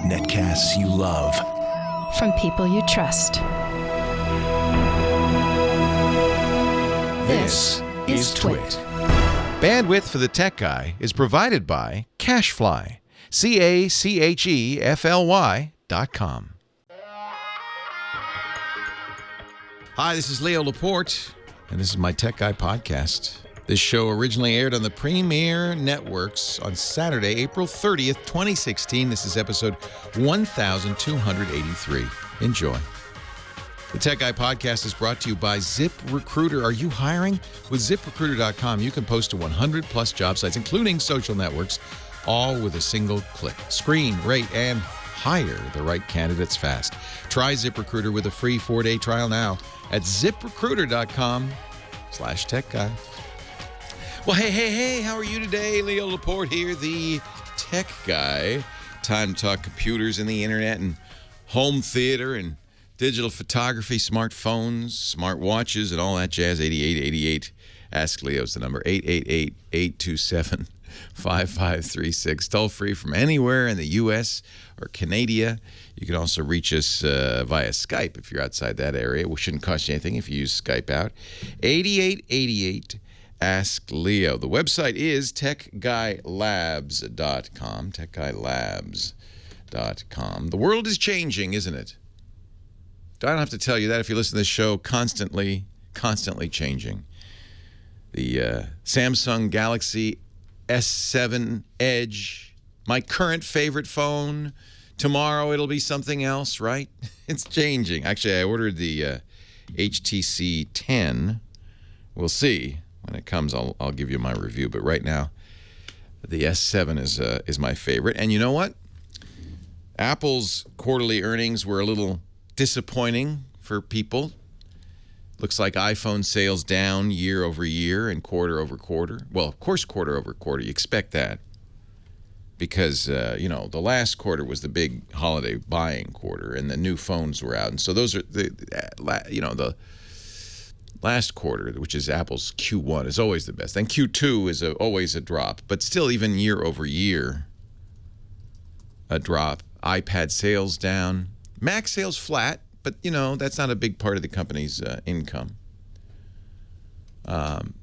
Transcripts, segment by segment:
Netcasts you love. From people you trust. This is Twit. Bandwidth for the Tech Guy is provided by Cachefly. CACHEFLY.com. Hi, this is Leo Laporte, and this is my Tech Guy podcast. This show originally aired on the Premier Networks on Saturday, April 30th, 2016. This is episode 1283. Enjoy. The Tech Guy podcast is brought to you by ZipRecruiter. Are you hiring? With ZipRecruiter.com, you can post to 100-plus job sites, including social networks, all with a single click. Screen, rate, and hire the right candidates fast. Try ZipRecruiter with a free 4-day trial now at ZipRecruiter.com/TechGuy. Well, hey, how are you today? Leo Laporte here, the Tech Guy. Time to talk computers and the internet and home theater and digital photography, smartphones, smart watches, and all that jazz. 8888. Ask Leo's the number. 888-827-5536. Toll free from anywhere in the U.S. or Canada. You can also reach us via Skype if you're outside that area. It shouldn't cost you anything if you use Skype out. 8888. Ask Leo. The website is techguylabs.com. Techguylabs.com. The world is changing, isn't it? I don't have to tell you that if you listen to this show. Constantly changing. The Samsung Galaxy S7 Edge, my current favorite phone. Tomorrow it'll be something else, right? It's changing. Actually, I ordered the HTC 10. We'll see. When it comes, I'll give you my review. But right now, the S7 is my favorite. And you know what? Apple's quarterly earnings were a little disappointing for people. Looks like iPhone sales down year over year and quarter over quarter. Well, of course, quarter over quarter. You expect that because, the last quarter was the big holiday buying quarter and the new phones were out. And so those are the last quarter, which is Apple's Q1, is always the best. And Q2 is always a drop. But still, even year over year, a drop. iPad sales down. Mac sales flat, but, that's not a big part of the company's income. And,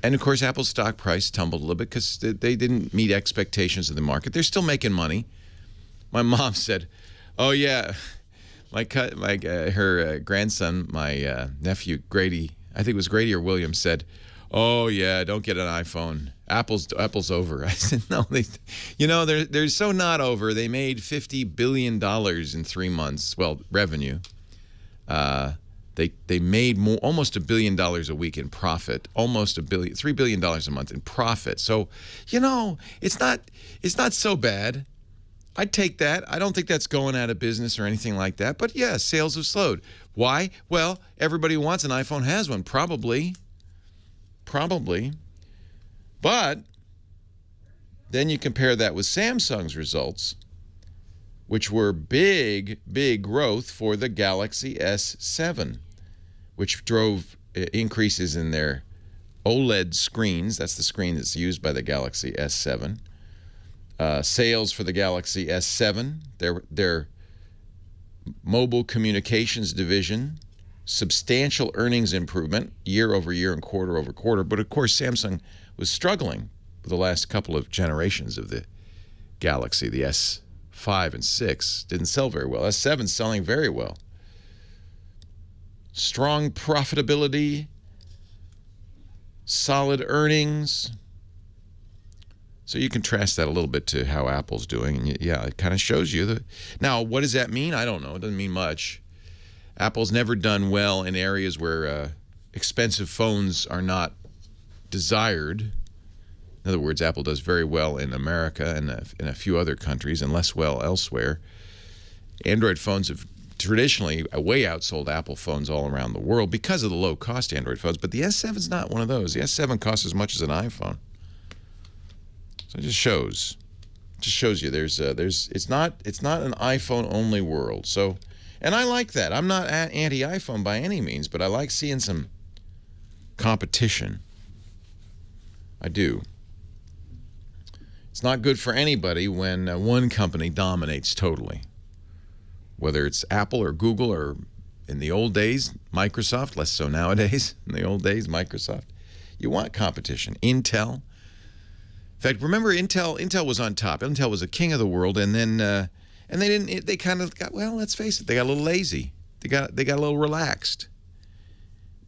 of course, Apple's stock price tumbled a little bit because they didn't meet expectations of the market. They're still making money. My mom said, oh, yeah, her grandson, my nephew, Grady, I think it was Grady or William, said, oh, yeah, don't get an iPhone. Apple's over. I said, no, they're so not over. They made $50 billion in 3 months. Well, revenue. They made almost $1 billion a week in profit. $3 billion a month in profit. So, it's not so bad. I'd take that. I don't think that's going out of business or anything like that. But, yeah, sales have slowed. Why? Well, everybody who wants an iPhone has one. Probably. But then you compare that with Samsung's results, which were big growth for the Galaxy S7, which drove increases in their OLED screens. That's the screen that's used by the Galaxy S7. Sales for the Galaxy S7, their mobile communications division, substantial earnings improvement year over year and quarter over quarter. But, of course, Samsung was struggling for the last couple of generations of the Galaxy. The S5 and 6 didn't sell very well. S7 selling very well. Strong profitability, solid earnings. So you contrast that a little bit to how Apple's doing. And yeah, it kind of shows you. Now, what does that mean? I don't know. It doesn't mean much. Apple's never done well in areas where expensive phones are not desired. In other words, Apple does very well in America and in a few other countries and less well elsewhere. Android phones have traditionally way outsold Apple phones all around the world because of the low-cost Android phones. But the S7 is not one of those. The S7 costs as much as an iPhone. So it just shows you it's not an iPhone-only world. So. And I like that. I'm not anti-iPhone by any means, but I like seeing some competition. I do. It's not good for anybody when one company dominates totally. Whether it's Apple or Google or, in the old days, Microsoft, less so nowadays, in the old days, Microsoft. You want competition. Intel. In fact, remember Intel was on top. Intel was the king of the world, and then they kind of got, well, let's face it, they got a little lazy. They got a little relaxed.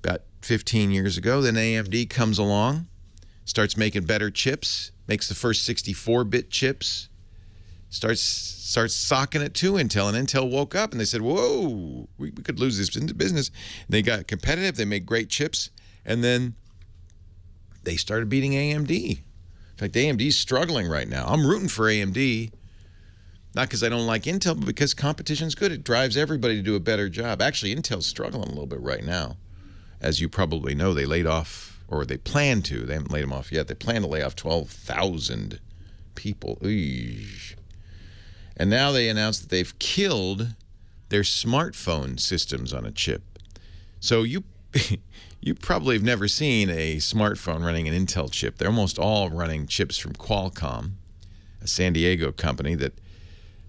About 15 years ago, then AMD comes along, starts making better chips, makes the first 64-bit chips, starts socking it to Intel, and Intel woke up and they said, whoa, we could lose this business. And they got competitive, they made great chips, and then they started beating AMD. In fact, AMD's struggling right now. I'm rooting for AMD, not because I don't like Intel, but because competition's good. It drives everybody to do a better job. Actually, Intel's struggling a little bit right now. As you probably know, they laid off, or they plan to. They haven't laid them off yet. They plan to lay off 12,000 people. Eesh. And now they announced that they've killed their smartphone systems on a chip. So you probably have never seen a smartphone running an Intel chip. They're almost all running chips from Qualcomm, a San Diego company that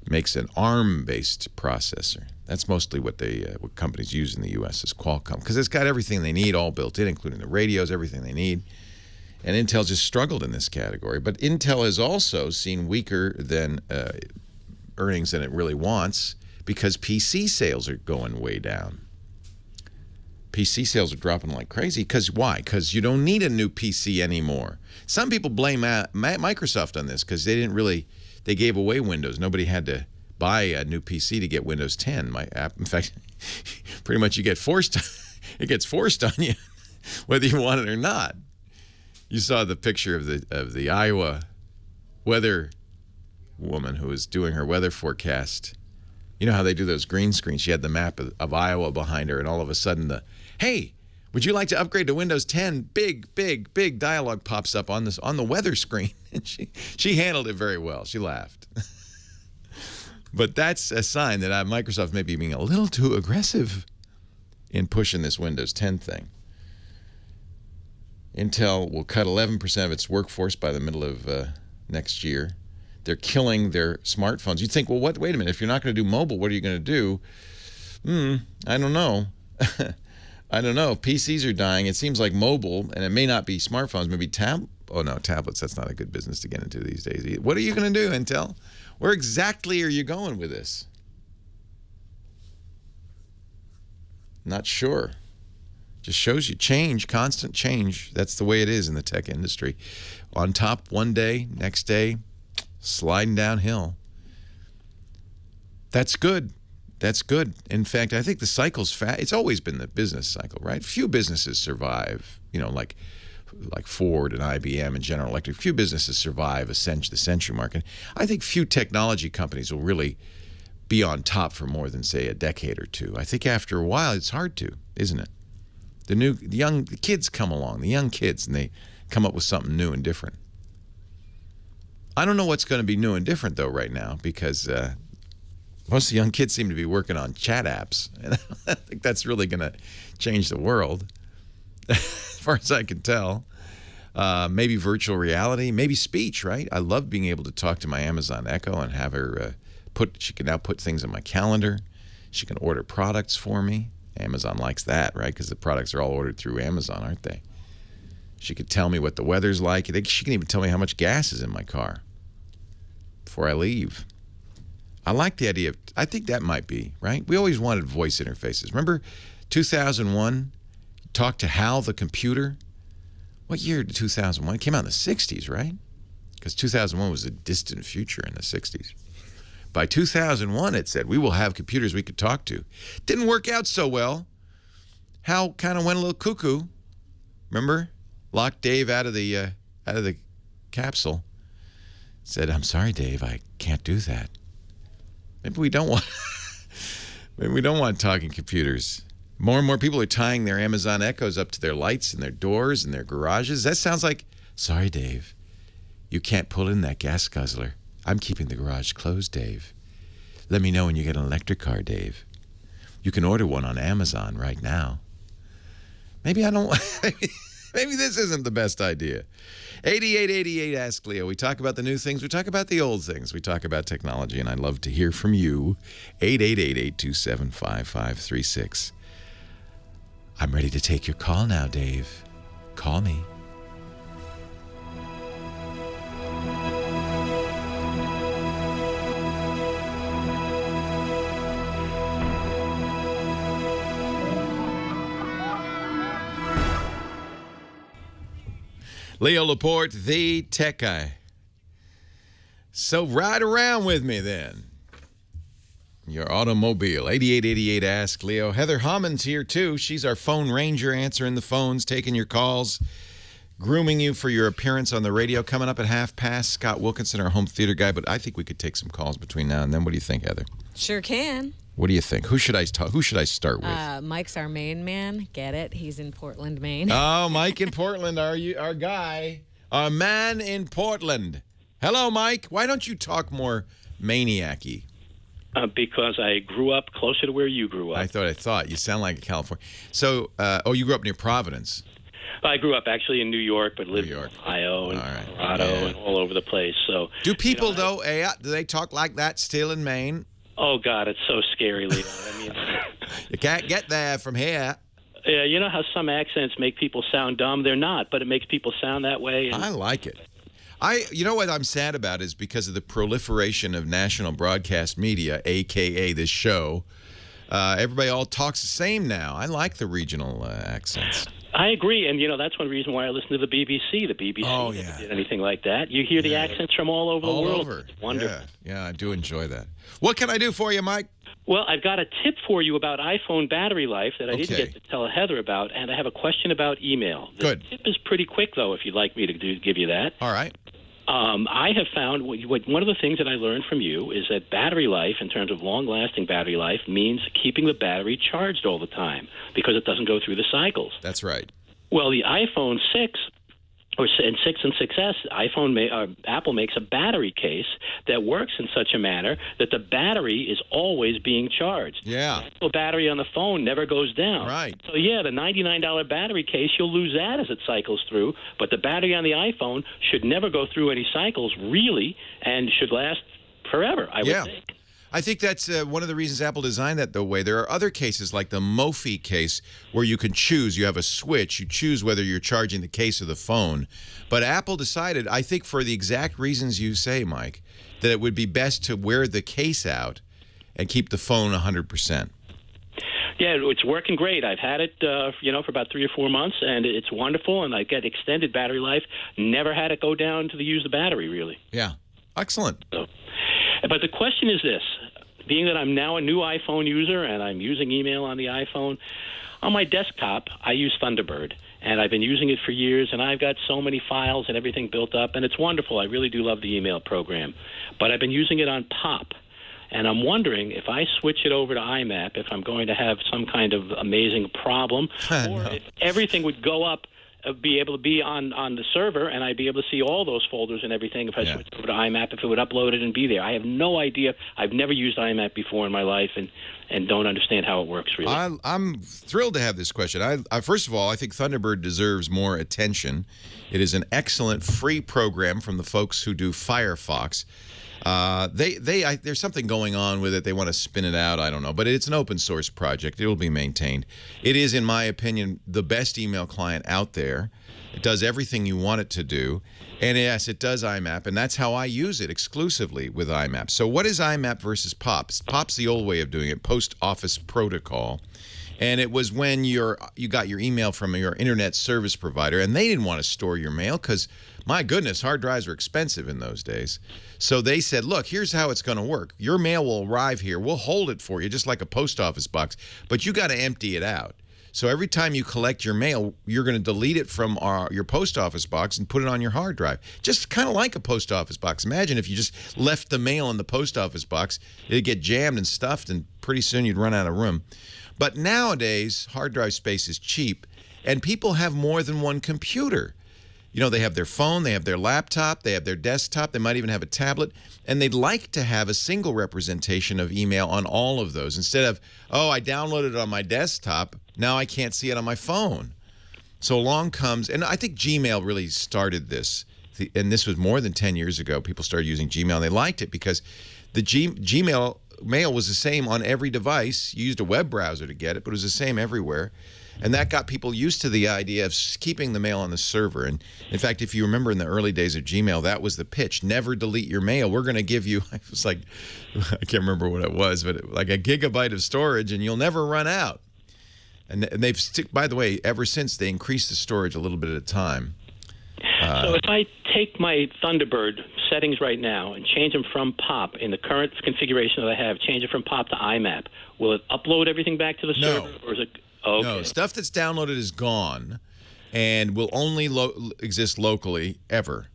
makes an ARM-based processor. That's mostly what companies use in the U.S. is Qualcomm, because it's got everything they need all built in, including the radios, everything they need. And Intel just struggled in this category. But Intel has also seen weaker than earnings than it really wants because PC sales are going way down. PC sales are dropping like crazy. Because why? Because you don't need a new PC anymore. Some people blame Microsoft on this because they gave away Windows. Nobody had to buy a new PC to get Windows 10. In fact, pretty much it gets forced on you, whether you want it or not. You saw the picture of the Iowa weather woman who was doing her weather forecast. You know how they do those green screens? She had the map of Iowa behind her, and all of a sudden hey, would you like to upgrade to Windows 10? Big dialogue pops up on the weather screen. And she handled it very well. She laughed. But that's a sign that Microsoft may be being a little too aggressive in pushing this Windows 10 thing. Intel will cut 11% of its workforce by the middle of next year. They're killing their smartphones. You'd think, well, wait a minute. If you're not going to do mobile, what are you going to do? I don't know. I don't know. PCs are dying. It seems like mobile, and it may not be smartphones, maybe tablets. That's not a good business to get into these days. What are you going to do, Intel? Where exactly are you going with this? Not sure. Just shows you change, constant change. That's the way it is in the tech industry. On top one day, next day, sliding downhill. That's good. That's good. In fact, I think the cycle's it's always been the business cycle, right? Few businesses survive, like Ford and IBM and General Electric. Few businesses survive the century market. I think few technology companies will really be on top for more than, say, a decade or two. I think after a while, it's hard to, isn't it? The kids come along, the young kids, and they come up with something new and different. I don't know what's going to be new and different, though, right now, because most of the young kids seem to be working on chat apps. And I think that's really going to change the world, as far as I can tell. Maybe virtual reality, maybe speech, right? I love being able to talk to my Amazon Echo and have her she can now put things in my calendar. She can order products for me. Amazon likes that, right? Because the products are all ordered through Amazon, aren't they? She could tell me what the weather's like. She can even tell me how much gas is in my car before I leave. I like the idea I think that might be, right? We always wanted voice interfaces. Remember 2001? Talk to Hal the computer? What year did 2001? It came out in the 60s, right? Because 2001 was a distant future in the 60s. By 2001, it said, we will have computers we could talk to. Didn't work out so well. Hal kind of went a little cuckoo. Remember? Locked Dave out of the capsule. Said, I'm sorry, Dave, I can't do that. Maybe we don't want talking computers. More and more people are tying their Amazon Echoes up to their lights and their doors and their garages. That sounds like, sorry, Dave, you can't pull in that gas guzzler. I'm keeping the garage closed, Dave. Let me know when you get an electric car, Dave. You can order one on Amazon right now. Maybe I don't Maybe this isn't the best idea. 8888 Ask Leo. We talk about the new things. We talk about the old things. We talk about technology, and I'd love to hear from you. 888-827-5536. I'm ready to take your call now, Dave. Call me. Leo Laporte, the tech guy. So ride around with me then. Your automobile. 8888 Ask Leo. Heather Hammond's here too. She's our phone ranger, answering the phones, taking your calls, grooming you for your appearance on the radio. Coming up at 1:30, Scott Wilkinson, our home theater guy. But I think we could take some calls between now and then. What do you think, Heather? Sure can. What do you think? Who should I start with? Mike's our Maine man. Get it? He's in Portland, Maine. Oh, Mike in Portland, our guy, our man in Portland. Hello, Mike. Why don't you talk more maniac-y? Because I grew up closer to where you grew up. I thought. You sound like a California. So, you grew up near Providence. I grew up actually in New York, but lived in Ohio and Colorado and all over the place. So, do people, do they talk like that still in Maine? Oh, God, it's so scary, Leo. I mean, you can't get there from here. Yeah, you know how some accents make people sound dumb? They're not, but it makes people sound that way. I like it. You know what I'm sad about is because of the proliferation of national broadcast media, a.k.a. this show, everybody all talks the same now. I like the regional accents. I agree, and that's one reason why I listen to the BBC. The BBC never did anything like that. You hear the accents from all over the world. It's wonderful. Yeah, I do enjoy that. What can I do for you, Mike? Well, I've got a tip for you about iPhone battery life that I didn't get to tell Heather about, and I have a question about email. The tip is pretty quick, though, if you'd like me to give you that. All right. I have found one of the things that I learned from you is that battery life, in terms of long-lasting battery life, means keeping the battery charged all the time because it doesn't go through the cycles. That's right. Well, the iPhone 6 and 6 and 6S, Apple makes a battery case that works in such a manner that the battery is always being charged. Yeah. The actual battery on the phone never goes down. Right. So, the $99 battery case, you'll lose that as it cycles through, but the battery on the iPhone should never go through any cycles, really, and should last forever, I would think. I think that's one of the reasons Apple designed that the way. There are other cases like the Mophie case where you can choose. You have a switch. You choose whether you're charging the case or the phone. But Apple decided, I think for the exact reasons you say, Mike, that it would be best to wear the case out and keep the phone 100%. Yeah, it's working great. I've had it, for about 3 or 4 months, and it's wonderful, and I get extended battery life. Never had it go down to use the battery, really. Yeah. Excellent. But the question is this. Being that I'm now a new iPhone user and I'm using email on the iPhone, on my desktop, I use Thunderbird. And I've been using it for years, and I've got so many files and everything built up, and it's wonderful. I really do love the email program. But I've been using it on Pop. And I'm wondering if I switch it over to IMAP, if I'm going to have some kind of amazing problem, or if everything would go up, be able to be on the server, and I'd be able to see all those folders and everything if I switched over to IMAP, if it would upload it and be there. I have no idea. I've never used IMAP before in my life and don't understand how it works, really. I'm thrilled to have this question. First of all, I think Thunderbird deserves more attention. It is an excellent free program from the folks who do Firefox. There's something going on with it. They want to spin it out. I don't know. But it's an open source project. It will be maintained. It is, in my opinion, the best email client out there. It does everything you want it to do. And yes, it does IMAP. And that's how I use it exclusively with IMAP. So what is IMAP versus POPs? POP's the old way of doing it, Post Office Protocol. And it was when you got your email from your internet service provider, and they didn't want to store your mail because, my goodness, hard drives were expensive in those days. So they said, look, here's how it's going to work. Your mail will arrive here. We'll hold it for you, just like a post office box, but you got to empty it out. So every time you collect your mail, you're going to delete it from your post office box and put it on your hard drive. Just kind of like a post office box. Imagine if you just left the mail in the post office box. It'd get jammed and stuffed, and pretty soon you'd run out of room. But nowadays, hard drive space is cheap, and people have more than one computer. You know, they have their phone, they have their laptop, they have their desktop, they might even have a tablet, and they'd like to have a single representation of email on all of those instead of, oh, I downloaded it on my desktop, now I can't see it on my phone. So along comes, and I think Gmail really started this, and this was more than 10 years ago. People started using Gmail, and they liked it because the Gmail mail was the same on every device. You used a web browser to get it, but it was the same everywhere. And that got people used to the idea of keeping the mail on the server. And in fact, if you remember in the early days of Gmail, that was the pitch. Never delete your mail. We're going to give you, it was like, I can't remember what it was, but like a gigabyte of storage, and you'll never run out. And they've, by the way, ever since, they increased the storage a little bit at a time. So if I take my Thunderbird settings right now and change them from POP in the current configuration that I have, change it from POP to IMAP, will it upload everything back to the server? Or is it... Okay. No, stuff that's downloaded is gone and will only exist locally ever.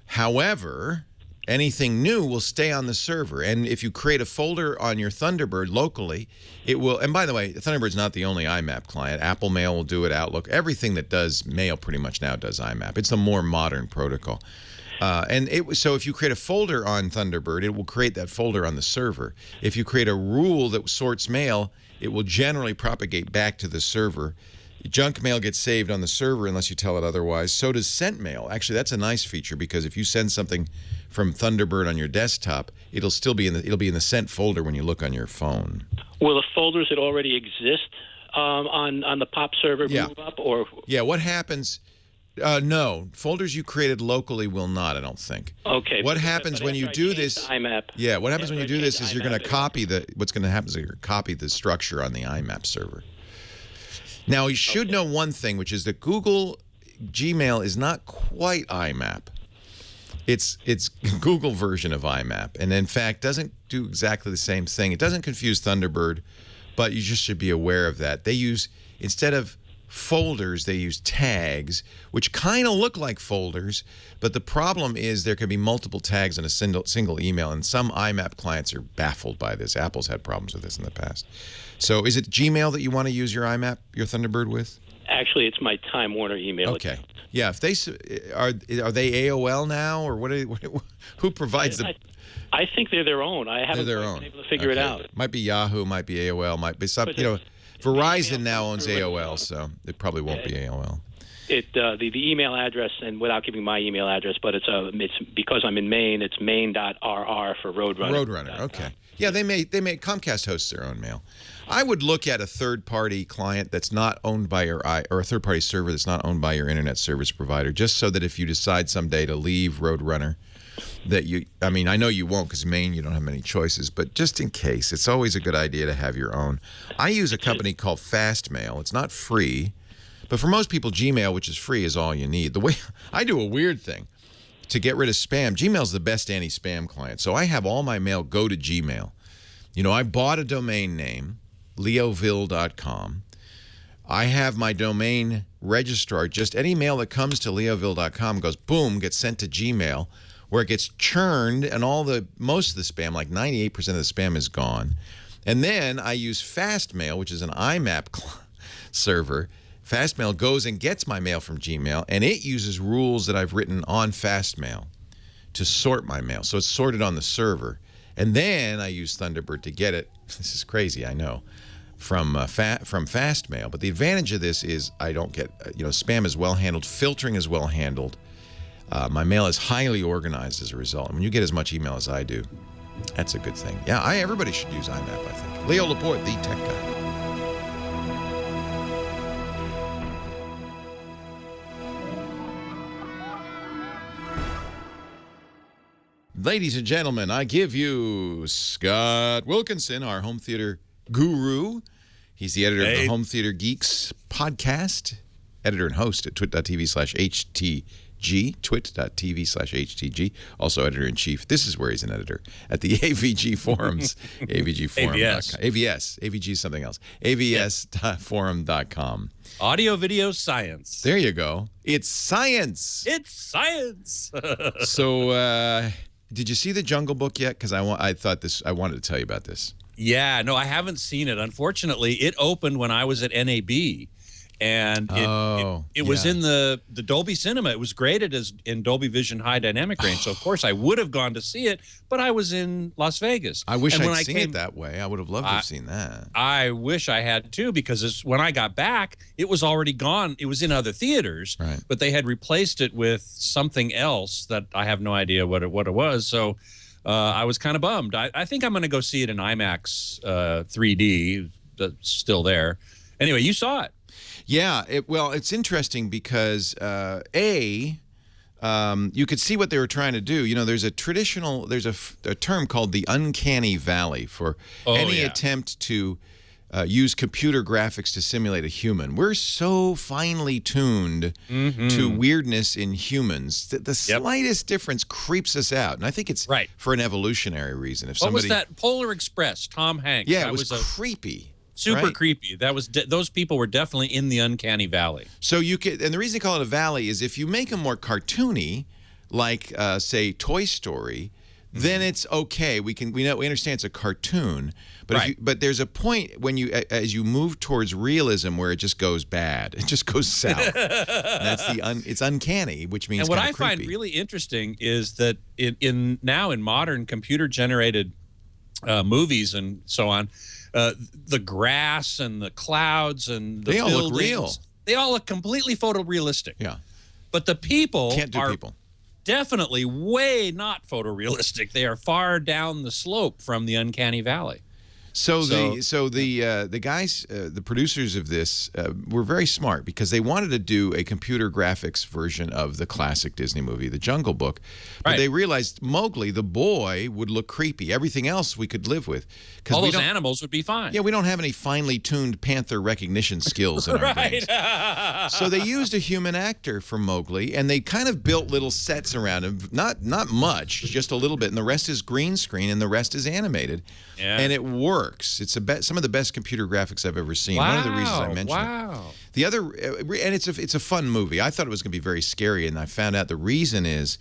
However, anything new will stay on the server. And if you create a folder on your Thunderbird locally, it will. And by the way, Thunderbird's not the only IMAP client. Apple Mail will do it, Outlook. Everything that does mail pretty much now does IMAP. It's a more modern protocol. So if you create a folder on Thunderbird, it will create that folder on the server. If you create a rule that sorts mail, it will generally propagate back to the server. Junk mail gets saved on the server unless you tell it otherwise. So does sent mail. Actually, that's a nice feature because if you send something from Thunderbird on your desktop, it'll still be in the sent folder when you look on your phone. Will the folders that already exist on the POP server move up? Or what happens? No, folders you created locally will not, I don't think. Okay. What happens when you do this? IMAP. Yeah, what happens when you do this is you're going to copy what's going to happen is you're going to copy the structure on the IMAP server. Now, you should know one thing, which is that Google Gmail is not quite IMAP. It's Google version of IMAP, and in fact doesn't do exactly the same thing. It doesn't confuse Thunderbird, but you just should be aware of that. They use, instead of folders, they use tags, which kind of look like folders, but the problem is there can be multiple tags in a single email, and some IMAP clients are baffled by this. Apple's had problems with this in the past. So is it Gmail that you want to use your IMAP, your Thunderbird with? Actually, it's my Time Warner email. Okay. Yeah, if they are they AOL now, or who provides the? I think they're their own. I haven't been able to figure it out. Might be Yahoo, might be AOL, might be some. Verizon now owns AOL, so it probably won't be AOL. The email address, and without giving my email address, but it's because I'm in Maine. It's maine.rr for Roadrunner. Roadrunner. Okay. Yeah, they make Comcast hosts their own mail. I would look at a third-party client that's not owned by or a third-party server that's not owned by your internet service provider, just so that if you decide someday to leave Roadrunner, that I know you won't because Maine, you don't have many choices, but just in case, it's always a good idea to have your own. I use a company called Fastmail. It's not free, but for most people, Gmail, which is free, is all you need. The way I do a weird thing to get rid of spam, Gmail's the best anti-spam client, so I have all my mail go to Gmail. I bought a domain name, leoville.com. I have my domain registrar. Just any mail that comes to leoville.com goes, boom, gets sent to Gmail, where it gets churned, and most of the spam, like 98% of the spam, is gone. And then I use Fastmail, which is an IMAP server. Fastmail goes and gets my mail from Gmail, and it uses rules that I've written on Fastmail to sort my mail. So it's sorted on the server. And then I use Thunderbird to get it. This is crazy, I know, from Fastmail. But the advantage of this is I don't get, spam is well handled, filtering is well handled. My mail is highly organized as a result. And when you get as much email as I do, that's a good thing. Yeah, everybody should use IMAP, I think. Leo Laporte, the tech guy. Ladies and gentlemen, I give you Scott Wilkinson, our home theater guru. He's the editor of the Home Theater Geeks podcast, editor and host at twit.tv/HTG, twit.tv/HTG, also editor-in-chief. This is where he's an editor, at the AVG forums, avgforum.com. AVS. AVG is something else. avs.forum.com. Audio, video, science. There you go. It's science. It's science. So, did you see the Jungle Book yet? Because I wanted to tell you about this. Yeah, no, I haven't seen it. Unfortunately, it opened when I was at NAB, And it was in the Dolby Cinema. It was graded as in Dolby Vision High Dynamic Range. So, of course, I would have gone to see it, but I was in Las Vegas. I wish I'd seen it that way. I would have loved to have seen that. I wish I had, too, because when I got back, it was already gone. It was in other theaters, but they had replaced it with something else that I have no idea what it was. So I was kind of bummed. I think I'm going to go see it in IMAX 3D. That's still there. Anyway, you saw it. Yeah, it's interesting because you could see what they were trying to do. You know, there's a term called the uncanny valley for any attempt to use computer graphics to simulate a human. We're so finely tuned to weirdness in humans that the slightest difference creeps us out. And I think it's for an evolutionary reason. If what was that? Polar Express, Tom Hanks. Yeah, it was creepy. Super creepy. That was those people were definitely in the uncanny valley. So you could, and the reason they call it a valley is if you make them more cartoony, like say Toy Story, then it's okay. We understand it's a cartoon, but but there's a point when as you move towards realism where it just goes bad. It just goes south. That's it's uncanny, which means. And what I creepy. find really interesting is that in modern computer generated movies and so on. The grass and the clouds and the buildings, all look real. They all look completely photorealistic. Yeah. But the people can't do people. Definitely way not photorealistic. They are far down the slope from the uncanny valley. So the guys, the producers of this, were very smart because they wanted to do a computer graphics version of the classic Disney movie, The Jungle Book. But they realized Mowgli, the boy, would look creepy. Everything else we could live with. All those animals would be fine. Yeah, we don't have any finely tuned panther recognition skills in our brains. So they used a human actor for Mowgli, and they kind of built little sets around him. Not much, just a little bit, and the rest is green screen, and the rest is animated. Yeah. And it works. It's some of the best computer graphics I've ever seen. One of the reasons I mentioned it. The other, and it's a fun movie. I thought it was going to be very scary, and I found out the reason is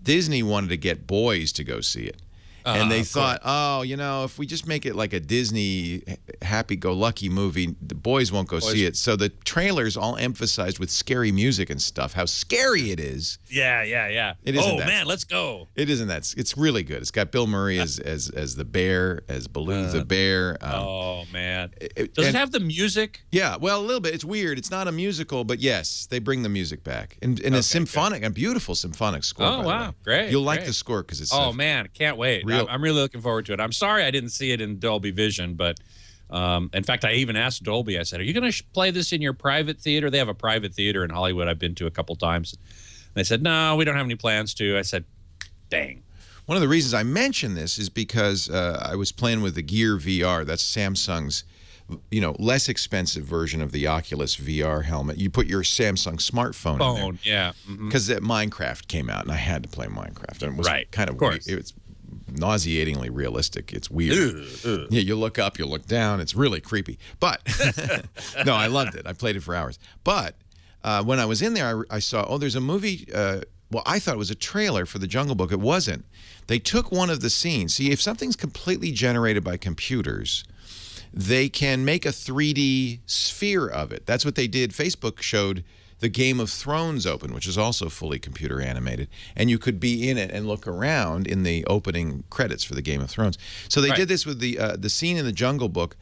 Disney wanted to get boys to go see it. And they thought, if we just make it like a Disney happy-go-lucky movie, the boys won't go see it. So the trailers all emphasized with scary music and stuff how scary it is. Yeah. It isn't man, let's go. It isn't that. It's really good. It's got Bill Murray as the bear, as Baloo the bear. Oh man, does it have the music? Yeah, well, a little bit. It's weird. It's not a musical, but yes, they bring the music back in a symphonic, a beautiful symphonic score. Oh wow, great! You'll like the score because it's. Oh man, can't wait. I'm really looking forward to it. I'm sorry I didn't see it in Dolby Vision, but in fact, I even asked Dolby. I said, "Are you going to play this in your private theater?" They have a private theater in Hollywood I've been to a couple times. And they said, "No, we don't have any plans to." I said, "Dang." One of the reasons I mention this is because I was playing with the Gear VR. That's Samsung's, less expensive version of the Oculus VR helmet. You put your Samsung smartphone in there. Because Minecraft came out, and I had to play Minecraft. And it was kind of weird. It's nauseatingly realistic. It's weird. Yeah, you look up, you look down. It's really creepy. But no, I loved it. I played it for hours. But when I was in there, I saw, there's a movie. I thought it was a trailer for The Jungle Book. It wasn't. They took one of the scenes. See, if something's completely generated by computers, they can make a 3D sphere of it. That's what they did. Facebook showed the Game of Thrones open, which is also fully computer animated, and you could be in it and look around in the opening credits for the Game of Thrones. So they did this with the scene in The Jungle Book.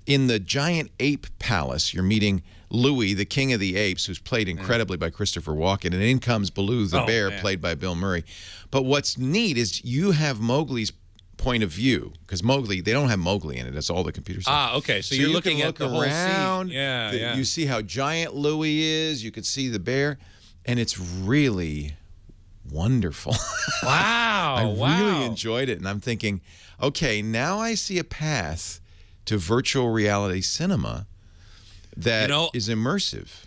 In the giant ape palace, you're meeting Louis, the king of the apes, who's played incredibly by Christopher Walken, and in comes Baloo the bear, played by Bill Murray. But what's neat is you have Mowgli's point of view, because Mowgli, they don't have Mowgli in it. It's all the computer stuff. Okay. So you're looking at the whole scene. Yeah. You see how giant Louis is. You could see the bear, and it's really wonderful. Wow. I really enjoyed it, and I'm thinking, okay, now I see a path to virtual reality cinema that is immersive.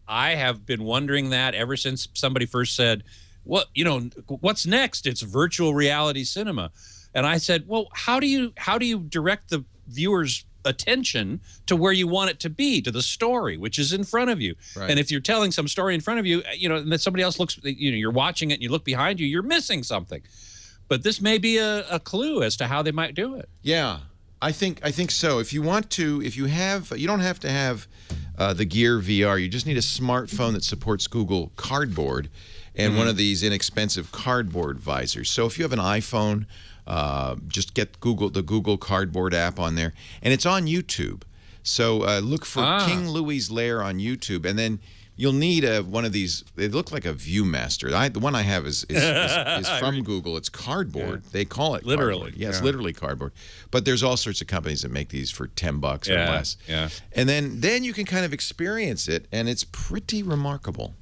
I have been wondering that ever since somebody first said, what's next? It's virtual reality cinema. And I said, well, how do you direct the viewer's attention to where you want it to be, to the story, which is in front of you? Right. And if you're telling some story in front of you, and then somebody else looks, you're watching it and you look behind you, you're missing something. But this may be a clue as to how they might do it. Yeah. I think so. If you want to, you don't have to have the Gear VR. You just need a smartphone that supports Google Cardboard and one of these inexpensive cardboard visors. So if you have an iPhone, just get the Google Cardboard app on there. And it's on YouTube. So look for King Louie's Lair on YouTube, and then you'll need one of these. They look like a ViewMaster. The one I have is from Google. It's cardboard. Yeah. They call it literally. Cardboard. Yes, literally cardboard. But there's all sorts of companies that make these for $10 or less. Yeah. And then you can kind of experience it, and it's pretty remarkable.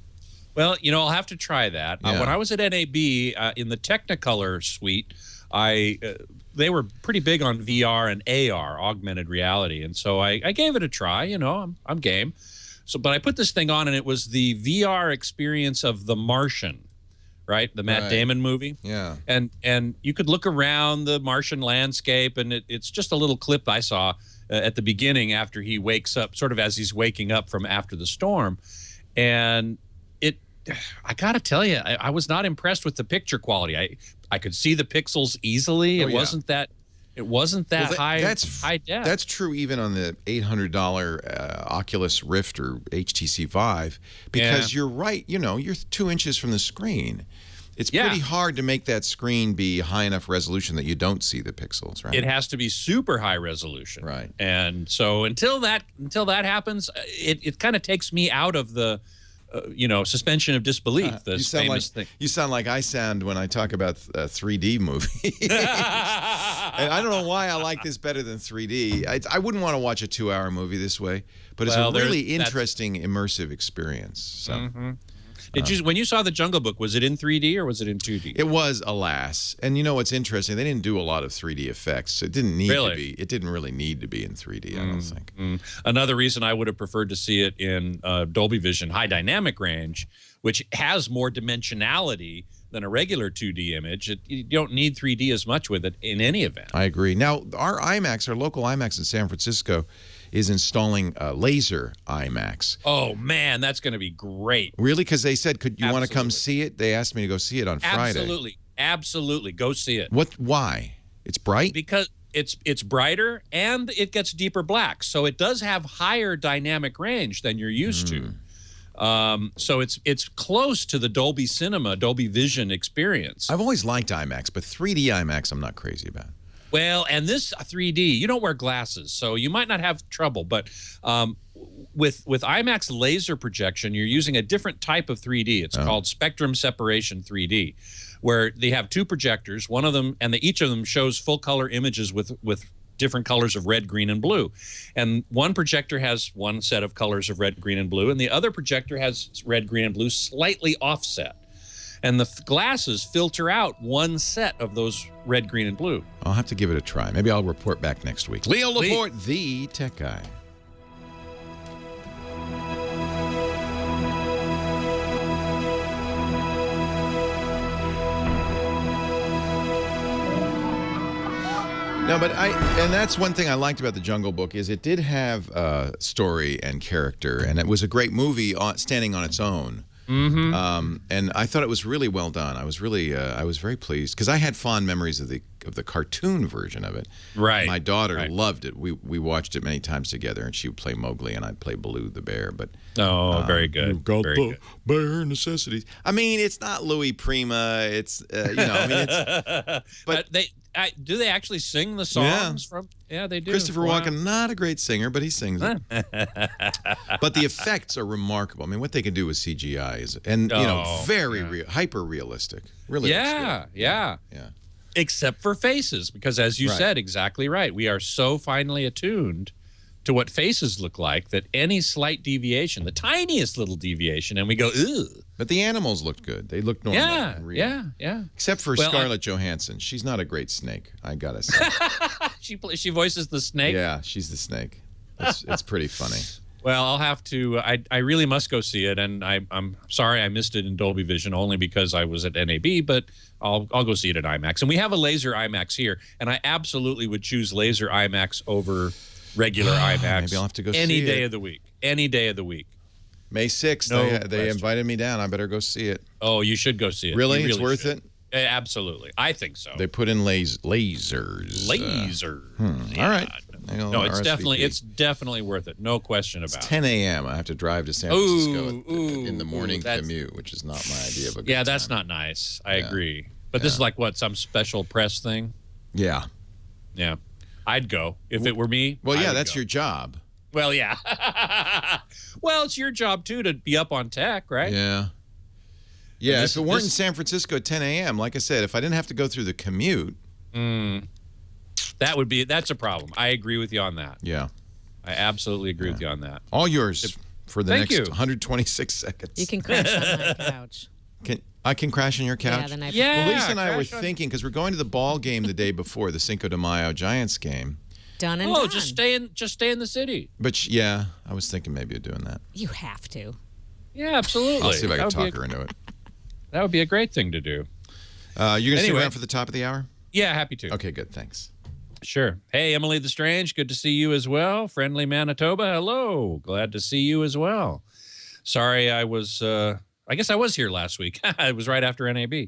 Well, I'll have to try that. Yeah. When I was at NAB in the Technicolor suite, they were pretty big on VR and AR, augmented reality, and so I gave it a try. I'm game. So, but I put this thing on, and it was the VR experience of The Martian, right? The Matt Damon movie. Yeah. And you could look around the Martian landscape, and it's just a little clip I saw at the beginning after he wakes up, sort of as he's waking up from after the storm, and I got to tell you, I was not impressed with the picture quality. I could see the pixels easily. It wasn't that high def. That's true even on the $800 Oculus Rift or HTC Vive, because you're right. You're 2 inches from the screen. It's pretty hard to make that screen be high enough resolution that you don't see the pixels, right? It has to be super high resolution, right? And so until that happens, it kind of takes me out of the suspension of disbelief. This famous thing. You sound like I sound when I talk about 3D movie. And I don't know why I like this better than 3D. I wouldn't want to watch a 2-hour movie this way, but it's a really interesting, immersive experience. So. When you saw The Jungle Book, was it in 3D or was it in 2D? It was, alas. And you know what's interesting? They didn't do a lot of 3D effects. It didn't need to be. It didn't really need to be in 3D, I don't think. Another reason I would have preferred to see it in Dolby Vision high dynamic range, which has more dimensionality than a regular 2D image. You don't need 3D as much with it in any event. I agree. Now, our local IMAX in San Francisco, is installing laser IMAX. Oh, man, that's going to be great. Really? Because they said, could you want to come see it? They asked me to go see it on Friday. Absolutely. Go see it. Why? It's bright? Because it's brighter and it gets deeper black. So it does have higher dynamic range than you're used to. So it's close to the Dolby Cinema, Dolby Vision experience. I've always liked IMAX, but 3D IMAX I'm not crazy about. Well, and this 3D, you don't wear glasses, so you might not have trouble. But with IMAX laser projection, you're using a different type of 3D. It's called spectrum separation 3D, where they have 2 projectors. One of them, and each of them shows full color images with different colors of red, green, and blue. And one projector has one set of colors of red, green, and blue, and the other projector has red, green, and blue slightly offset. And the glasses filter out one set of those red, green, and blue. I'll have to give it a try. Maybe I'll report back next week. Leo Laporte, the tech guy. No, and that's one thing I liked about The Jungle Book is it did have story and character, and it was a great movie standing on its own. And I thought it was really well done. I was very pleased because I had fond memories of the cartoon version of it. Right. My daughter loved it. We watched it many times together, and she would play Mowgli, and I'd play Baloo the bear. But very good. You've got very good. bare necessities. I mean, it's not Louis Prima. It's but do they actually sing the songs from? Yeah, they do. Christopher Walken, not a great singer, but he sings it. But the effects are remarkable. I mean, what they can do with CGI is, very hyper realistic. Really. Yeah. Except for faces, because as you said, exactly right. We are so finely attuned to what faces look like that any slight deviation, the tiniest little deviation, and we go, ugh. But the animals looked good. They looked normal. and real. Yeah. Except for Scarlett Johansson. She's not a great snake, I gotta say. She voices the snake? Yeah, she's the snake. It's pretty funny. Well, I'll have to. I really must go see it, and I'm sorry I missed it in Dolby Vision only because I was at NAB, but I'll go see it at IMAX. And we have a laser IMAX here, and I absolutely would choose laser IMAX over regular IMAX. Maybe I'll have to go see it. Any day of the week. Any day of the week. May 6th, they invited me down. I better go see it. Oh, you should go see it. Really? It's worth it? Absolutely. I think so. They put in lasers. Laser. All right. No, it's definitely worth it. No question about it. 10 a.m. I have to drive to San Francisco in the morning commute, which is not my idea of a good Yeah, that's time. not nice. I agree. But this is like what, some special press thing? Yeah. Yeah. I'd go if it were me. Well, yeah, I'd that's go. your job. Well, yeah. Well, it's your job too to be up on tech, right? Yeah. Yeah, if it weren't in San Francisco at 10 a.m., like I said, if I didn't have to go through the commute. That's a problem. I agree with you on that. Yeah. I absolutely agree with you on that. All yours for the Thank next you. 126 seconds. You can crash on my couch. I can crash on your couch? Yeah, the night Yeah. Well, Lisa and I were thinking, because we're going to the ball game the day before, the Cinco de Mayo Giants game. Done and done. Just stay in the city. But, yeah, I was thinking maybe of doing that. You have to. Yeah, absolutely. I'll see if I can talk her into it. That would be a great thing to do. You're going to stick Anyway. around for the top of the hour? Yeah, happy to. Okay, good. Thanks. Sure. Hey, Emily the Strange, good to see you as well. Friendly Manitoba, hello. Glad to see you as well. Sorry, I guess I was here last week. It was right after NAB,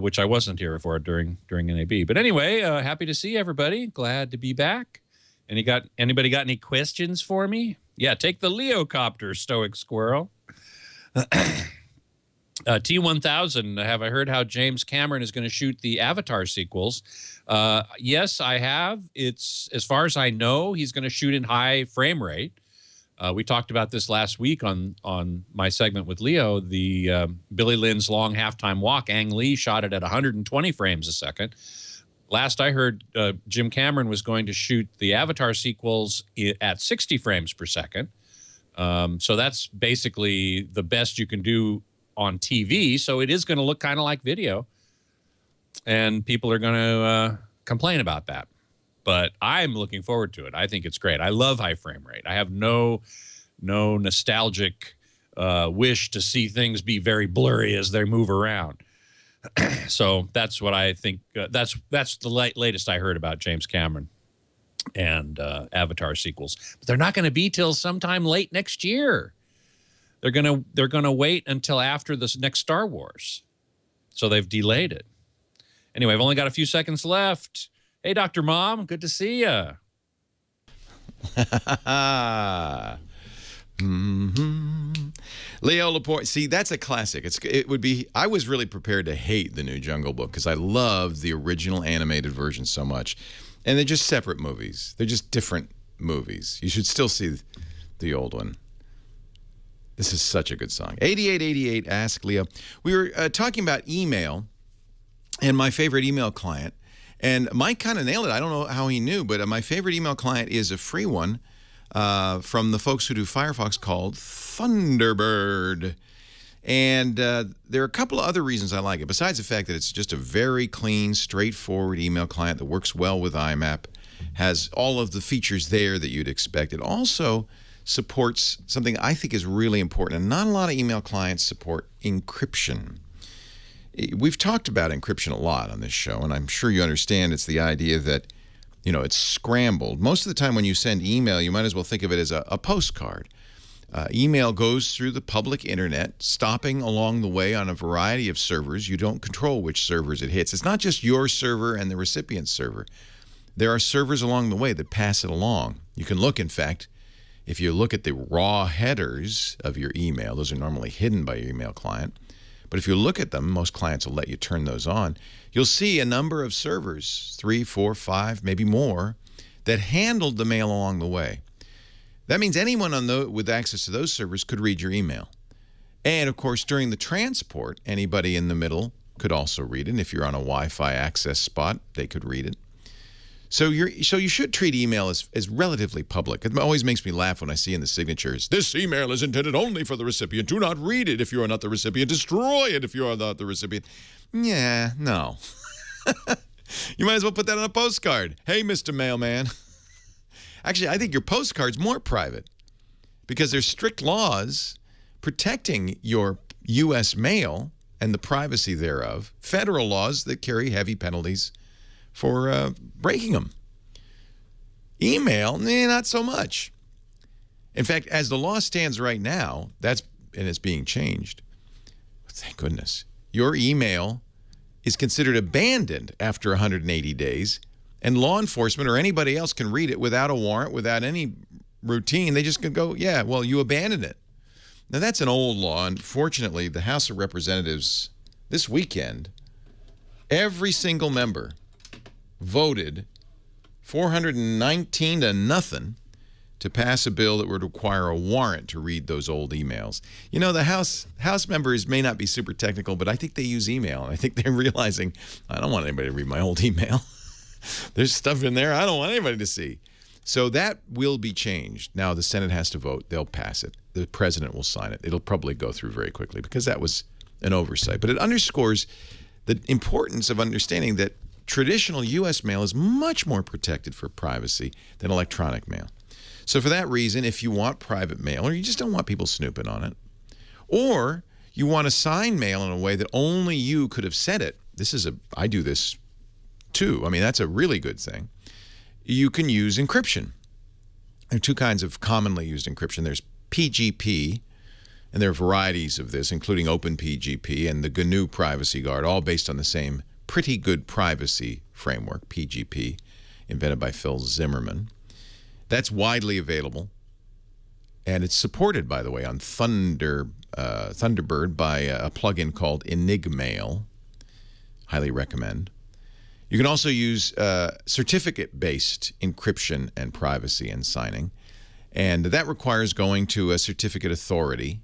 which I wasn't here for during NAB. But anyway, happy to see everybody. Glad to be back. Anybody got any questions for me? Yeah, take the Leocopter, Stoic Squirrel. T1000, have I heard how James Cameron is going to shoot the Avatar sequels? Yes, I have. It's, as far as I know, he's going to shoot in high frame rate. We talked about this last week on my segment with Leo. The Billy Lynn's Long Halftime Walk, Ang Lee shot it at 120 frames a second. Last I heard, Jim Cameron was going to shoot the Avatar sequels at 60 frames per second. So that's basically the best you can do on TV. So it is going to look kind of like video. And people are going to complain about that. But I'm looking forward to it. I think it's great. I love high frame rate. I have no nostalgic wish to see things be very blurry as they move around. So that's what I think. That's the latest I heard about James Cameron and Avatar sequels. But they're not going to be till sometime late next year. They're gonna wait until after this next Star Wars. So they've delayed it. Anyway, I've only got a few seconds left. Hey, Dr. Mom, good to see ya. Leo Laporte. See, that's a classic. I was really prepared to hate the new Jungle Book because I loved the original animated version so much. And they're just separate movies. They're just different movies. You should still see the old one. This is such a good song. 8888, Ask Leo. We were talking about email and my favorite email client. And Mike kind of nailed it. I don't know how he knew, but my favorite email client is a free one from the folks who do Firefox called Thunderbird. And there are a couple of other reasons I like it, besides the fact that it's just a very clean, straightforward email client that works well with IMAP, has all of the features there that you'd expect. It also supports something I think is really important, and not a lot of email clients support encryption. We've talked about encryption a lot on this show, and I'm sure you understand it's the idea that, it's scrambled. Most of the time when you send email, you might as well think of it as a postcard. Email goes through the public internet, stopping along the way on a variety of servers. You don't control which servers it hits. It's not just your server and the recipient's server. There are servers along the way that pass it along. You can look, in fact, if you look at the raw headers of your email, those are normally hidden by your email client. But if you look at them, most clients will let you turn those on. You'll see a number of servers, 3, 4, 5, maybe more, that handled the mail along the way. That means anyone with access to those servers could read your email. And, of course, during the transport, anybody in the middle could also read it. And if you're on a Wi-Fi access spot, they could read it. So you should treat email as relatively public. It always makes me laugh when I see in the signatures, this email is intended only for the recipient. Do not read it if you are not the recipient. Destroy it if you are not the recipient. Yeah, no. You might as well put that on a postcard. Hey, Mr. Mailman. Actually, I think your postcard's more private because there's strict laws protecting your U.S. mail and the privacy thereof, federal laws that carry heavy penalties for breaking them. Email, not so much. In fact, as the law stands right now, and it's being changed, thank goodness, your email is considered abandoned after 180 days And law enforcement or anybody else can read it without a warrant, without any routine. They just can go, yeah, well, you abandoned it. Now, that's an old law. Unfortunately, the House of Representatives this weekend, every single member voted 419 to nothing to pass a bill that would require a warrant to read those old emails. You know, the House members may not be super technical, but I think they use email. And I think they're realizing, I don't want anybody to read my old email. There's stuff in there I don't want anybody to see. So that will be changed. Now the Senate has to vote. They'll pass it. The president will sign it. It'll probably go through very quickly because that was an oversight. But it underscores the importance of understanding that traditional U.S. mail is much more protected for privacy than electronic mail. So for that reason, if you want private mail or you just don't want people snooping on it, or you want to sign mail in a way that only you could have sent it, I do this too. I mean, that's a really good thing. You can use encryption. There are two kinds of commonly used encryption. There's PGP, and there are varieties of this, including OpenPGP and the GNU Privacy Guard, all based on the same pretty good privacy framework, PGP, invented by Phil Zimmerman. That's widely available, and it's supported, by the way, on Thunderbird by a plugin called Enigmail. Highly recommend. You can also use certificate-based encryption and privacy and signing. And that requires going to a certificate authority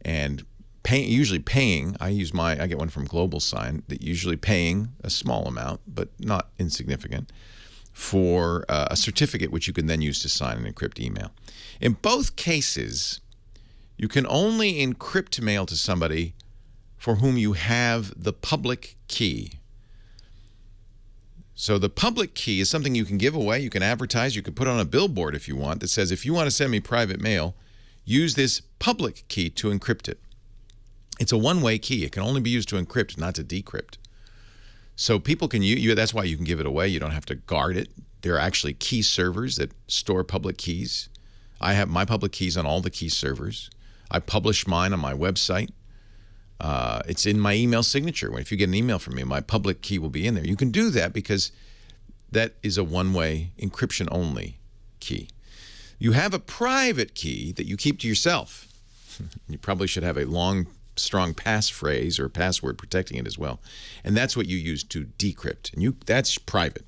and usually paying. I get one from GlobalSign, that usually paying a small amount, but not insignificant, for a certificate which you can then use to sign and encrypt email. In both cases, you can only encrypt mail to somebody for whom you have the public key. So the public key is something you can give away, you can advertise, you can put on a billboard if you want that says, if you want to send me private mail, use this public key to encrypt it. It's a one-way key. It can only be used to encrypt, not to decrypt. So people can use, that's why you can give it away. You don't have to guard it. There are actually key servers that store public keys. I have my public keys on all the key servers. I publish mine on my website. It's in my email signature. If you get an email from me, my public key will be in there. You can do that because that is a one-way encryption-only key. You have a private key that you keep to yourself. You probably should have a long, strong passphrase or password protecting it as well. And that's what you use to decrypt. And that's private.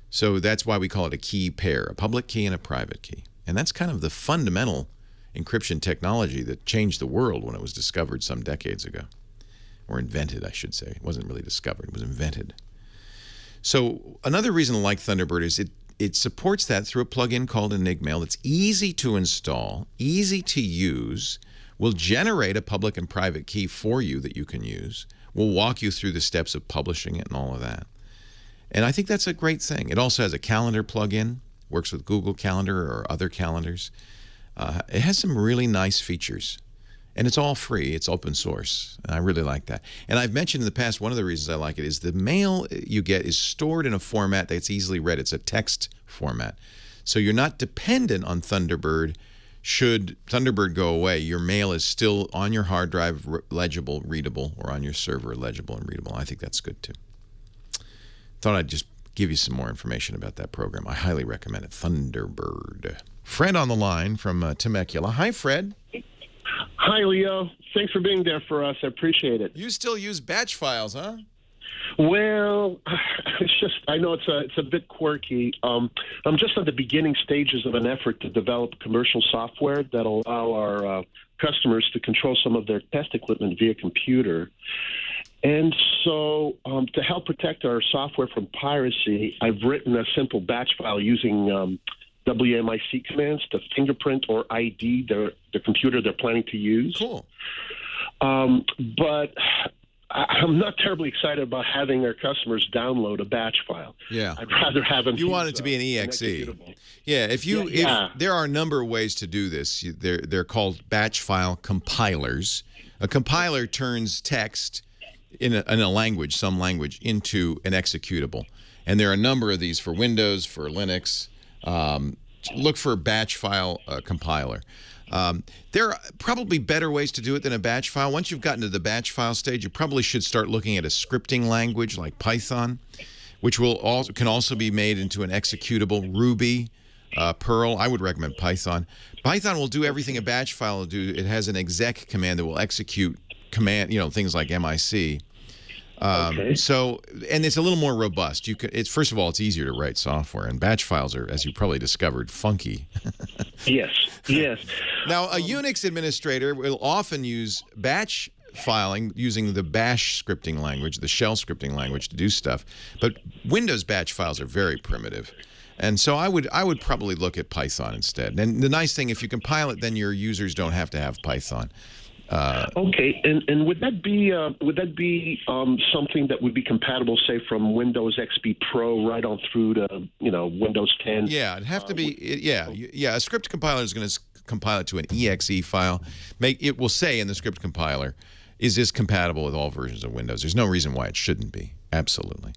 So that's why we call it a key pair, a public key and a private key. And that's kind of the fundamental encryption technology that changed the world when it was discovered some decades ago. Or invented, I should say. It wasn't really discovered, it was invented. So another reason to like Thunderbird is it supports that through a plugin called Enigmail. It's easy to install, easy to use, will generate a public and private key for you that you can use. We'll walk you through the steps of publishing it and all of that. And I think that's a great thing. It also has a calendar plugin, works with Google Calendar or other calendars. It has some really nice features. And it's all free. It's open source. And I really like that. And I've mentioned in the past, one of the reasons I like it is the mail you get is stored in a format that's easily read. It's a text format. So you're not dependent on Thunderbird. Should Thunderbird go away, your mail is still on your hard drive, legible, readable, or on your server, legible and readable. I think that's good too. Thought I'd just give you some more information about that program. I highly recommend it. Thunderbird. Fred on the line from Temecula. Hi, Fred. Hi, Leo. Thanks for being there for us. I appreciate it. You still use batch files, huh? Well, it's just, I know it's a bit quirky. I'm just at the beginning stages of an effort to develop commercial software that'll allow our customers to control some of their test equipment via computer. And so to help protect our software from piracy, I've written a simple batch file using WMIC commands to fingerprint or ID the computer they're planning to use. Cool. But I'm not terribly excited about having our customers download a batch file. Yeah. I'd rather have them. You want it to be an EXE. Yeah. If there are a number of ways to do this. They're called batch file compilers. A compiler turns text in a language, some language, into an executable. And there are a number of these for Windows, for Linux. Look for a batch file compiler. There are probably better ways to do it than a batch file. Once you've gotten to the batch file stage, you probably should start looking at a scripting language like Python, which can also be made into an executable. Ruby, Perl. I would recommend Python. Python will do everything a batch file will do. It has an exec command that will execute things like MIC. Okay. So, and it's a little more robust. First of all, it's easier to write software, and batch files are, as you probably discovered, funky. Yes. Now, a Unix administrator will often use batch filing using the bash scripting language, the shell scripting language, to do stuff. But Windows batch files are very primitive. And so I would probably look at Python instead. And the nice thing, if you compile it, then your users don't have to have Python. Okay, and would that be something that would be compatible, say, from Windows XP Pro right on through to Windows 10? Yeah, it'd have to be. A script compiler is going to compile it to an exe file. It will say in the script compiler, is this compatible with all versions of Windows? There's no reason why it shouldn't be. Absolutely.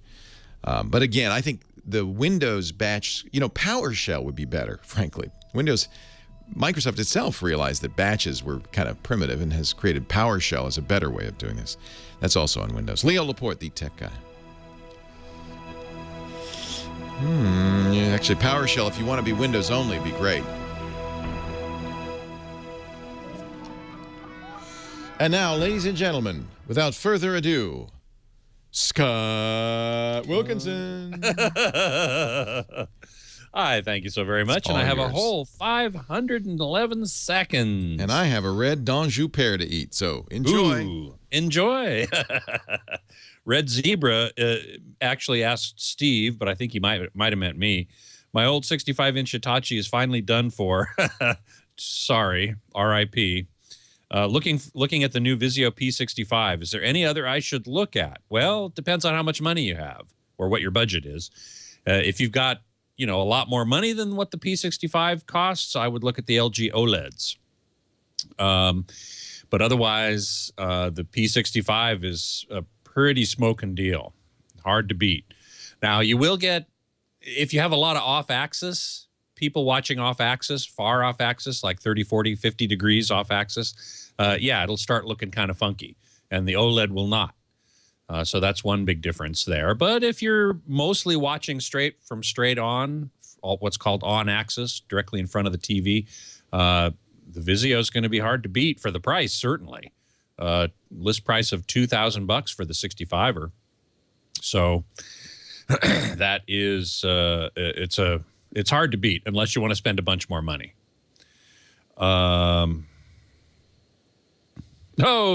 But again, I think the Windows batch, PowerShell would be better, frankly. Microsoft itself realized that batches were kind of primitive and has created PowerShell as a better way of doing this. That's also on Windows. Leo Laporte, the tech guy. Actually, PowerShell, if you want to be Windows only, would be great. And now, ladies and gentlemen, without further ado, Scott Wilkinson. Hi, thank you so very much. And I have a whole 511 seconds. And I have a red D'Anjou pear to eat, so enjoy. Ooh, enjoy. Red Zebra actually asked Steve, but I think he might have meant me. My old 65-inch Hitachi is finally done for. Sorry, R.I.P. Looking at the new Vizio P65, is there any other I should look at? Well, it depends on how much money you have or what your budget is. If you've got a lot more money than what the P65 costs, I would look at the LG OLEDs. But otherwise, the P65 is a pretty smoking deal. Hard to beat. Now, you will get, if you have a lot of off-axis, people watching off-axis, far off-axis, like 30, 40, 50 degrees off-axis, it'll start looking kind of funky, and the OLED will not. So that's one big difference there. But if you're mostly watching straight on, what's called on-axis, directly in front of the TV, the Vizio is going to be hard to beat for the price, certainly. List price of $2,000 for the 65er. So that is, it's hard to beat unless you want to spend a bunch more money. Oh,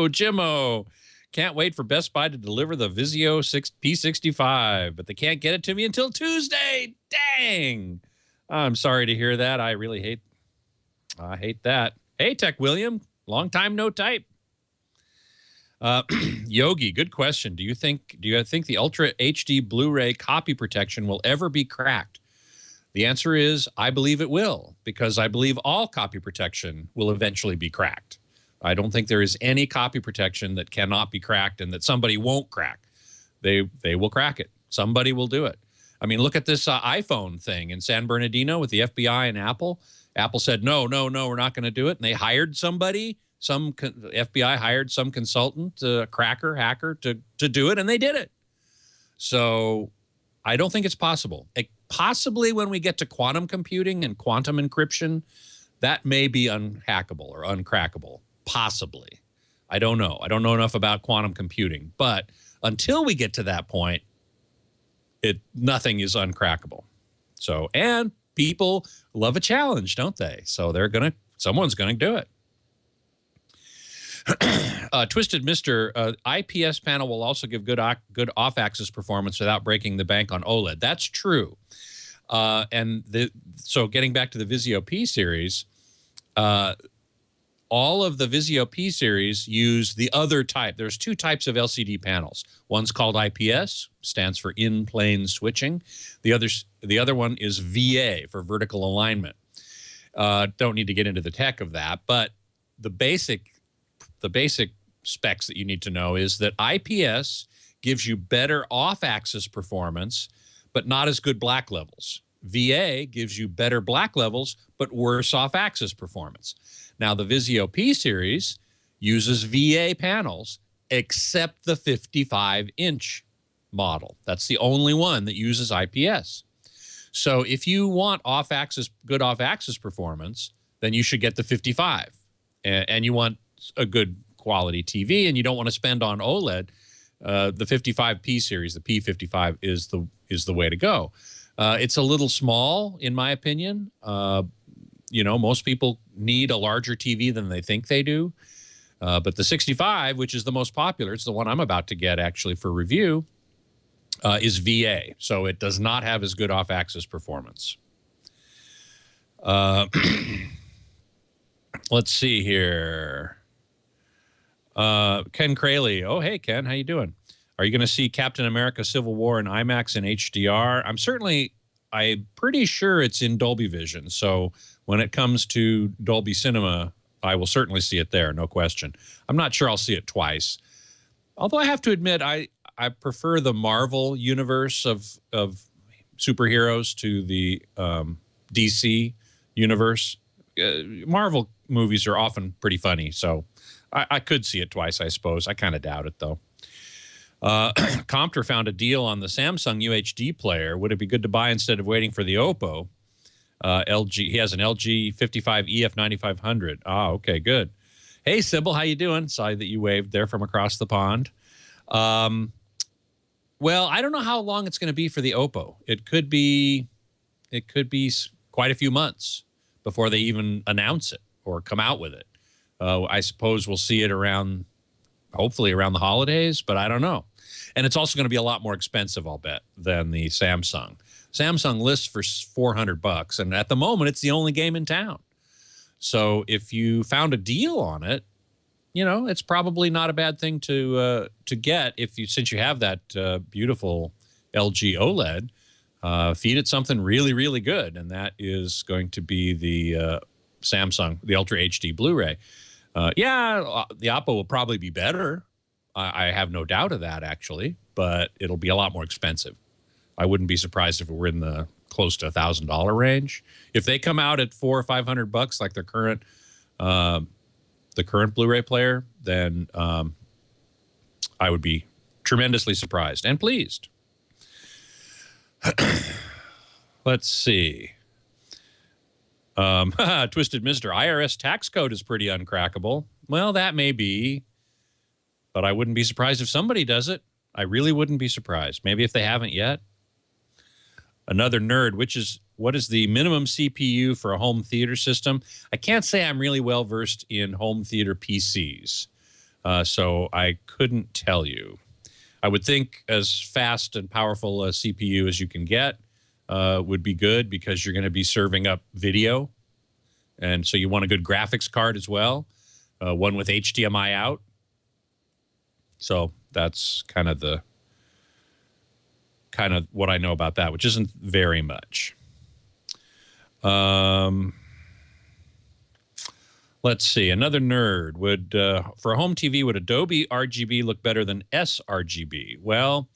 Jimmo. Can't wait for Best Buy to deliver the Vizio P65, but they can't get it to me until Tuesday. Dang. I'm sorry to hear that. I hate that. Hey, Tech William, long time no type. Yogi, good question. Do you think the Ultra HD Blu-ray copy protection will ever be cracked? The answer is I believe it will, because I believe all copy protection will eventually be cracked. I don't think there is any copy protection that cannot be cracked and that somebody won't crack. They will crack it. Somebody will do it. I mean, look at this iPhone thing in San Bernardino with the FBI and Apple. Apple said, no, we're not going to do it. And they hired somebody. FBI hired some consultant, hacker to do it, and they did it. So I don't think it's possible. Possibly when we get to quantum computing and quantum encryption, that may be unhackable or uncrackable. Possibly. I don't know. I don't know enough about quantum computing. But until we get to that point, nothing is uncrackable. So, and people love a challenge, don't they? So someone's gonna do it. Twisted Mister, IPS panel will also give good off-axis performance without breaking the bank on OLED. That's true. So getting back to the Vizio P series, all of the Vizio P series use the other type. There's two types of LCD panels. One's called IPS, stands for in-plane switching. The other one is VA, for vertical alignment. Don't need to get into the tech of that, but the basic specs that you need to know is that IPS gives you better off-axis performance, but not as good black levels. VA gives you better black levels, but worse off-axis performance. Now, the Vizio P series uses VA panels, except the 55-inch model. That's the only one that uses IPS. So if you want good off-axis performance, then you should get the 55. And you want a good quality TV, and you don't want to spend on OLED. The 55P series, the P55, is the way to go. It's a little small, in my opinion. Most people need a larger TV than they think they do. But the 65, which is the most popular, it's the one I'm about to get actually for review, is VA. So it does not have as good off-axis performance. Let's see here. Ken Crayley. Oh, hey, Ken. How you doing? Are you going to see Captain America Civil War in IMAX and HDR? I'm pretty sure it's in Dolby Vision. So when it comes to Dolby Cinema, I will certainly see it there, no question. I'm not sure I'll see it twice. Although I have to admit, I prefer the Marvel universe of superheroes to the DC universe. Marvel movies are often pretty funny, so I could see it twice, I suppose. I kind of doubt it, though. Compter found a deal on the Samsung UHD player. Would it be good to buy instead of waiting for the Oppo? LG. He has an LG 55 EF 9500. Ah, okay, good. Hey, Sybil, how you doing? Sorry that you waved there from across the pond. Well, I don't know how long it's going to be for the Oppo. It could be quite a few months before they even announce it or come out with it. I suppose we'll see it hopefully around the holidays, but I don't know. And it's also going to be a lot more expensive, I'll bet, than the Samsung. Samsung lists for $400, and at the moment, it's the only game in town. So if you found a deal on it, it's probably not a bad thing to get since you have that beautiful LG OLED. Feed it something really, really good, and that is going to be the Samsung, the Ultra HD Blu-ray. The Oppo will probably be better. I have no doubt of that, actually, but it'll be a lot more expensive. I wouldn't be surprised if it were in the close to $1,000 range. If they come out at $400 or $500 like the current Blu-ray player, then I would be tremendously surprised and pleased. Let's see. Twisted Mister, IRS tax code is pretty uncrackable. Well, that may be, but I wouldn't be surprised if somebody does it. I really wouldn't be surprised. Maybe if they haven't yet. Another nerd, what is the minimum CPU for a home theater system? I can't say I'm really well versed in home theater PCs, so I couldn't tell you. I would think as fast and powerful a CPU as you can get would be good because you're going to be serving up video. And so you want a good graphics card as well, one with HDMI out. So that's kind of what I know about that, which isn't very much. Let's see. Another nerd for a home TV, would Adobe RGB look better than sRGB? Well,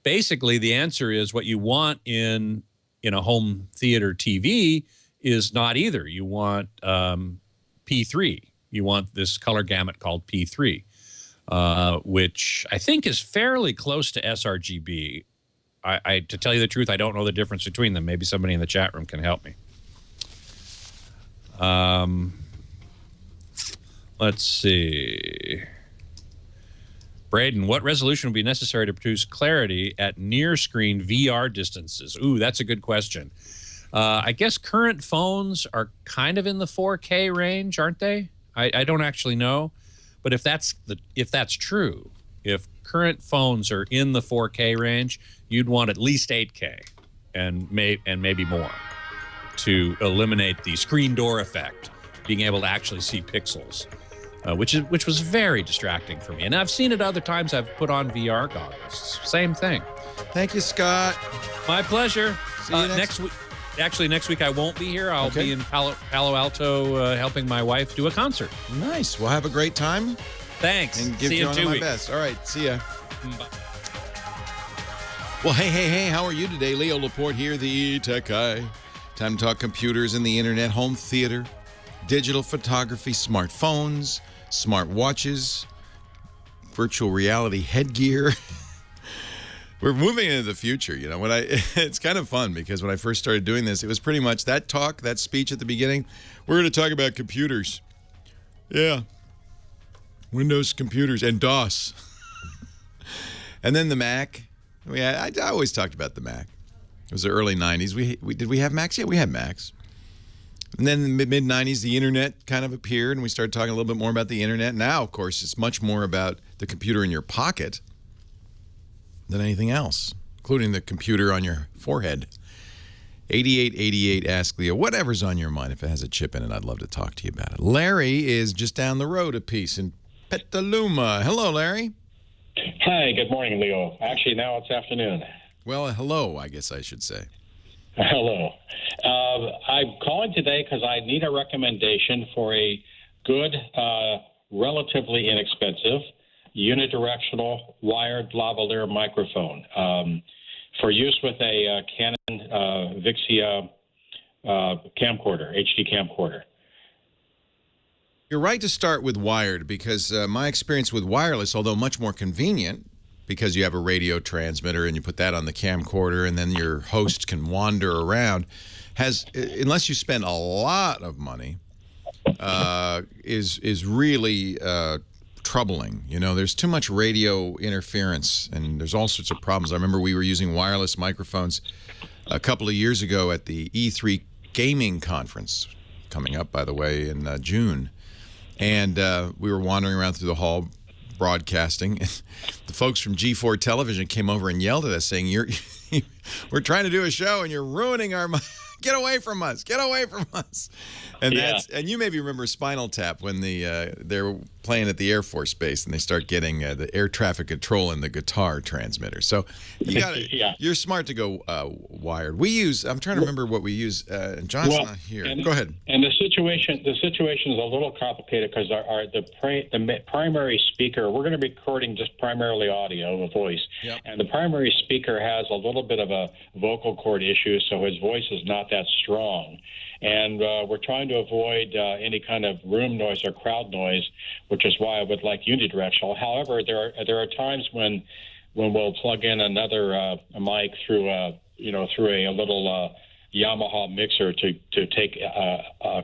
basically the answer is what you want in a home theater TV is not either. You want P3. You want this color gamut called P3, which I think is fairly close to sRGB. To tell you the truth, I don't know the difference between them. Maybe somebody in the chat room can help me. Let's see. Braden, what resolution would be necessary to produce clarity at near-screen VR distances? Ooh, that's a good question. I guess current phones are kind of in the 4K range, aren't they? I don't actually know, but if that's true, if current phones are in the 4K range, you'd want at least 8K and maybe more to eliminate the screen door effect, being able to actually see pixels, which was very distracting for me. And I've seen it other times. I've put on VR goggles. Same thing. Thank you, Scott. My pleasure. See you next week. Actually, next week I won't be here. I'll be in Palo Alto helping my wife do a concert. Nice. We'll have a great time. Thanks. And give see you in 2 my weeks. best. All right. See ya. Bye. Well, hey. How are you today? Leo Laporte here, the tech guy. Time to talk computers and the internet, home theater, digital photography, smartphones, smart watches, virtual reality headgear. We're moving into the future. You know, it's kind of fun because when I first started doing this, it was pretty much that speech at the beginning. We're going to talk about computers. Yeah. Windows computers and DOS. And then the Mac. I always talked about the Mac. It was the early 90s. Did we have Macs? Yeah, we had Macs. And then in the mid-90s, the Internet kind of appeared, and we started talking a little bit more about the Internet. Now, of course, it's much more about the computer in your pocket than anything else, including the computer on your forehead. 8888 Ask Leo. Whatever's on your mind. If it has a chip in it, I'd love to talk to you about it. Larry is just down the road a piece in Petaluma. Hello, Larry. Hi, good morning, Leo. Actually, now it's afternoon. Well, hello, I guess I should say. Hello. I'm calling today because I need a recommendation for a good, relatively inexpensive, unidirectional wired lavalier microphone for use with a Canon Vixia camcorder, HD camcorder. You're right to start with wired because my experience with wireless, although much more convenient, because you have a radio transmitter and you put that on the camcorder and then your host can wander around, unless you spend a lot of money, is really troubling. You know, there's too much radio interference and there's all sorts of problems. I remember we were using wireless microphones a couple of years ago at the E3 gaming conference, coming up, by the way, in June. And we were wandering around through the hall broadcasting. The folks from G4 Television came over and yelled at us saying, we're trying to do a show and you're ruining our get away from us, get away from us. And and you maybe remember Spinal Tap when they're playing at the Air Force Base and they start getting the air traffic control in the guitar transmitter. So you're smart to go wired. I'm trying to remember what we use. And John's not here. Go ahead. And the situation is a little complicated because the primary speaker, we're going to be recording just primarily audio, a voice. Yep. And the primary speaker has a little bit of a vocal cord issue, so his voice is not that strong. And we're trying to avoid any kind of room noise or crowd noise, which is why I would like unidirectional. However, there are times when we'll plug in another mic through a little Yamaha mixer to take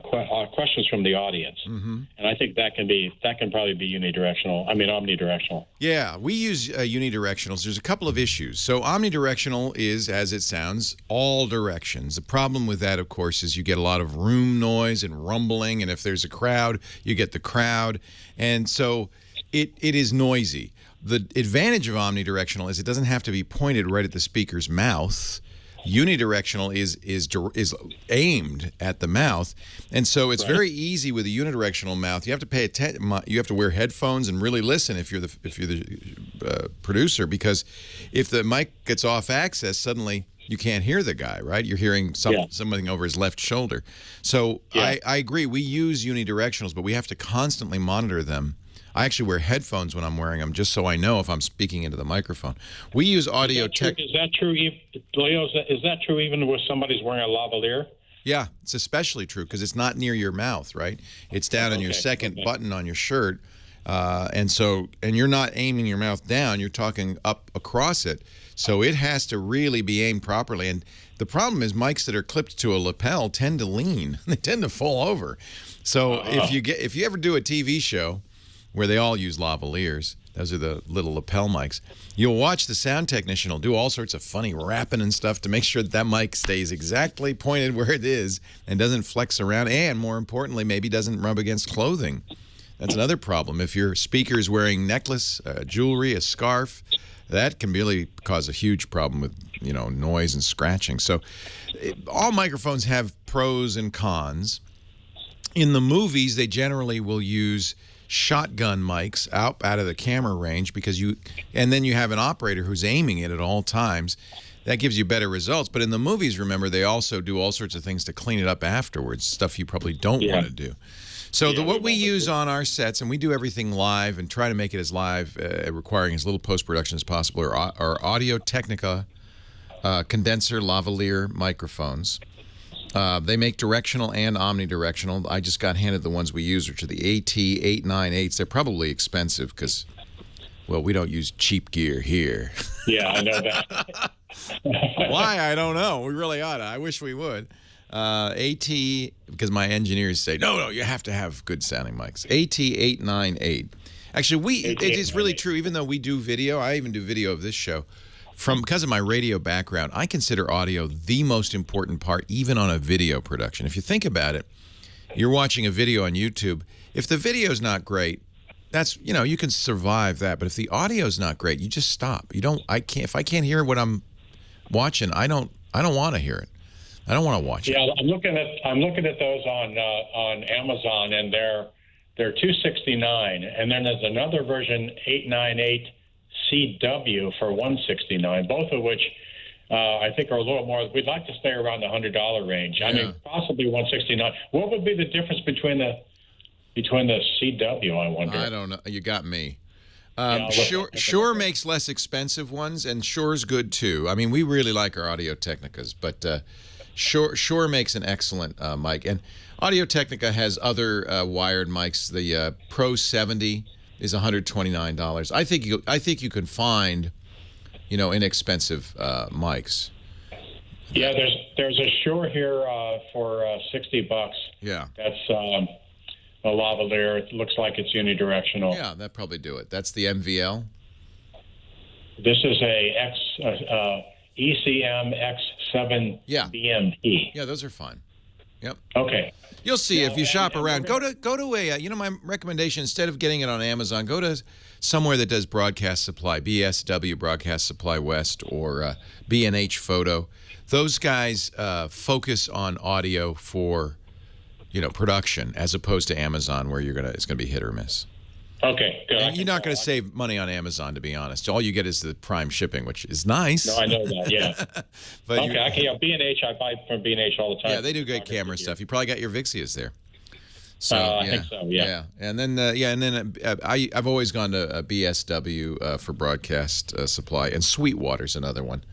questions from the audience. Mm-hmm. And I think that can probably be omnidirectional. Yeah, we use unidirectionals. There's a couple of issues. So omnidirectional is, as it sounds, all directions. The problem with that, of course, is you get a lot of room noise and rumbling, and if there's a crowd, you get the crowd. And so it is noisy. The advantage of omnidirectional is it doesn't have to be pointed right at the speaker's mouth. Unidirectional is aimed at the mouth, and so it's very easy with a unidirectional mouth. You have to pay attention. You have to wear headphones and really listen if you're the producer, because if the mic gets off axis, suddenly you can't hear the guy, right? You're hearing something over his left shoulder. So I agree. We use unidirectionals, but we have to constantly monitor them. I actually wear headphones when I'm wearing them, just so I know if I'm speaking into the microphone. We use audio tech. Is that true, Leo? Is that true even when somebody's wearing a lavalier? Yeah, it's especially true because it's not near your mouth, right? It's down on your second button on your shirt, and you're not aiming your mouth down. You're talking up across it, so it has to really be aimed properly. And the problem is mics that are clipped to a lapel tend to lean. They tend to fall over. So if you ever do a TV show where they all use lavaliers, those are the little lapel mics, you'll watch the sound technician will do all sorts of funny rapping and stuff to make sure that mic stays exactly pointed where it is and doesn't flex around, and more importantly, maybe doesn't rub against clothing. That's another problem. If your speaker is wearing necklace, jewelry, a scarf, that can really cause a huge problem with noise and scratching. So all microphones have pros and cons. In the movies, they generally will use shotgun mics out of the camera range and then you have an operator who's aiming it at all times. That gives you better results. But in the movies, remember, they also do all sorts of things to clean it up afterwards, stuff you probably don't want to do. So what we use on our sets, and we do everything live and try to make it as live, requiring as little post-production as possible, are Audio Technica condenser lavalier microphones. They make directional and omnidirectional. I just got handed the ones we use, which are the AT898s. They're probably expensive because Well, we don't use cheap gear here. Yeah, I know that. Why? I don't know. We really ought to. I wish we would. AT, because my engineers say, no, you have to have good sounding mics. AT898. Actually, it is really true. Even though we do video, I even do video of this show. Because of my radio background, I consider audio the most important part, even on a video production. If you think about it, you're watching a video on YouTube. If the video's not great, that's, you can survive that. But if the audio's not great, you just stop. If I can't hear what I'm watching, I don't want to hear it. I don't want to watch it. Yeah, I'm looking at those on Amazon, and they're $269, and then there's another version 898 CW for $169. Both of which I think are a little more. We'd like to stay around the $100 range. Yeah. I mean, possibly $169. What would be the difference between the CW? I wonder. I don't know. You got me. Shure makes less expensive ones, and Shure's good too. I mean, we really like our Audio Technicas, but Shure makes an excellent mic. And Audio Technica has other wired mics. The Pro 70 is $129. I think you can find, inexpensive mics. Yeah, there's a Shure here for $60. Yeah, that's a lavalier. It looks like it's unidirectional. Yeah, that'd probably do it. That's the MVL. This is a ECM X7 BMP. Yeah, those are fine. Yep. Okay. You'll see if you shop around. Go to a my recommendation, instead of getting it on Amazon, go to somewhere that does Broadcast Supply, BSW Broadcast Supply West, or B&H Photo. Those guys focus on audio for production, as opposed to Amazon, where it's gonna be hit or miss. Okay, good. And you're not going to save money on Amazon, to be honest. All you get is the Prime shipping, which is nice. No, I know that. Yeah. But okay. B&H, I buy from B&H all the time. Yeah, they do great camera stuff. You probably got your Vixias there. So I think so. Yeah. And then I've always gone to BSW for broadcast supply, and Sweetwater's another one.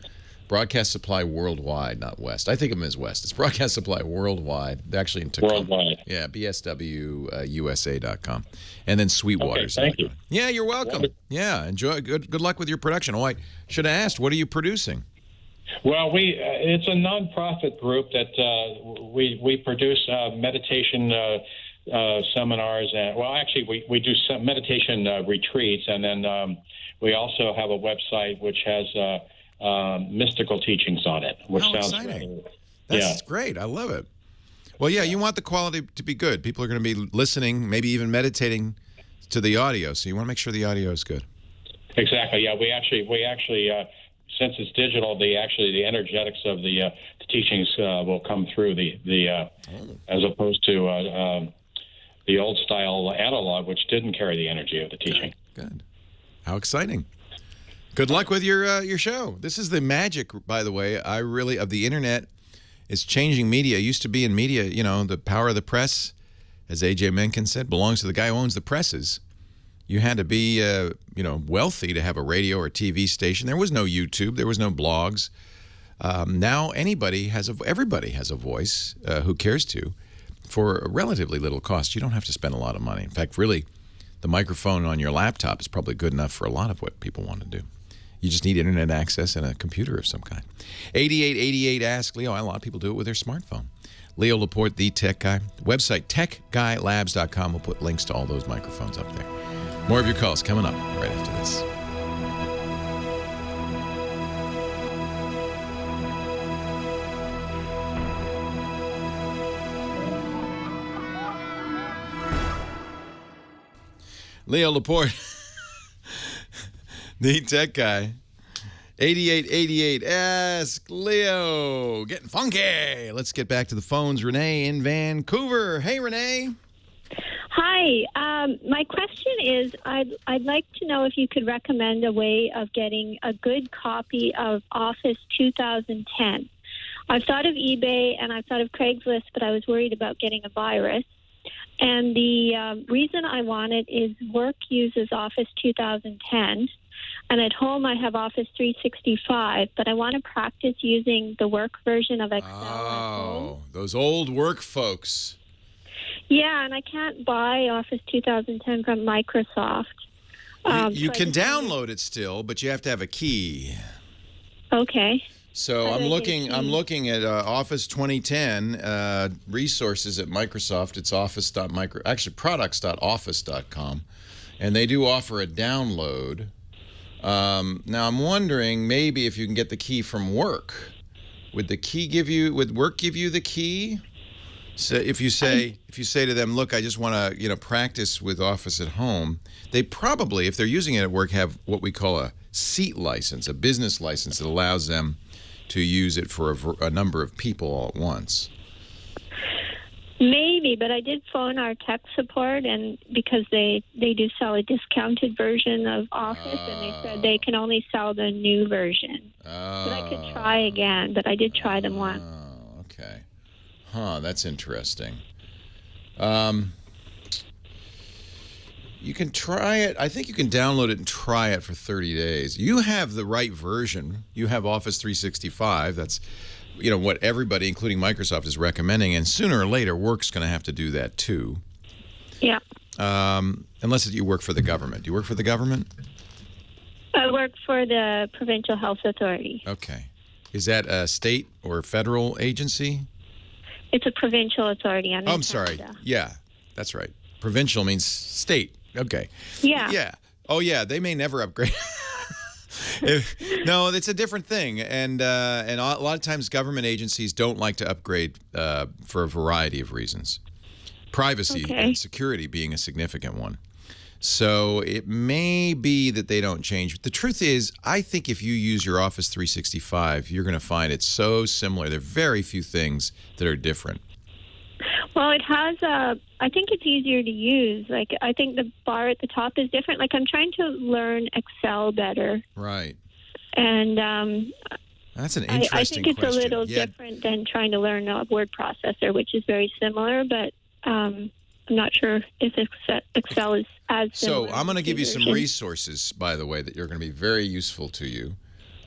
Broadcast Supply Worldwide, not West. I think of them as West. It's Broadcast Supply Worldwide. They're actually in Tacoma. Worldwide. Yeah, BSWUSA.com. And then Sweetwater's. Okay, thank you. Yeah, you're welcome. Wonderful. Yeah, enjoy. Good luck with your production. Oh, I should have asked, what are you producing? Well, it's a nonprofit group that we produce meditation seminars. Actually, we do some meditation retreats, and then we also have a website which has mystical teachings on it, which sounds exciting. That's great. I love it. Well, yeah, you want the quality to be good. People are going to be listening, maybe even meditating to the audio, so you want to make sure the audio is good. Exactly. Yeah, we actually since it's digital, the energetics of the teachings will come through as opposed to the old style analog, which didn't carry the energy of the teaching. Good. How exciting. Good luck with your show. This is the magic, by the way, of the internet. It's changing media. It used to be in media, the power of the press, as A.J. Mencken said, belongs to the guy who owns the presses. You had to be, wealthy to have a radio or TV station. There was no YouTube. There was no blogs. Now everybody has a voice who cares to, for a relatively little cost. You don't have to spend a lot of money. In fact, really, the microphone on your laptop is probably good enough for a lot of what people want to do. You just need internet access and a computer of some kind. 8888 Ask Leo. A lot of people do it with their smartphone. Leo Laporte, the tech guy. Website, techguylabs.com. We'll put links to all those microphones up there. More of your calls coming up right after this. Leo Laporte, the tech guy. 8888 Ask Leo. Getting funky. Let's get back to the phones. Renee in Vancouver. Hey, Renee. Hi. My question is, I'd like to know if you could recommend a way of getting a good copy of Office 2010. I've thought of eBay and I've thought of Craigslist, but I was worried about getting a virus. And the reason I want it is work uses Office 2010, and at home I have Office 365, but I want to practice using the work version of Excel at home. Oh, those old work folks. Yeah, and I can't buy Office 2010 from Microsoft. You can download it still, but you have to have a key. Okay. So I'm looking at Office 2010 resources at Microsoft. It's products.office.com, and they do offer a download. Now I'm wondering maybe if you can get the key from work. Would work give you the key? So if you say to them, look, I just want to practice with Office at home, they probably, if they're using it at work, have what we call a seat license, a business license that allows them to use it for a number of people all at once. Maybe, but I did phone our tech support, and because they do sell a discounted version of Office, and they said they can only sell the new version. But I could try again, but I did try them once. Okay. Huh, that's interesting. You can try it. I think you can download it and try it for 30 days. You have the right version. You have Office 365. That's what everybody, including Microsoft, is recommending. And sooner or later, work's going to have to do that too. Yeah. Unless you work for the government. Do you work for the government? I work for the Provincial Health Authority. Okay. Is that a state or federal agency? It's a provincial authority. I'm sorry. Yeah, that's right. Provincial means state. Okay. Yeah. Yeah. Oh, yeah. They may never upgrade. No, it's a different thing, and a lot of times government agencies don't like to upgrade for a variety of reasons. Privacy and security being a significant one. So it may be that they don't change. The truth is, I think if you use your Office 365, you're going to find it so similar. There are very few things that are different. Well, it has I think it's easier to use. Like, I think the bar at the top is different. Like, I'm trying to learn Excel better. Right. And that's an interesting I think it's question. a little different than trying to learn a word processor, which is very similar, but I'm not sure if Excel is as similar. So I'm going to give you some resources, by the way, that are going to be very useful to you.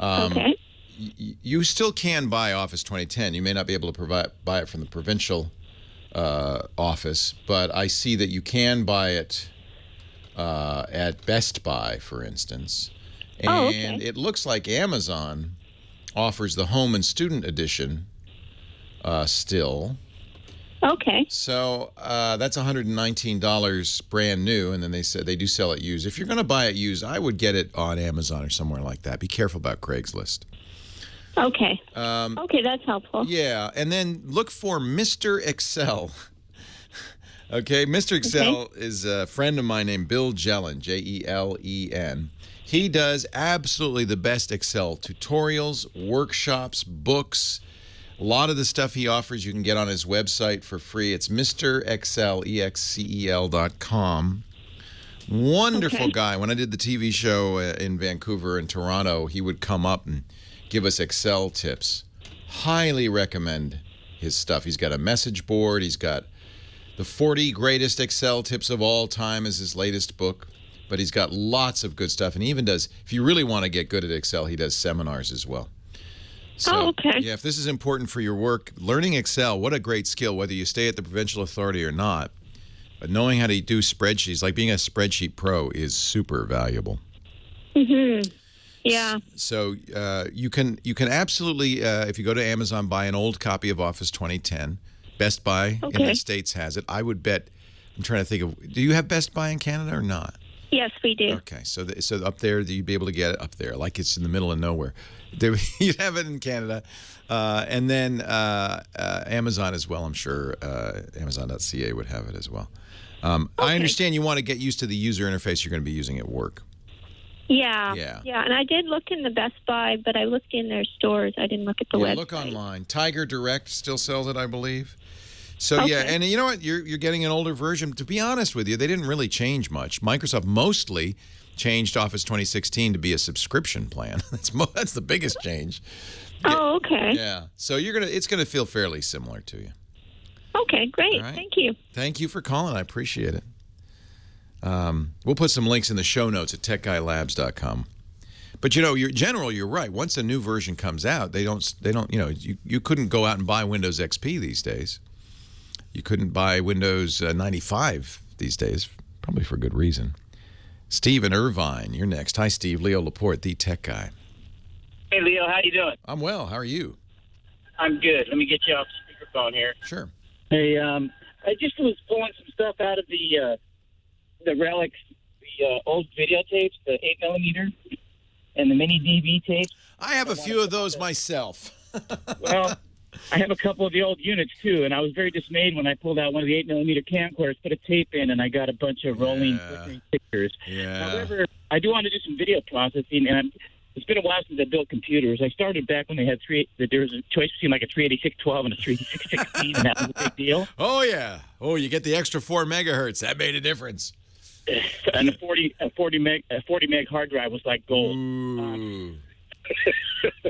Okay. You still can buy Office 2010. You may not be able to buy it from the provincial office, but I see that you can buy it at Best Buy, for instance. And it looks like Amazon offers the Home and Student Edition still. Okay. So that's $119 brand new, and then they said they do sell it used. If you're going to buy it used, I would get it on Amazon or somewhere like that. Be careful about Craigslist. Okay. Okay, that's helpful. Yeah, and then look for Mr. Excel. Okay, Mr. Excel is a friend of mine named Bill Jelen, Jelen. He does absolutely the best Excel tutorials, workshops, books. A lot of the stuff he offers you can get on his website for free. It's Mr. Excel, EXCEL.com. Wonderful guy. When I did the TV show in Vancouver and Toronto, he would come up and give us Excel tips. Highly recommend his stuff. He's got a message board. He's got the 40 greatest Excel tips of all time is his latest book. But he's got lots of good stuff. And he even does, if you really want to get good at Excel, he does seminars as well. So, yeah, if this is important for your work, learning Excel, what a great skill, whether you stay at the provincial authority or not. But knowing how to do spreadsheets, like being a spreadsheet pro, is super valuable. Mm-hmm. Yeah. So you can absolutely, if you go to Amazon, buy an old copy of Office 2010. Best Buy in the States has it. I would bet, I'm trying to think of, do you have Best Buy in Canada or not? Yes, we do. Okay, so up there, you'd be able to get it up there, like it's in the middle of nowhere. You'd have it in Canada. And then Amazon as well, I'm sure. Amazon.ca would have it as well. I understand you want to get used to the user interface you're going to be using at work. Yeah. And I did look in the Best Buy, but I looked in their stores. I didn't look at the website. Look online. Tiger Direct still sells it, I believe. So, yeah, and you know what? You're getting an older version. To be honest with you, they didn't really change much. Microsoft mostly changed Office 2016 to be a subscription plan. That's the biggest change. Oh, okay. Yeah. So it's gonna feel fairly similar to you. Okay, great. Right. Thank you. Thank you for calling. I appreciate it. We'll put some links in the show notes at techguylabs.com. But you're right. Once a new version comes out, they don't. You couldn't go out and buy Windows XP these days. You couldn't buy Windows 95 these days, probably for good reason. Steve in Irvine, you're next. Hi, Steve. Leo Laporte, the tech guy. Hey, Leo, how you doing? I'm well. How are you? I'm good. Let me get you off speakerphone here. Sure. Hey, I just was pulling some stuff out of the relics, the old videotapes, the 8mm and the mini DV tapes. I have a few of those myself. Well, I have a couple of the old units, too, and I was very dismayed when I pulled out one of the 8mm camcorders, put a tape in, and I got a bunch of rolling flickering pictures. Yeah. However, I do want to do some video processing, and it's been a while since I built computers. I started back when they had there was a choice between like a 38612 and a 38616, and that was a big deal. Oh, yeah. Oh, you get the extra 4 megahertz. That made a difference. And a 40 meg hard drive was like gold.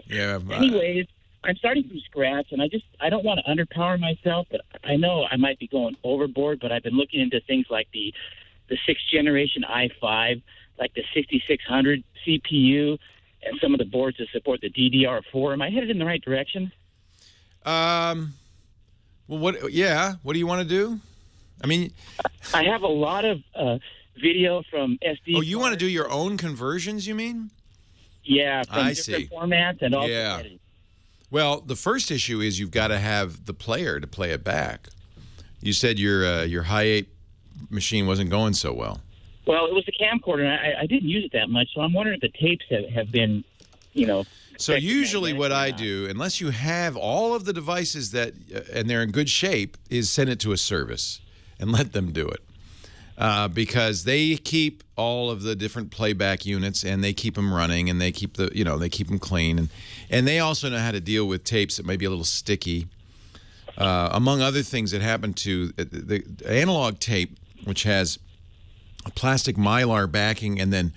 Yeah. Anyways, I'm starting from scratch, and I don't want to underpower myself, but I know I might be going overboard. But I've been looking into things like the 6th generation i5, like the 6600 CPU, and some of the boards that support the DDR4. Am I headed in the right direction? Well, what? Yeah. What do you want to do? I mean, I have a lot of video from SD. Oh, you want to do your own conversions? You mean? Yeah, from I different see. formats and also editing. Well, the first issue is you've got to have the player to play it back. You said your high 8 machine wasn't going so well. Well, it was the camcorder, and I didn't use it that much, so I'm wondering if the tapes have been, So usually what I do, unless you have all of the devices that and they're in good shape, is send it to a service and let them do it. Because they keep all of the different playback units and they keep them running and they keep they keep them clean and they also know how to deal with tapes that may be a little sticky. Among other things that happen to the analog tape, which has a plastic mylar backing and then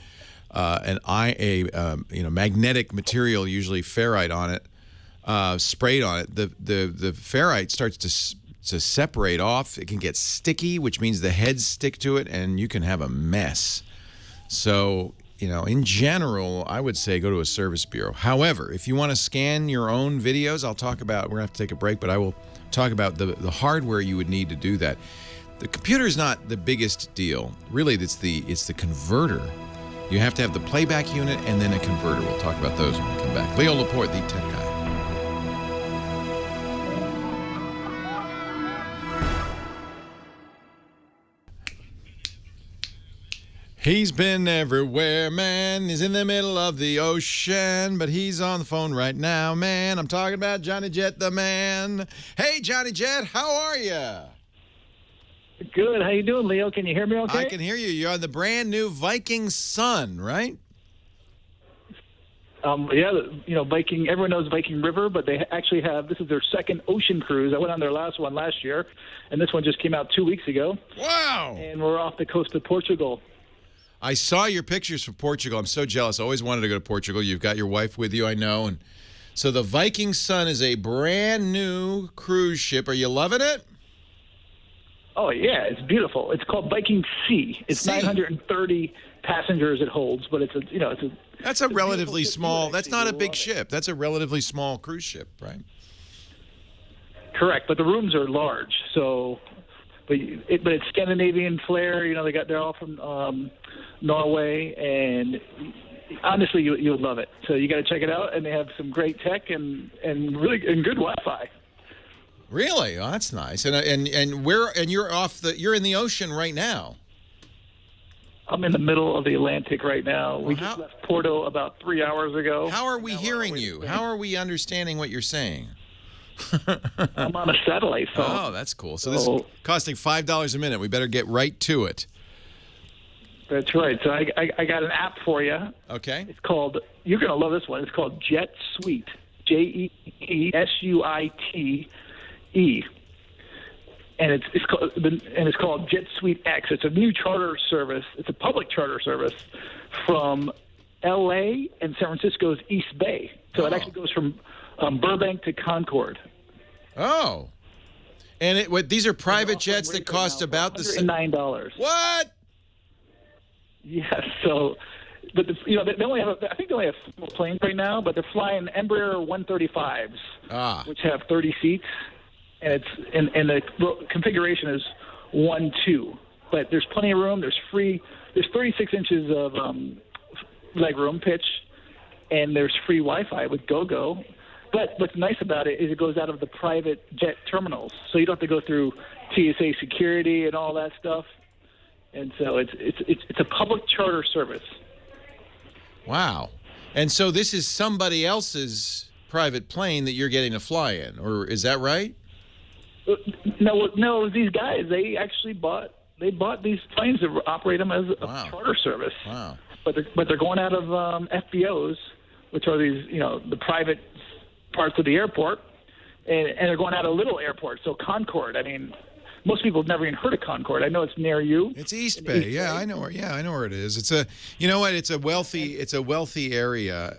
magnetic material, usually ferrite on it, sprayed on it. The ferrite starts to separate off. It can get sticky, which means the heads stick to it, and you can have a mess. So, in general, I would say go to a service bureau. However, if you want to scan your own videos, we're going to have to take a break, but I will talk about the hardware you would need to do that. The computer is not the biggest deal. Really, it's the converter. You have to have the playback unit and then a converter. We'll talk about those when we come back. Leo Laporte, the tech guy. He's been everywhere, man. He's in the middle of the ocean, but he's on the phone right now, man. I'm talking about Johnny Jet, the man. Hey, Johnny Jet, how are you? Good. How you doing, Leo? Can you hear me okay? I can hear you. You're on the brand new Viking Sun, right? Yeah, Viking. Everyone knows Viking River, but they actually this is their second ocean cruise. I went on their last one last year, and this one just came out 2 weeks ago. Wow. And we're off the coast of Portugal. I saw your pictures from Portugal. I'm so jealous. I always wanted to go to Portugal. You've got your wife with you, I know. And so the Viking Sun is a brand new cruise ship. Are you loving it? Oh, yeah, it's beautiful. It's called Viking Sea. It's 930 passengers it holds, but That's a relatively small. That's not a big ship. That's a relatively small cruise ship, right? Correct, but the rooms are large. So, but it's Scandinavian flair. They're all from Norway, and honestly, you would love it. So you got to check it out, and they have some great tech and good Wi-Fi. Really? Oh, that's nice. And you're in the ocean right now. I'm in the middle of the Atlantic right now. We just left Porto about 3 hours ago. How are we hearing you? How are we understanding what you're saying? I'm on a satellite phone. Oh, that's cool. So this is costing $5 a minute. We better get right to it. That's right. So I got an app for you. Okay. It's called, you're going to love this one. It's called Jet Suite. JETSUITE. And it's called Jet Suite X. It's a new charter service. It's a public charter service from L.A. and San Francisco's East Bay. So it actually goes from Burbank to Concord. Oh. And these are private jets that cost about the $109. What? Yes. So, but they only have. I think they only have 4 planes right now, but they're flying Embraer 135s, which have 30 seats, and the configuration is 1-2. but there's plenty of room. There's 36 inches of leg room pitch, and there's free Wi-Fi with GoGo. But what's nice about it is it goes out of the private jet terminals, so you don't have to go through TSA security and all that stuff. And so it's a public charter service. Wow. And so this is somebody else's private plane that you're getting to fly in, or is that right? No, these guys, they actually bought these planes to operate them as a charter service. Wow. But they're going out of FBOs, which are these, the private parts of the airport, and they're going out of little airports. So Concord, I mean, most people have never even heard of Concord. I know it's near you. It's East Bay. Yeah, I know where. Yeah, I know where it is. It's a, you know what? It's a wealthy area,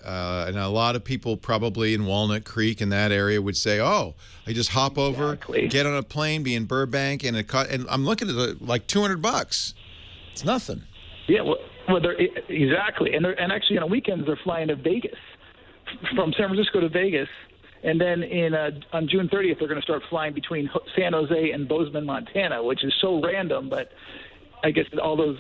and a lot of people probably in Walnut Creek in that area would say, "Oh, I just hop over, get on a plane, be in Burbank, and I'm looking at it like $200. It's nothing." Yeah, well, exactly, and actually on weekends they're flying to Vegas, from San Francisco to Vegas. And then on June 30th, they're going to start flying between San Jose and Bozeman, Montana, which is so random, but I guess all those...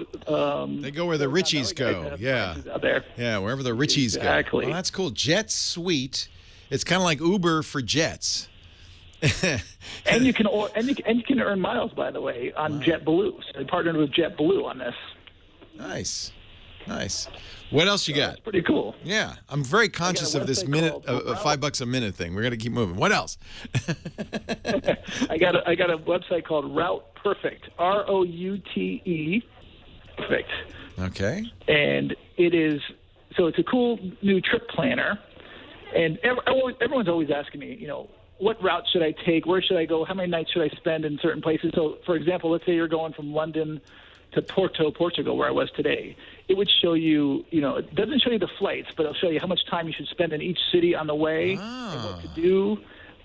they go where the Richies go, yeah. Out there. Yeah, wherever the Richies go. Exactly. Well, that's cool. Jet Suite. It's kind of like Uber for jets. and you can earn miles, by the way, on JetBlue. So they partnered with JetBlue on this. Nice. What else you got? That's pretty cool. Yeah, I'm very conscious of this $5 a minute thing. We're gonna keep moving. What else? I got a website called Route Perfect. ROUTE Perfect. Okay. And it's a cool new trip planner. And everyone's always asking me, what route should I take? Where should I go? How many nights should I spend in certain places? So, for example, let's say you're going from London to Porto, Portugal, where I was today. It would show you, it doesn't show you the flights, but it'll show you how much time you should spend in each city on the way, and what to do,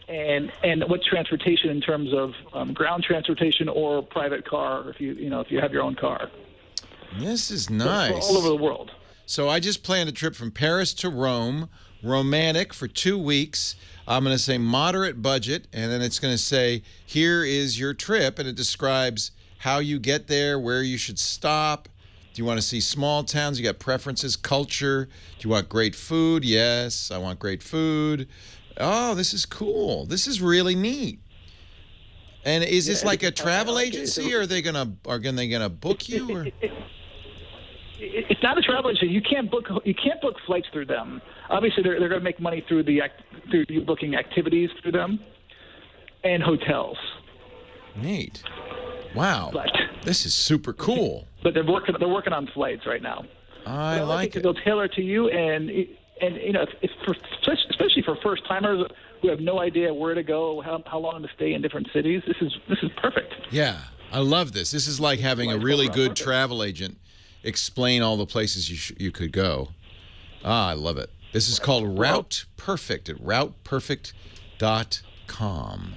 and what transportation in terms of ground transportation or private car, if you have your own car. This is nice. All over the world. So I just planned a trip from Paris to Rome, romantic for 2 weeks. I'm going to say moderate budget, and then it's going to say, here is your trip, and it describes how you get there, where you should stop. Do you want to see small towns? You got preferences, culture. Do you want great food? Yes, I want great food. Oh, this is cool. This is really neat. And is this like a travel agency, or are they gonna book you? Or? It's not a travel agency. You can't book flights through them. Obviously, they're going to make money through you booking activities through them and hotels. Neat. Wow. This is super cool. But they're working on flights right now. I like it. They'll tailor to you, and especially for first timers who have no idea where to go, how long to stay in different cities. This is perfect. Yeah, I love this. This is like having a really good travel agent explain all the places you could go. I love it. This is called Route Perfect at routeperfect.com.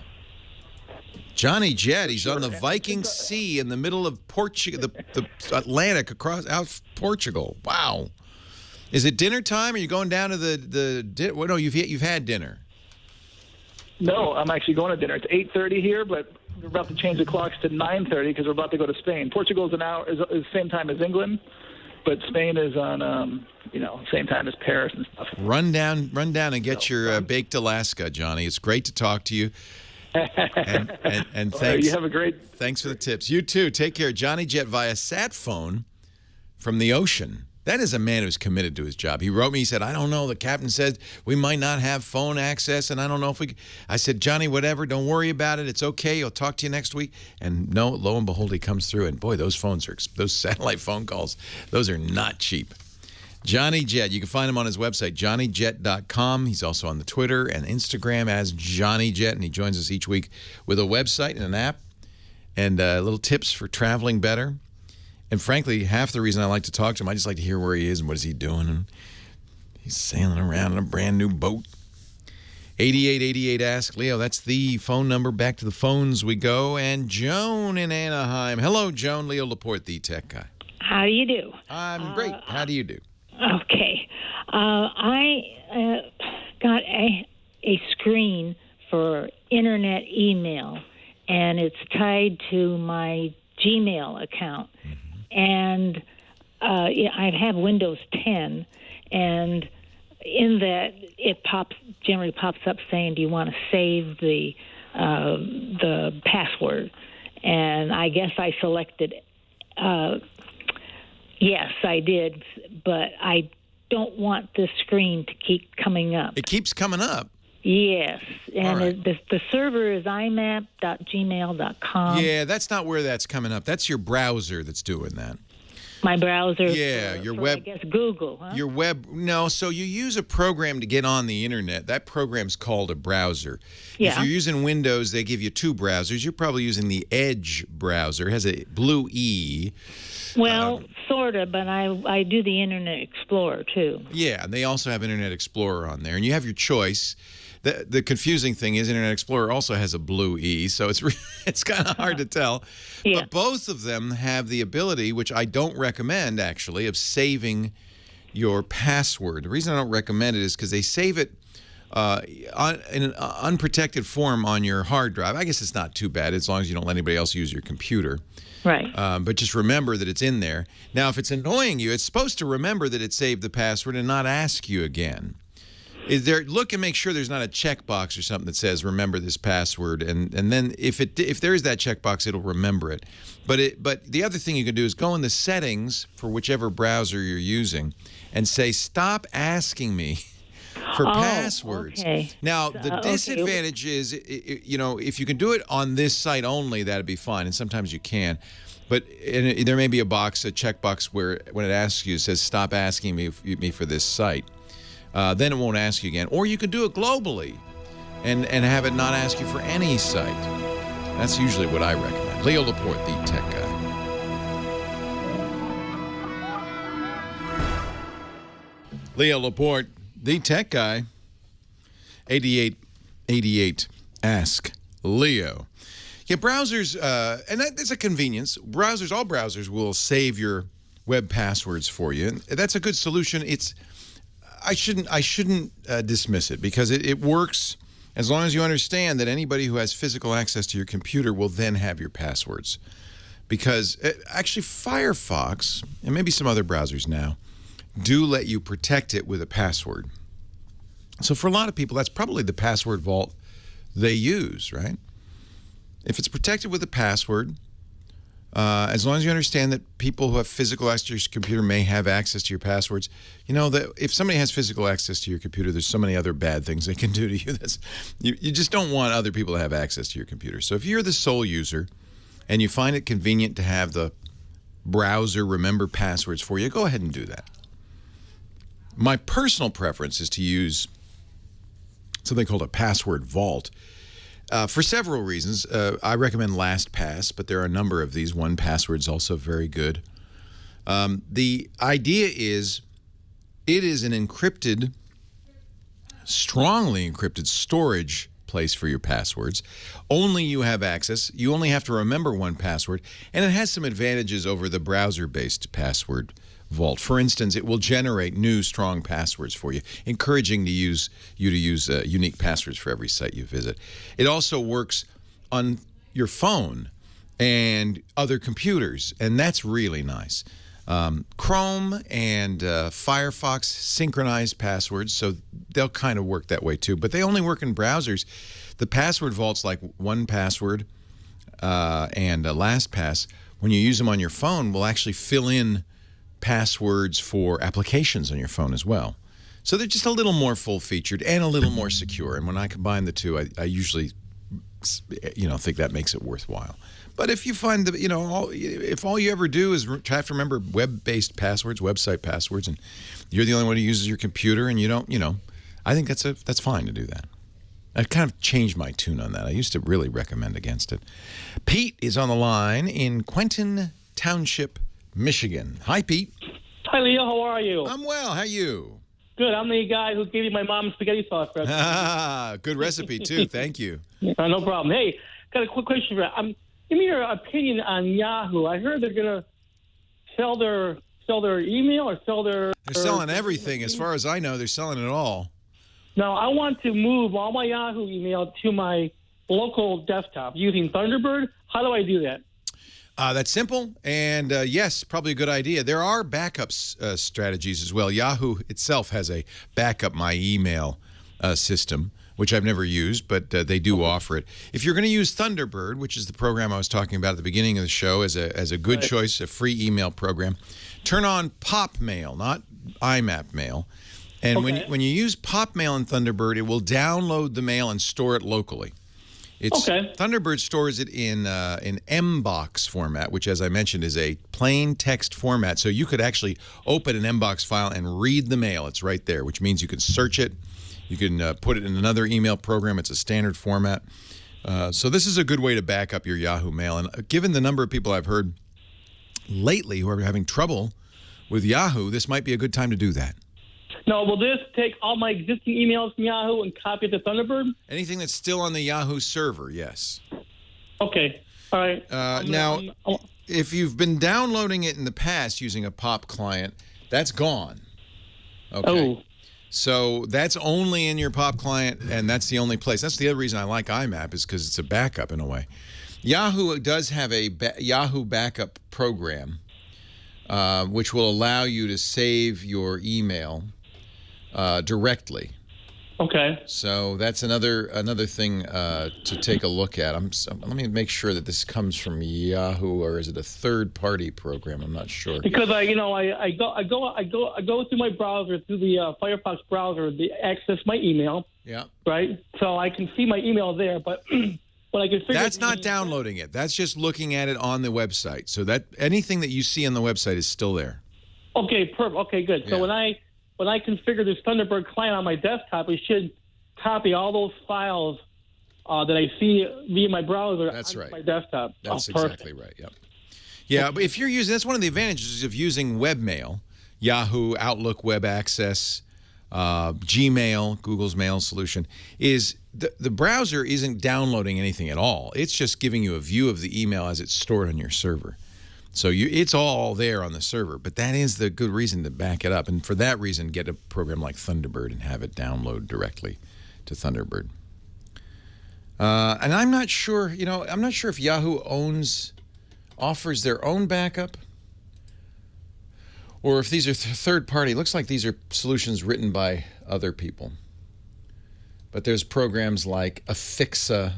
Johnny Jet, he's on the Viking Sea in the middle of Portugal, the Atlantic across out Portugal. Wow. Is it dinner time? Are you going down to well, no, you've had dinner. No, I'm actually going to dinner. It's 8:30 here, but we're about to change the clocks to 9:30 because we're about to go to Spain. Portugal is an hour, is the same time as England, but Spain is on same time as Paris and stuff. Run down and get your baked Alaska, Johnny. It's great to talk to you. And thanks. You have a great. Thanks for the tips. You too. Take care. Johnny Jet via sat phone from the ocean. That is a man who's committed to his job. He wrote me. He said, "I don't know. The captain said we might not have phone access, and I don't know if we." I said, "Johnny, whatever. Don't worry about it. It's okay. He'll talk to you next week." And no, lo and behold, he comes through. And boy, those satellite phone calls, those are not cheap. Johnny Jet. You can find him on his website, johnnyjet.com. He's also on the Twitter and Instagram as Johnny Jet, and he joins us each week with a website and an app and little tips for traveling better. And frankly, half the reason I like to talk to him, I just like to hear where he is and what is he doing. And he's sailing around in a brand new boat. 8888 Ask Leo. That's the phone number. Back to the phones we go. And Joan in Anaheim. Hello, Joan. Leo Laporte, the tech guy. How do you do? I'm great. How do you do? Okay. I got a screen for internet email, and it's tied to my Gmail account, and I have Windows 10, and in that it generally pops up saying, "Do you want to save the password?" And I guess I selected yes, I did, but I don't want this screen to keep coming up. It keeps coming up. Yes, and right. the server is imap.gmail.com. Yeah, that's not where that's coming up. That's your browser that's doing that. My browser. Yeah, your web. I guess Google. Huh? Your web. No, so you use a program to get on the internet. That program's called a browser. Yeah. If you're using Windows, they give you two browsers. You're probably using the Edge browser. It has a blue E. Well, sort of, but I do the Internet Explorer too. Yeah, and they also have Internet Explorer on there, and you have your choice. The confusing thing is Internet Explorer also has a blue E, so it's kind of hard to tell. Yeah. But both of them have the ability, which I don't recommend actually, of saving your password. The reason I don't recommend it is because they save it in an unprotected form on your hard drive. I guess it's not too bad as long as you don't let anybody else use your computer. Right. But just remember that it's in there. Now, if it's annoying you, it's supposed to remember that it saved the password and not ask you again. Look and make sure there's not a checkbox or something that says remember this password, and then if there is that checkbox, it'll remember it. But the other thing you can do is go in the settings for whichever browser you're using and say stop asking me for passwords. Okay. Now the disadvantage is, if you can do it on this site only, that'd be fine, and sometimes you can. But there may be a checkbox where when it asks you, it says stop asking me for this site. Then it won't ask you again. Or you can do it globally and have it not ask you for any site. That's usually what I recommend. Leo Laporte, the tech guy. Leo Laporte, the tech guy. 8888 Ask Leo. Yeah, browsers, and that's a convenience. All browsers will save your web passwords for you. And that's a good solution. I shouldn't dismiss it because it works as long as you understand that anybody who has physical access to your computer will then have your passwords. Because actually Firefox, and maybe some other browsers now, do let you protect it with a password. So for a lot of people, that's probably the password vault they use, right? If it's protected with a password, as long as you understand that people who have physical access to your computer may have access to your passwords, that if somebody has physical access to your computer, there's so many other bad things they can do to you. You just don't want other people to have access to your computer. So if you're the sole user and you find it convenient to have the browser remember passwords for you, go ahead and do that. My personal preference is to use something called a password vault. For several reasons. I recommend LastPass, but there are a number of these. 1Password is also very good. The idea is it is an encrypted, strongly encrypted storage place for your passwords. Only you have access. You only have to remember 1Password, and it has some advantages over the browser-based password vault. For instance, it will generate new strong passwords for you, encouraging you to use unique passwords for every site you visit. It also works on your phone and other computers, and that's really nice. Chrome and Firefox synchronize passwords, so they'll kind of work that way too, but they only work in browsers. The password vaults like 1Password and LastPass, when you use them on your phone, will actually fill in passwords for applications on your phone as well. So they're just a little more full-featured and a little more secure. And when I combine the two, I usually, think that makes it worthwhile. But if you find that, if all you ever do is have to remember web-based passwords, website passwords, and you're the only one who uses your computer, and you don't, I think that's fine to do that. I've kind of changed my tune on that. I used to really recommend against it. Pete is on the line in Quentin Township, Michigan. Hi, Pete. Hi, Leo. How are you? I'm well. How are you? Good. I'm the guy who gave you my mom's spaghetti sauce recipe. Ah, good recipe, too. Thank you. No problem. Hey, got a quick question for you. Give me your opinion on Yahoo. I heard they're going to sell their email or sell their... They're selling everything. As far as I know, they're selling it all. Now, I want to move all my Yahoo email to my local desktop using Thunderbird. How do I do that? That's simple, and yes, probably a good idea. There are backup strategies as well. Yahoo itself has a backup my email system, which I've never used, but they do offer it. If you're going to use Thunderbird, which is the program I was talking about at the beginning of the show as a good choice, a free email program, turn on Pop Mail, not IMAP mail. And when you use Pop Mail in Thunderbird, it will download the mail and store it locally. Thunderbird stores it in MBOX format, which, as I mentioned, is a plain text format. So you could actually open an MBOX file and read the mail. It's right there, which means you can search it. You can put it in another email program. It's a standard format. So this is a good way to back up your Yahoo Mail. And given the number of people I've heard lately who are having trouble with Yahoo, this might be a good time to do that. Now, will this take all my existing emails from Yahoo and copy it to Thunderbird? Anything that's still on the Yahoo server, yes. Okay. All right. If you've been downloading it in the past using a POP client, that's gone. Okay. Oh. So that's only in your POP client, and that's the only place. That's the other reason I like IMAP is because it's a backup in a way. Yahoo does have a Yahoo backup program, which will allow you to save your email directly. Okay. So that's another thing to take a look at. Let me make sure that this comes from Yahoo, or is it a third-party program? I'm not sure. Because I go through my browser, through the Firefox browser, to access my email. Yeah. Right. So I can see my email there, but when I can figure that's not downloading it. That's just looking at it on the website. So that anything that you see on the website is still there. Okay. Perfect. Okay. Good. So when I configure this Thunderbird client on my desktop, it should copy all those files that I see via my browser onto my desktop. That's exactly right, yep. Yeah, but if you're using, that's one of the advantages of using webmail, Yahoo, Outlook, Web Access, Gmail, Google's mail solution, is the browser isn't downloading anything at all. It's just giving you a view of the email as it's stored on your server. So it's all there on the server, but that is the good reason to back it up. And for that reason, get a program like Thunderbird and have it download directly to Thunderbird. And I'm not sure, I'm not sure if Yahoo offers their own backup or if these are third party. It looks like these are solutions written by other people. But there's programs like Affixa.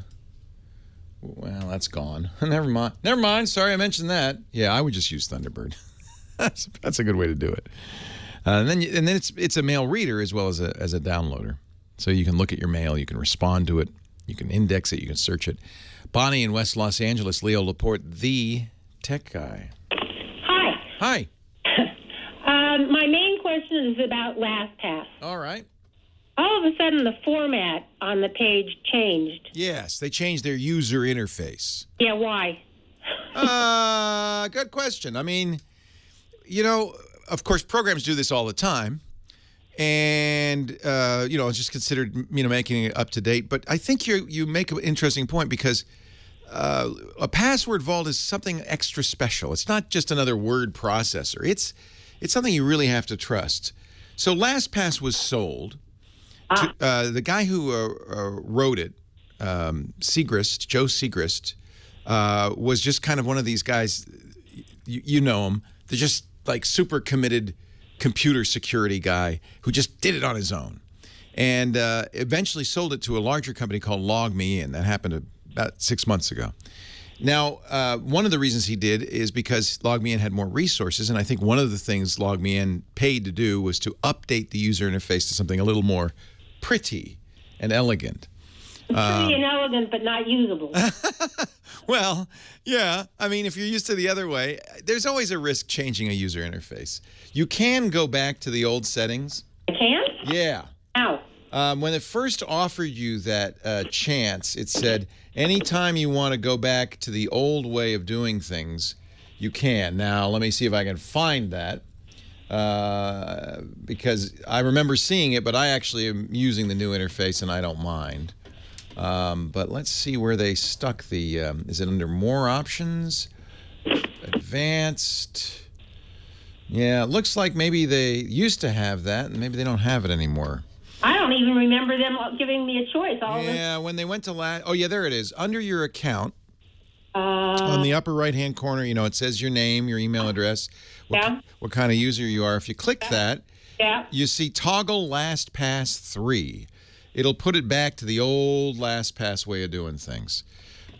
Well, that's gone. Never mind. Sorry, I mentioned that. Yeah, I would just use Thunderbird. That's a good way to do it. And then it's a mail reader as well as a downloader. So you can look at your mail, you can respond to it, you can index it, you can search it. Bonnie in West Los Angeles, Leo Laporte, the tech guy. Hi. Hi. My main question is about LastPass. All right. All of a sudden, the format on the page changed. Yes, they changed their user interface. Yeah, why? Good question. I mean, of course, programs do this all the time. And, it's just considered, making it up to date. But I think you make an interesting point because a password vault is something extra special. It's not just another word processor. It's something you really have to trust. So LastPass was sold. The guy who wrote it, Joe Segrist, was just kind of one of these guys, you know him, they're just like super committed computer security guy who just did it on his own. And eventually sold it to a larger company called LogMeIn. That happened about 6 months ago. Now, one of the reasons he did is because LogMeIn had more resources, and I think one of the things LogMeIn paid to do was to update the user interface to something a little more pretty and elegant. Pretty and elegant, but not usable. Well, yeah. I mean, if you're used to the other way, there's always a risk changing a user interface. You can go back to the old settings. I can? Yeah. How? When it first offered you that chance, it said, anytime you want to go back to the old way of doing things, you can. Now, let me see if I can find that. Because I remember seeing it, but I actually am using the new interface and I don't mind. But let's see where they stuck the, is it under more options? Advanced. Yeah, it looks like maybe they used to have that and maybe they don't have it anymore. I don't even remember them giving me a choice. When they went to oh yeah, there it is. Under your account. On the upper right-hand corner, it says your name, your email address, what kind of user you are. If you click that, you see toggle LastPass 3. It'll put it back to the old LastPass way of doing things,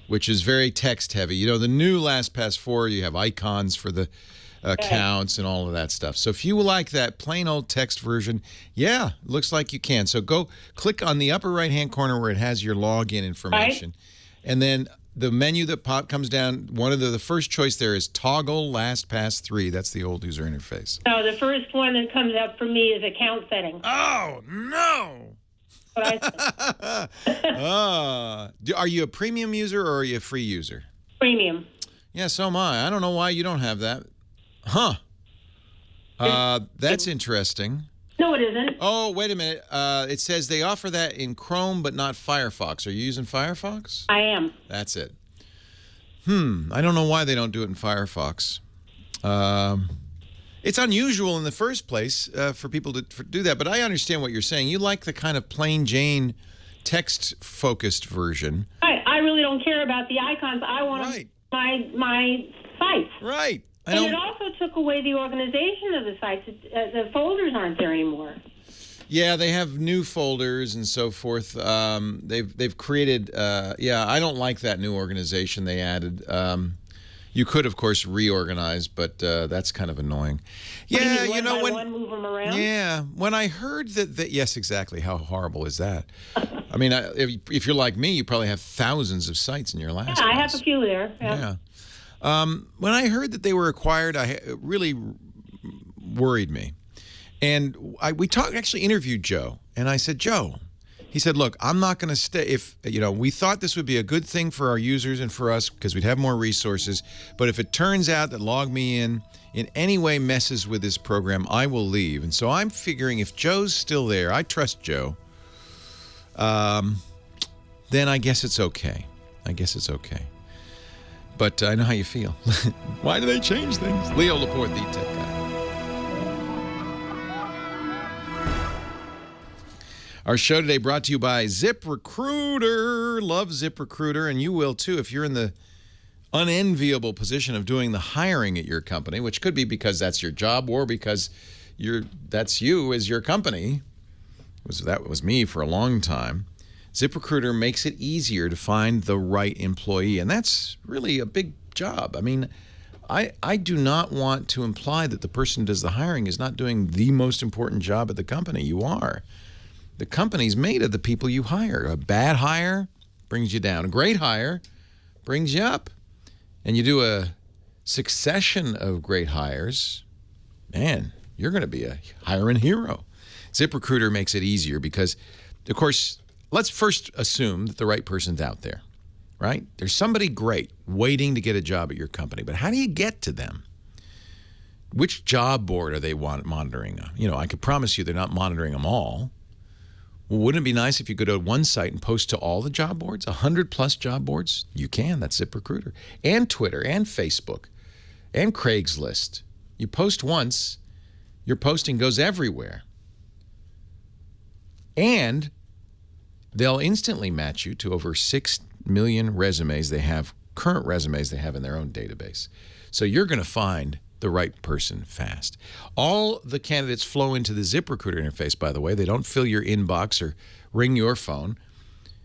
which is very text-heavy. The new LastPass 4, you have icons for the accounts and all of that stuff. So if you like that plain old text version, it looks like you can. So go click on the upper right-hand corner where it has your login information. Right. And then the menu that comes down, one of the first choice there is toggle LastPass 3. That's the old user interface. So the first one that comes up for me is account settings. Oh, no! Are you a premium user or are you a free user? Premium. Yeah, so am I. I don't know why you don't have that. Huh. That's interesting. No, it isn't. Oh, wait a minute. It says they offer that in Chrome, but not Firefox. Are you using Firefox? I am. That's it. I don't know why they don't do it in Firefox. It's unusual in the first place for people to do that, but I understand what you're saying. You like the kind of plain Jane text-focused version. I really don't care about the icons. I want my sites. Right. And it also took away the organization of the sites. The folders aren't there anymore. Yeah, they have new folders and so forth. They've created. I don't like that new organization they added. You could, of course, reorganize, but that's kind of annoying. Yeah, when move them around. Yeah, when I heard that, yes, exactly. How horrible is that? I mean, if you're like me, you probably have thousands of sites in your LastPass. Yeah, I have a few there. Yeah. When I heard that they were acquired, it really worried me. And we actually interviewed Joe, and I said, Joe, he said, look, I'm not going to stay. We thought this would be a good thing for our users and for us because we'd have more resources. But if it turns out that LogMeIn in any way messes with this program, I will leave. And so I'm figuring if Joe's still there, I trust Joe, then I guess it's okay. But I know how you feel. Why do they change things? Leo Laporte, the tech guy. Our show today brought to you by ZipRecruiter. Love ZipRecruiter, and you will too if you're in the unenviable position of doing the hiring at your company, which could be because that's your job or because that's you as your company. That was me for a long time. ZipRecruiter makes it easier to find the right employee, and that's really a big job. I mean, I do not want to imply that the person who does the hiring is not doing the most important job at the company. You are. The company's made of the people you hire. A bad hire brings you down. A great hire brings you up. And you do a succession of great hires, man, you're going to be a hiring hero. ZipRecruiter makes it easier because, of course, let's first assume that the right person's out there, right? There's somebody great waiting to get a job at your company, but how do you get to them? Which job board are they monitoring? I could promise you they're not monitoring them all. Well, wouldn't it be nice if you could go to one site and post to all the job boards, 100+ job boards? You can. That's ZipRecruiter. And Twitter and Facebook and Craigslist. You post once, your posting goes everywhere. And they'll instantly match you to over 6 million resumes current resumes they have in their own database. So you're going to find the right person fast. All the candidates flow into the ZipRecruiter interface, by the way. They don't fill your inbox or ring your phone.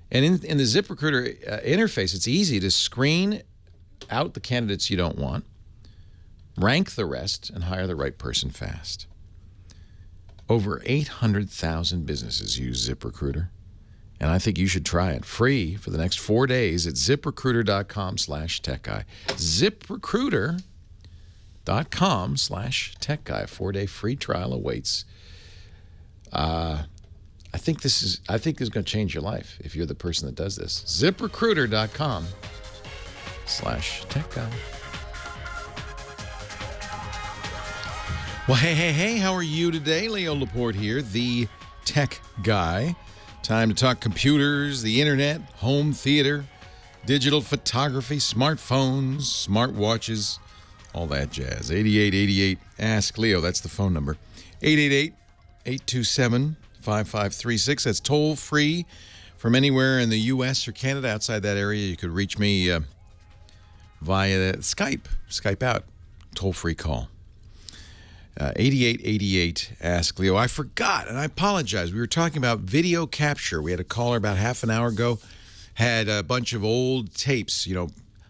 And in the ZipRecruiter interface, it's easy to screen out the candidates you don't want, rank the rest, and hire the right person fast. Over 800,000 businesses use ZipRecruiter. And I think you should try it free for the next 4 days at ZipRecruiter.com/TechGuy. ZipRecruiter.com/TechGuy. 4-day free trial awaits. I think this is going to change your life if you're the person that does this. ZipRecruiter.com/TechGuy. Well, hey, how are you today? Leo Laporte here, the tech guy. Time to talk computers, the internet, home theater, digital photography, smartphones, smartwatches, all that jazz. 8888 Ask Leo. That's the phone number. 888-827-5536. That's toll free from anywhere in the U.S. or Canada. Outside that area, you could reach me via Skype out, toll-free call. 8888 Ask Leo. I forgot, and I apologize. We were talking about video capture. We had a caller about half an hour ago, had a bunch of old tapes,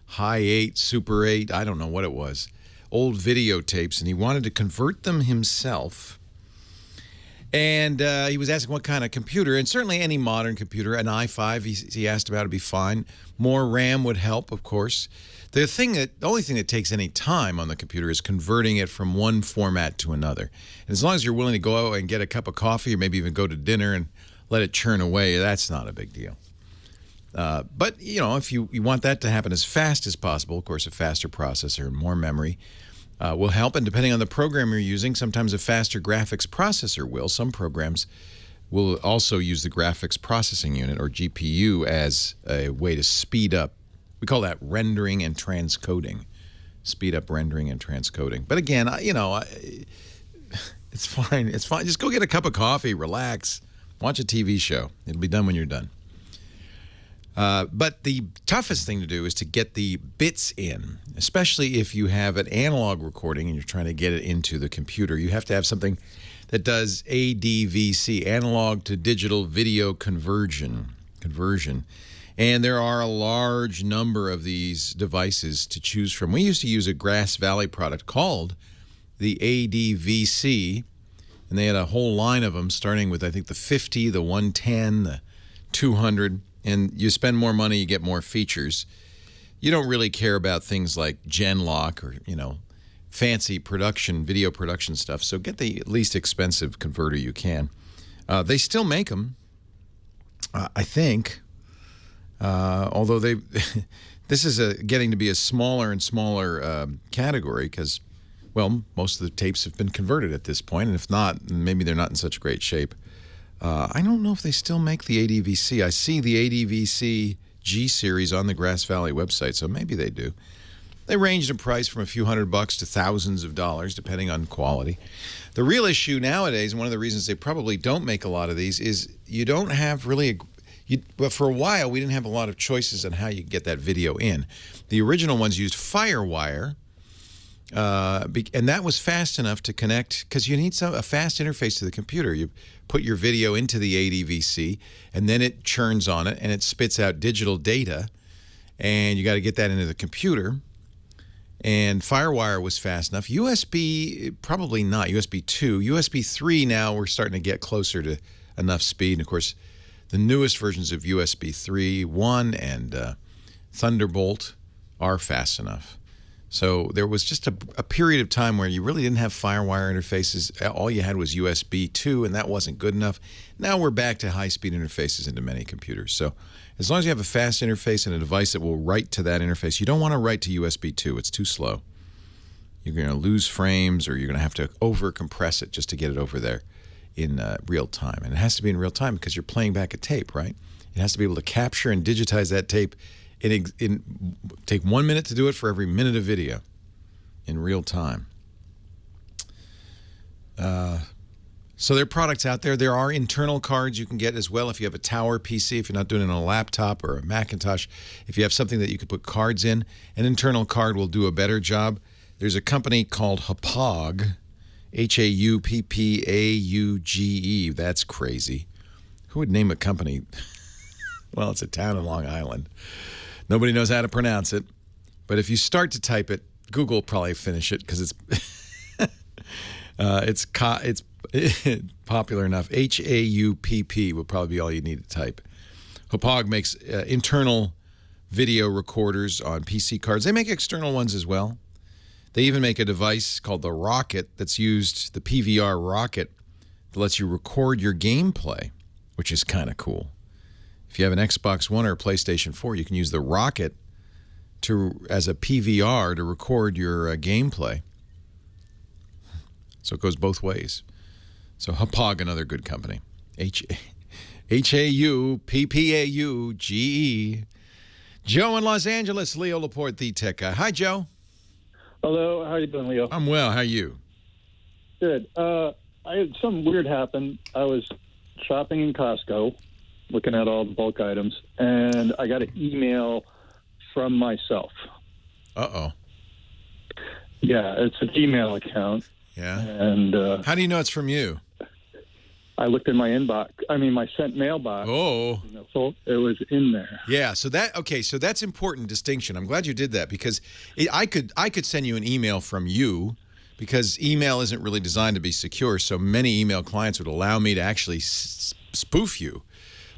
high 8, super 8, I don't know what it was, old videotapes, and he wanted to convert them himself. And he was asking what kind of computer, and certainly any modern computer, an i5 he asked about would be fine. More RAM would help, of course. The only thing that takes any time on the computer is converting it from one format to another. And as long as you're willing to go out and get a cup of coffee or maybe even go to dinner and let it churn away, that's not a big deal. But, if you want that to happen as fast as possible, of course, a faster processor and more memory will help. And depending on the program you're using, sometimes a faster graphics processor will. Some programs will also use the graphics processing unit, or GPU, as a way to speed up. We call that rendering and transcoding. Speed up rendering and transcoding. But again, it's fine. It's fine. Just go get a cup of coffee, relax, watch a TV show. It'll be done when you're done. But the toughest thing to do is to get the bits in, especially if you have an analog recording and you're trying to get it into the computer. You have to have something that does ADVC, analog to digital video conversion. And there are a large number of these devices to choose from. We used to use a Grass Valley product called the ADVC, and they had a whole line of them starting with, I think, the 50, the 110, the 200. And you spend more money, you get more features. You don't really care about things like Genlock or, fancy video production stuff. So get the least expensive converter you can. They still make them, I think. Although this is getting to be a smaller and smaller category because, well, most of the tapes have been converted at this point. And if not, maybe they're not in such great shape. I don't know if they still make the ADVC. I see the ADVC G series on the Grass Valley website, so maybe they do. They range in price from a few $100 to thousands of dollars, depending on quality. The real issue nowadays, and one of the reasons they probably don't make a lot of these, is you don't have really but for a while, we didn't have a lot of choices on how you get that video in. The original ones used FireWire, and that was fast enough to connect, because you need a fast interface to the computer. You put your video into the ADVC, and then it churns on it, and it spits out digital data, and you got to get that into the computer. And FireWire was fast enough. USB, probably not. USB 2. USB 3 now, we're starting to get closer to enough speed. And, of course, the newest versions of USB 3.1 and Thunderbolt are fast enough. So there was just a period of time where you really didn't have FireWire interfaces. All you had was USB 2, and that wasn't good enough. Now we're back to high-speed interfaces into many computers. So as long as you have a fast interface and a device that will write to that interface, you don't want to write to USB 2. It's too slow. You're going to lose frames, or you're going to have to over-compress it just to get it over there in real time. And it has to be in real time because you're playing back a tape, right? It has to be able to capture and digitize that tape. Take 1 minute to do it for every minute of video in real time. So there are products out there. There are internal cards you can get as well if you have a Tower PC, if you're not doing it on a laptop or a Macintosh. If you have something that you could put cards in, an internal card will do a better job. There's a company called Hauppauge, Hauppauge. That's crazy. Who would name a company? Well, it's a town in Long Island. Nobody knows how to pronounce it. But if you start to type it, Google will probably finish it because it's it's popular enough. Haupp will probably be all you need to type. Hauppauge makes internal video recorders on PC cards. They make external ones as well. They even make a device called the Rocket that's used, the PVR Rocket, that lets you record your gameplay, which is kind of cool. If you have an Xbox One or a PlayStation 4, you can use the Rocket as a PVR to record your gameplay. So it goes both ways. So Hauppauge, another good company. Hauppauge. Joe in Los Angeles, Leo Laporte, the tech guy. Hi, Joe. Hello. How are you doing, Leo? I'm well. How are you? Good. I had something weird happen. I was shopping in Costco, looking at all the bulk items, and I got an email from myself. Uh-oh. Yeah, it's an email account. Yeah. And how do you know it's from you? I looked in my inbox. I mean, my sent mailbox. Oh. So it was in there. Yeah. So that's important distinction. I'm glad you did that because I could send you an email from you because email isn't really designed to be secure. So many email clients would allow me to actually spoof you.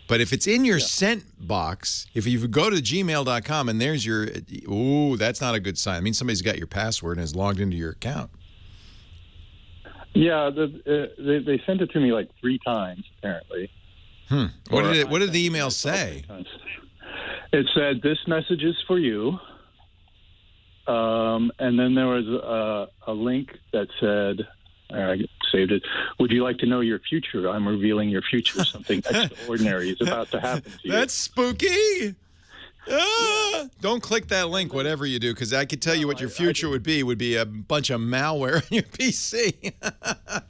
But if it's in your sent box, if you go to gmail.com and there's your, that's not a good sign. I mean, somebody's got your password and has logged into your account. Yeah, they sent it to me like 3 times, apparently. What did the email say? It said, "This message is for you." And then there was a link that said, I saved it. "Would you like to know your future? I'm revealing your future. Something extraordinary is about to happen to you." That's spooky. Don't click that link, whatever you do, because I could tell you what your future would be a bunch of malware on your PC.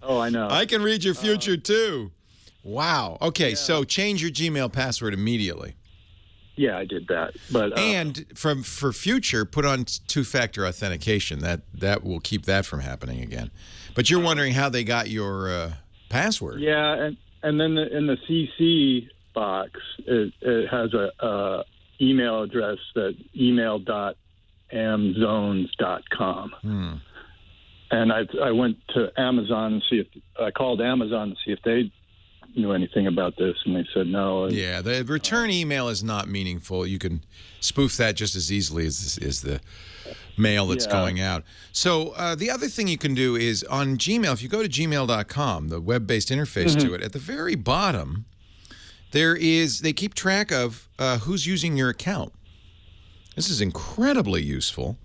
Oh, I know. I can read your future, too. Wow. Okay, so change your Gmail password immediately. Yeah, I did that. But and for future, put on 2-factor authentication. That will keep that from happening again. But you're wondering how they got your password. Yeah, and then in the CC box, it has a email address that email.amzones.com. And I went to Amazon and I called Amazon to see if they knew anything about this, and they said no. Yeah, the return email is not meaningful. You can spoof that just as easily as the mail that's going out. So the other thing you can do is on Gmail, if you go to gmail.com, the web-based interface to it, at the very bottom, they keep track of who's using your account. This is incredibly useful.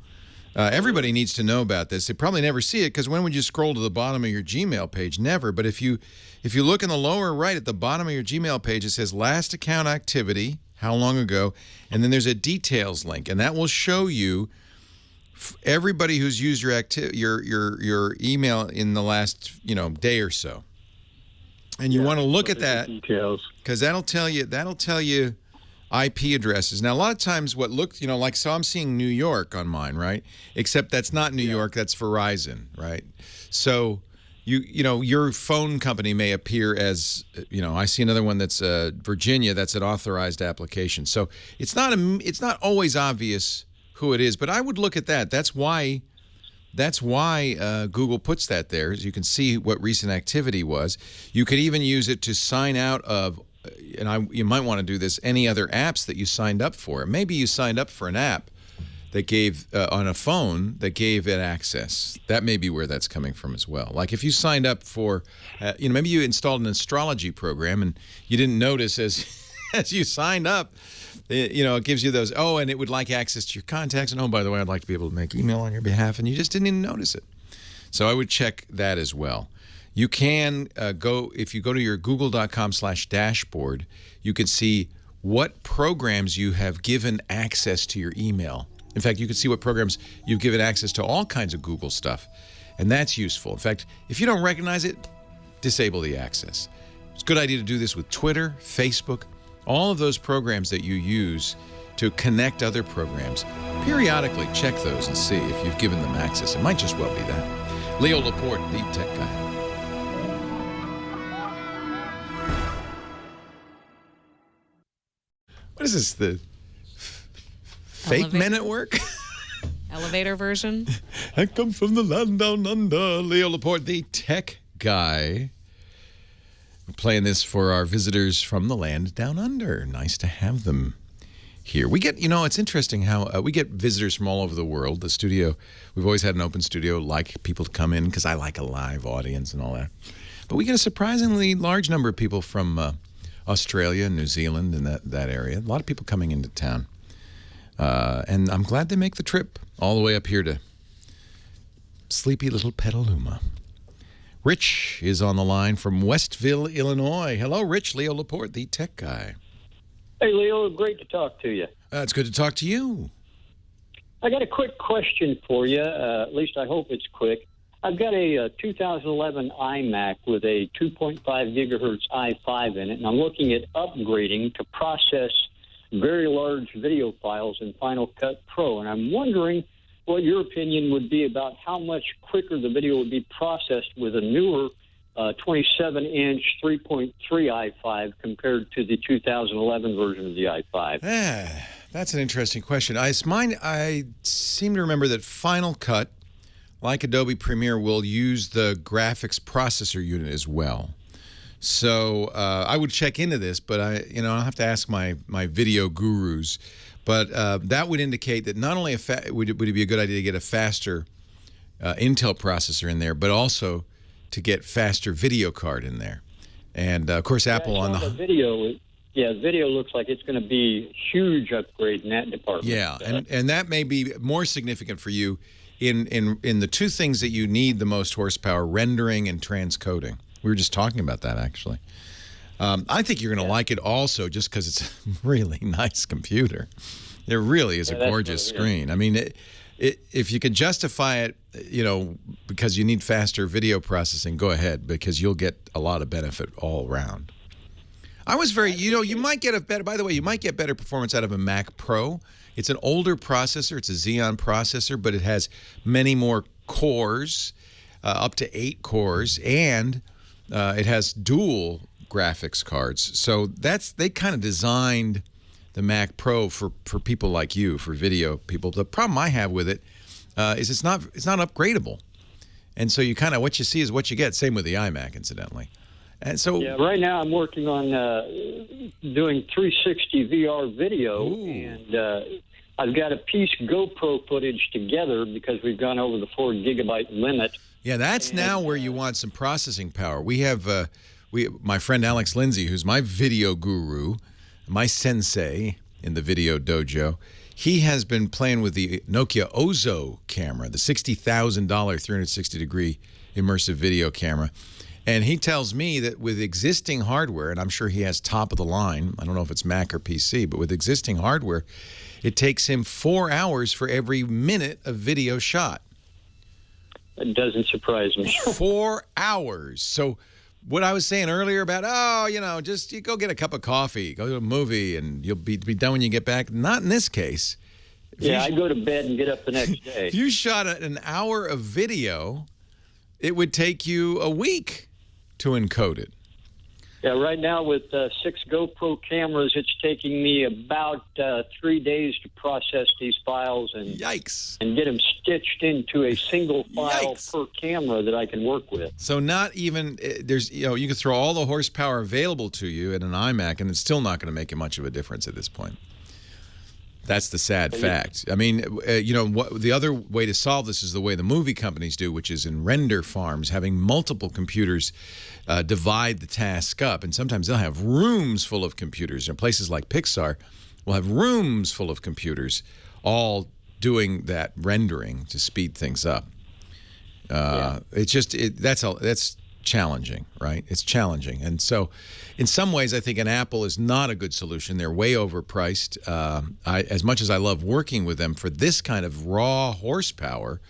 Everybody needs to know about this. They probably never see it because when would you scroll to the bottom of your Gmail page? Never. But if you look in the lower right at the bottom of your Gmail page, it says last account activity, how long ago, and then there's a details link, and that will show you everybody who's used your email in the last day or so. And you want to look at that because that'll tell you IP addresses. Now, a lot of times what looks, so I'm seeing New York on mine, right? Except that's not New York, that's Verizon, right? So, your phone company may appear as, I see another one that's Virginia, that's an authorized application. So, it's not always obvious who it is, but I would look at that. That's why Google puts that there, is you can see what recent activity was. You could even use it to sign out of, you might want to do this, any other apps that you signed up for. Maybe you signed up for an app that gave, on a phone, that gave it access. That may be where that's coming from as well. Like if you signed up for, maybe you installed an astrology program and you didn't notice as you signed up, it gives you those, and it would like access to your contacts, and by the way, I'd like to be able to make email on your behalf, and you just didn't even notice it. So I would check that as well. You can if you go to your google.com/dashboard, you can see what programs you have given access to your email. In fact, you can see what programs you've given access to all kinds of Google stuff, and that's useful. In fact, if you don't recognize it, disable the access. It's a good idea to do this with Twitter, Facebook, all of those programs that you use to connect other programs. Periodically check those and see if you've given them access. It might just well be that. Leo Laporte, the tech guy. What is this, the fake men at work? Elevator version? I come from the land down under. Leo Laporte, the tech guy. We're playing this for our visitors from the land down under. Nice to have them here. We get, it's interesting how we get visitors from all over the world. The studio, we've always had an open studio, like people to come in because I like a live audience and all that. But we get a surprisingly large number of people from Australia and New Zealand and that area. A lot of people coming into town. And I'm glad they make the trip all the way up here to sleepy little Petaluma. Rich is on the line from Westville, Illinois. Hello, Rich. Leo Laporte, the tech guy. Hey, Leo. Great to talk to you. It's good to talk to you. I got a quick question for you. At least I hope it's quick. I've got a 2011 iMac with a 2.5 gigahertz i5 in it, and I'm looking at upgrading to process very large video files in Final Cut Pro. And I'm wondering, what your opinion would be about how much quicker the video would be processed with a newer 27-inch 3.3 i5 compared to the 2011 version of the i5. That's an interesting question. I seem to remember that Final Cut, like Adobe Premiere, will use the graphics processor unit as well. So I would check into this, but I'll have to ask my video gurus. But that would indicate that not only would it be a good idea to get a faster Intel processor in there, but also to get faster video card in there. And of course, Apple on the video. Yeah, video looks like it's going to be a huge upgrade in that department. Yeah, and that may be more significant for you in the two things that you need the most horsepower: rendering and transcoding. We were just talking about that, actually. I think you're going to like it also just because it's a really nice computer. It really is a gorgeous screen. I mean, if you could justify it, because you need faster video processing, go ahead, because you'll get a lot of benefit all around. I was very, you might get by the way, you might get better performance out of a Mac Pro. It's an older processor. It's a Xeon processor, but it has many more cores, up to 8 cores, and it has dual graphics cards. So they kind of designed the Mac Pro for people like you, for video people. The problem I have with it is it's not upgradable. And so what you see is what you get. Same with the iMac, incidentally. And so right now I'm working on doing 360 VR video, and I've got a piece GoPro footage together because we've gone over the 4 gigabyte limit. Yeah, that's now where you want some processing power. We have my friend Alex Lindsay, who's my video guru, my sensei in the video dojo. He has been playing with the Nokia Ozo camera, the $60,000 360-degree immersive video camera. And he tells me that with existing hardware, and I'm sure he has top of the line, I don't know if it's Mac or PC, but with existing hardware, it takes him 4 hours for every minute of video shot. It doesn't surprise me. 4 hours. So what I was saying earlier about, just you go get a cup of coffee, go to a movie, and you'll be done when you get back. Not in this case. I go to bed and get up the next day. If you shot an hour of video, it would take you a week to encode it. Yeah, right now with 6 GoPro cameras, it's taking me about 3 days to process these files and and get them stitched into a single file per camera that I can work with. So not even there's you can throw all the horsepower available to you in an iMac, and it's still not going to make much of a difference at this point. That's the sad fact. I mean, the other way to solve this is the way the movie companies do, which is in render farms, having multiple computers divide the task up. And sometimes they'll have rooms full of computers. Places like Pixar will have rooms full of computers all doing that rendering to speed things up. That's challenging, right? It's challenging. And so in some ways, I think an Apple is not a good solution. They're way overpriced. As much as I love working with them for this kind of raw horsepower,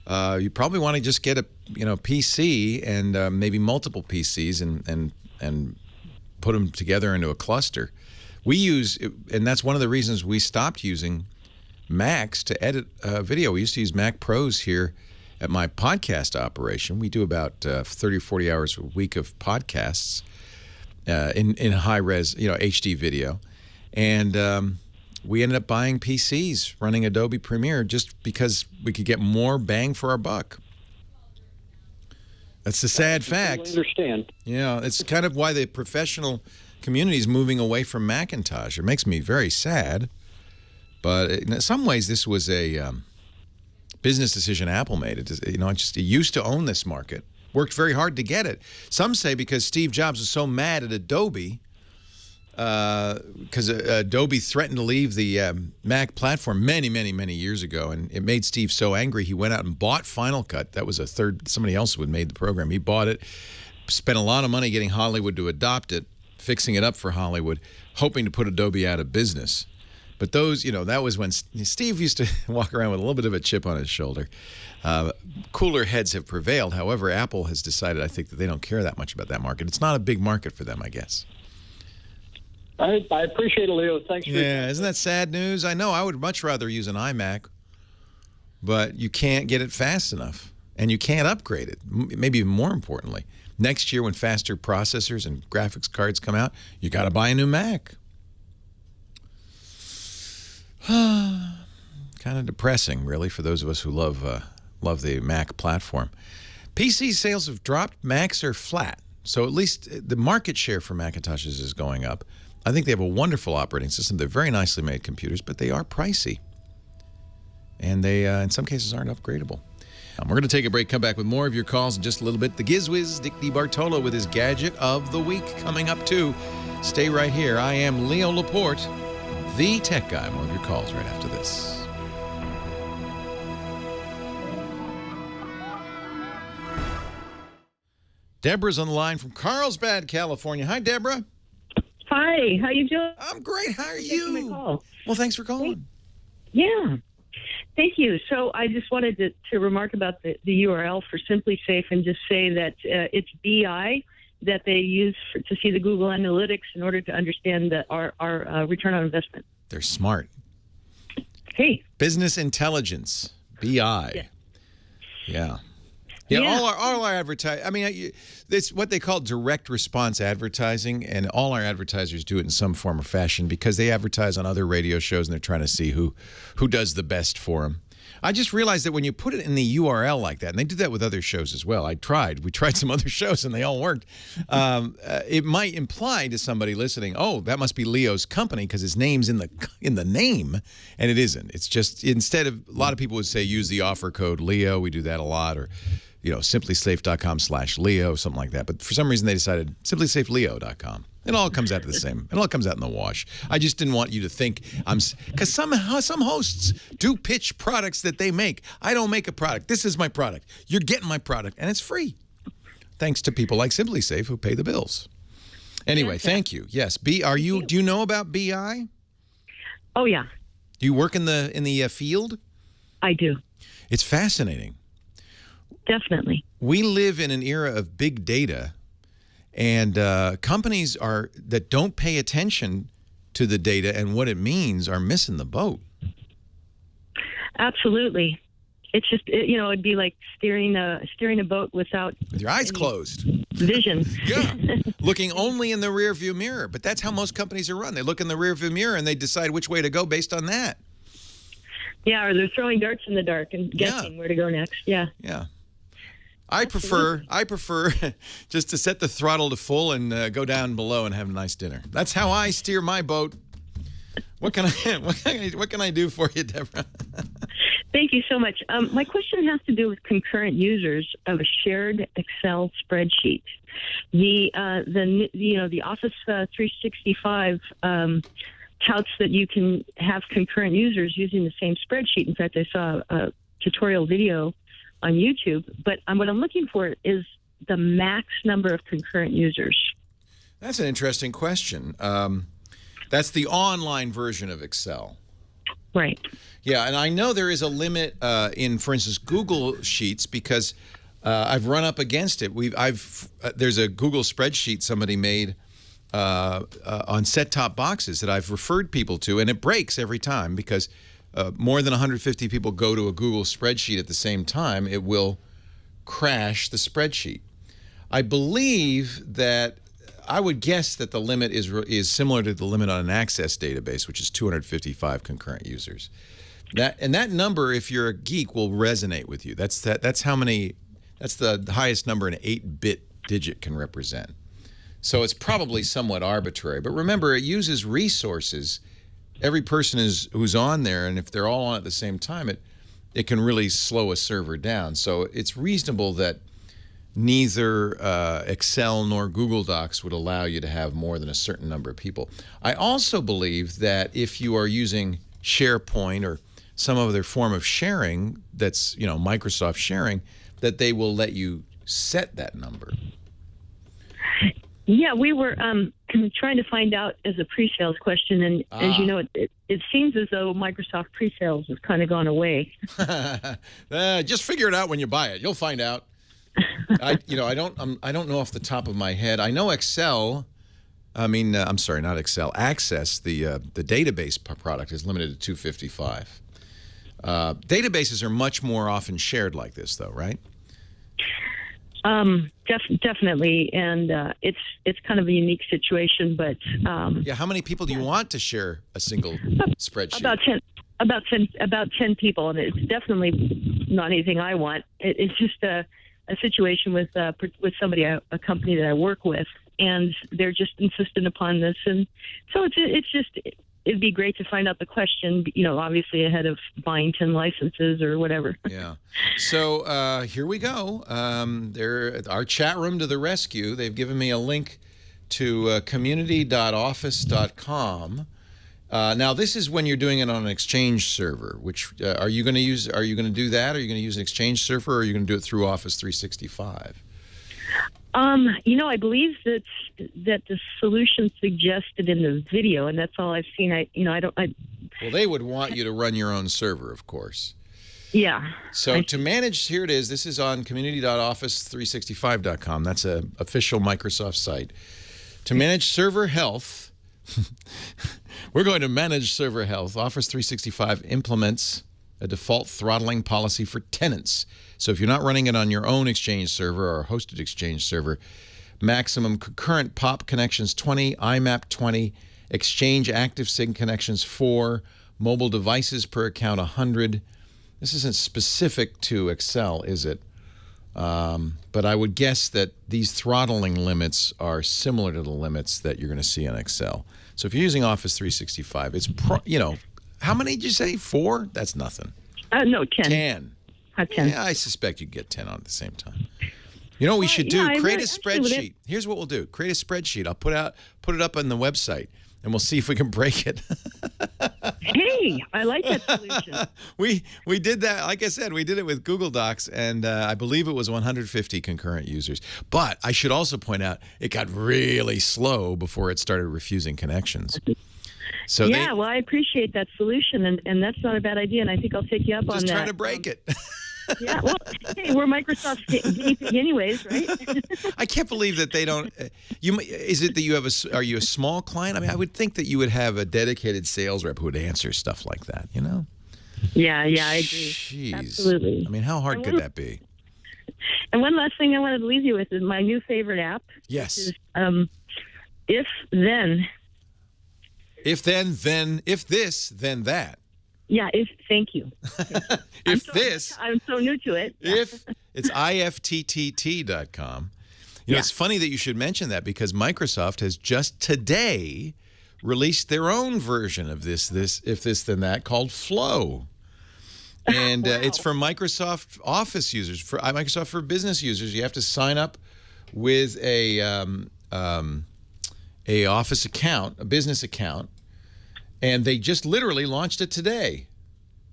you probably want to just get a PC and maybe multiple PCs and put them together into a cluster. We use, and that's one of the reasons we stopped using Macs to edit video. We used to use Mac Pros here at my podcast operation. We do about 30 or 40 hours a week of podcasts in high-res, HD video. And we ended up buying PCs running Adobe Premiere just because we could get more bang for our buck. That's the sad fact. I understand. Yeah, it's kind of why the professional community is moving away from Macintosh. It makes me very sad. But in some ways, this was a business decision Apple made. It used to own this market, worked very hard to get it. Some say because Steve Jobs was so mad at Adobe, because Adobe threatened to leave the Mac platform many, many, many years ago, and it made Steve so angry he went out and bought Final Cut. That was somebody else who had made the program. He bought it, spent a lot of money getting Hollywood to adopt it, fixing it up for Hollywood, hoping to put Adobe out of business. But those, that was when Steve used to walk around with a little bit of a chip on his shoulder. Cooler heads have prevailed. However, Apple has decided, I think, that they don't care that much about that market. It's not a big market for them, I guess. I appreciate it, Leo. Thanks for isn't that sad news? I know. I would much rather use an iMac but you can't get it fast enough, and you can't upgrade it. Maybe even more importantly, next year when faster processors and graphics cards come out, you got to buy a new Mac. Kind of depressing, really, for those of us who love the Mac platform. PC sales have dropped. Macs are flat. So at least the market share for Macintoshes is going up. I think they have a wonderful operating system. They're very nicely made computers, but they are pricey. And they, in some cases, aren't upgradable. We're going to take a break, come back with more of your calls in just a little bit. The GizWiz, Dick DeBartolo with his Gadget of the Week coming up, too. Stay right here. I am Leo Laporte, the tech guy. More of your calls right after this. Deborah's on the line from Carlsbad, California. Hi, Deborah. Hi, how you doing? I'm great. How are you? Well, thanks for calling. Yeah, thank you. So I just wanted to remark about the URL for Simply Safe and just say that it's BI that they use to see the Google Analytics in order to understand our return on investment. They're smart. Hey. Business intelligence, BI. Yeah. Yeah, all our advertising. I mean, it's what they call direct response advertising, and all our advertisers do it in some form or fashion because they advertise on other radio shows and they're trying to see who does the best for them. I just realized that when you put it in the URL like that, and they do that with other shows as well. We tried some other shows and they all worked. It might imply to somebody listening, oh, that must be Leo's company because his name's in the name, and it isn't. It's just instead of, a lot of people would say use the offer code Leo. We do that a lot, or simplysafe.com/Leo, something like that. But for some reason they decided simplysafeleo.com. It all comes out to the same. It all comes out in the wash. I just didn't want you to think because some hosts do pitch products that they make. I don't make a product. This is my product. You're getting my product, and it's free. Thanks to people like Simply Safe who pay the bills. Anyway, thank you. Yes, do you know about BI? Oh yeah. Do you work in the field? I do. It's fascinating. Definitely. We live in an era of big data, and companies that don't pay attention to the data and what it means are missing the boat. Absolutely. It's just, it'd be like steering a boat with your eyes closed. Vision. Yeah. Looking only in the rearview mirror. But that's how most companies are run. They look in the rearview mirror and they decide which way to go based on that. Yeah, or they're throwing darts in the dark and guessing where to go next. Yeah. Yeah. I prefer just to set the throttle to full and go down below and have a nice dinner. That's how I steer my boat. What can I do for you, Deborah? Thank you so much. My question has to do with concurrent users of a shared Excel spreadsheet. The Office 365 touts that you can have concurrent users using the same spreadsheet. In fact, I saw a tutorial video on YouTube, but what I'm looking for is the max number of concurrent users. That's an interesting question. That's the online version of Excel. Right. Yeah, and I know there is a limit in, for instance, Google Sheets because I've run up against it. There's a Google spreadsheet somebody made on set-top boxes that I've referred people to, and it breaks every time because more than 150 people go to a Google spreadsheet at the same time, it will crash the spreadsheet. I believe that I would guess that the limit is similar to the limit on an Access database, which is 255 concurrent users. That number, if you're a geek, will resonate with you. That's the highest number an 8-bit digit can represent. So it's probably somewhat arbitrary. But remember, it uses resources. Every person who's on there, and if they're all on at the same time, it can really slow a server down. So it's reasonable that neither Excel nor Google Docs would allow you to have more than a certain number of people. I also believe that if you are using SharePoint or some other form of sharing that's, Microsoft sharing, that they will let you set that number. Yeah, we were trying to find out as a pre-sales question, and as you know, it seems as though Microsoft pre-sales has kind of gone away. Just figure it out when you buy it. You'll find out. I don't know off the top of my head. I know Excel. I'm sorry, not Excel. Access, the database product is limited to 255. Databases are much more often shared like this, though, right? Definitely, and it's kind of a unique situation. But yeah, how many people do you want to share a single spreadsheet? About 10 people, and it's definitely not anything I want. It's just a situation with somebody, a company that I work with, and they're just insistent upon this, and so it'd be great to find out the question, obviously ahead of buying 10 licenses or whatever. Yeah. So here we go. Our chat room to the rescue. They've given me a link to community.office.com. Now, this is when you're doing it on an Exchange server. Which are you going to use? Are you going to do that? Are you going to use an Exchange server, or are you going to do it through Office 365? I believe that the solution suggested in the video, and that's all I've seen. Well, they would want you to run your own server, of course. Yeah. So to manage, here it is. This is on community.office365.com. That's an official Microsoft site. To manage server health, we're going to manage server health. Office 365 implements a default throttling policy for tenants. So if you're not running it on your own Exchange server or a hosted Exchange server, maximum concurrent POP connections 20, IMAP 20, Exchange active SIG connections 4, mobile devices per account 100. This isn't specific to Excel, is it? But I would guess that these throttling limits are similar to the limits that you're going to see on Excel. So if you're using Office 365, it's how many did you say? 4? That's nothing. No, 10. 10. 10. Yeah, I suspect you'd get 10 on at the same time. You know what we should do? Create a spreadsheet. Here's what we'll do. Create a spreadsheet. I'll put it up on the website, and we'll see if we can break it. Hey, I like that solution. We did that. Like I said, we did it with Google Docs, and I believe it was 150 concurrent users. But I should also point out it got really slow before it started refusing connections. So well, I appreciate that solution, and that's not a bad idea, and I think I'll take you up on that. Just trying to break it. Yeah, well, hey, we're Microsoft's guinea pig anyways, right? I can't believe that they don't. Is it that you have are you a small client? I mean, I would think that you would have a dedicated sales rep who would answer stuff like that, Yeah, I agree. Jeez. Absolutely. I mean, how hard could that be? And one last thing I wanted to leave you with is my new favorite app. Yes. Is, if then. If then, if this, then that. Yeah, thank you. I'm so new to it. If it's ifttt.com. It's funny that you should mention that because Microsoft has just today released their own version of this if this then that called Flow. And it's for Microsoft Office users, for Microsoft for Business users. You have to sign up with a Office account, a business account. And they just literally launched it today.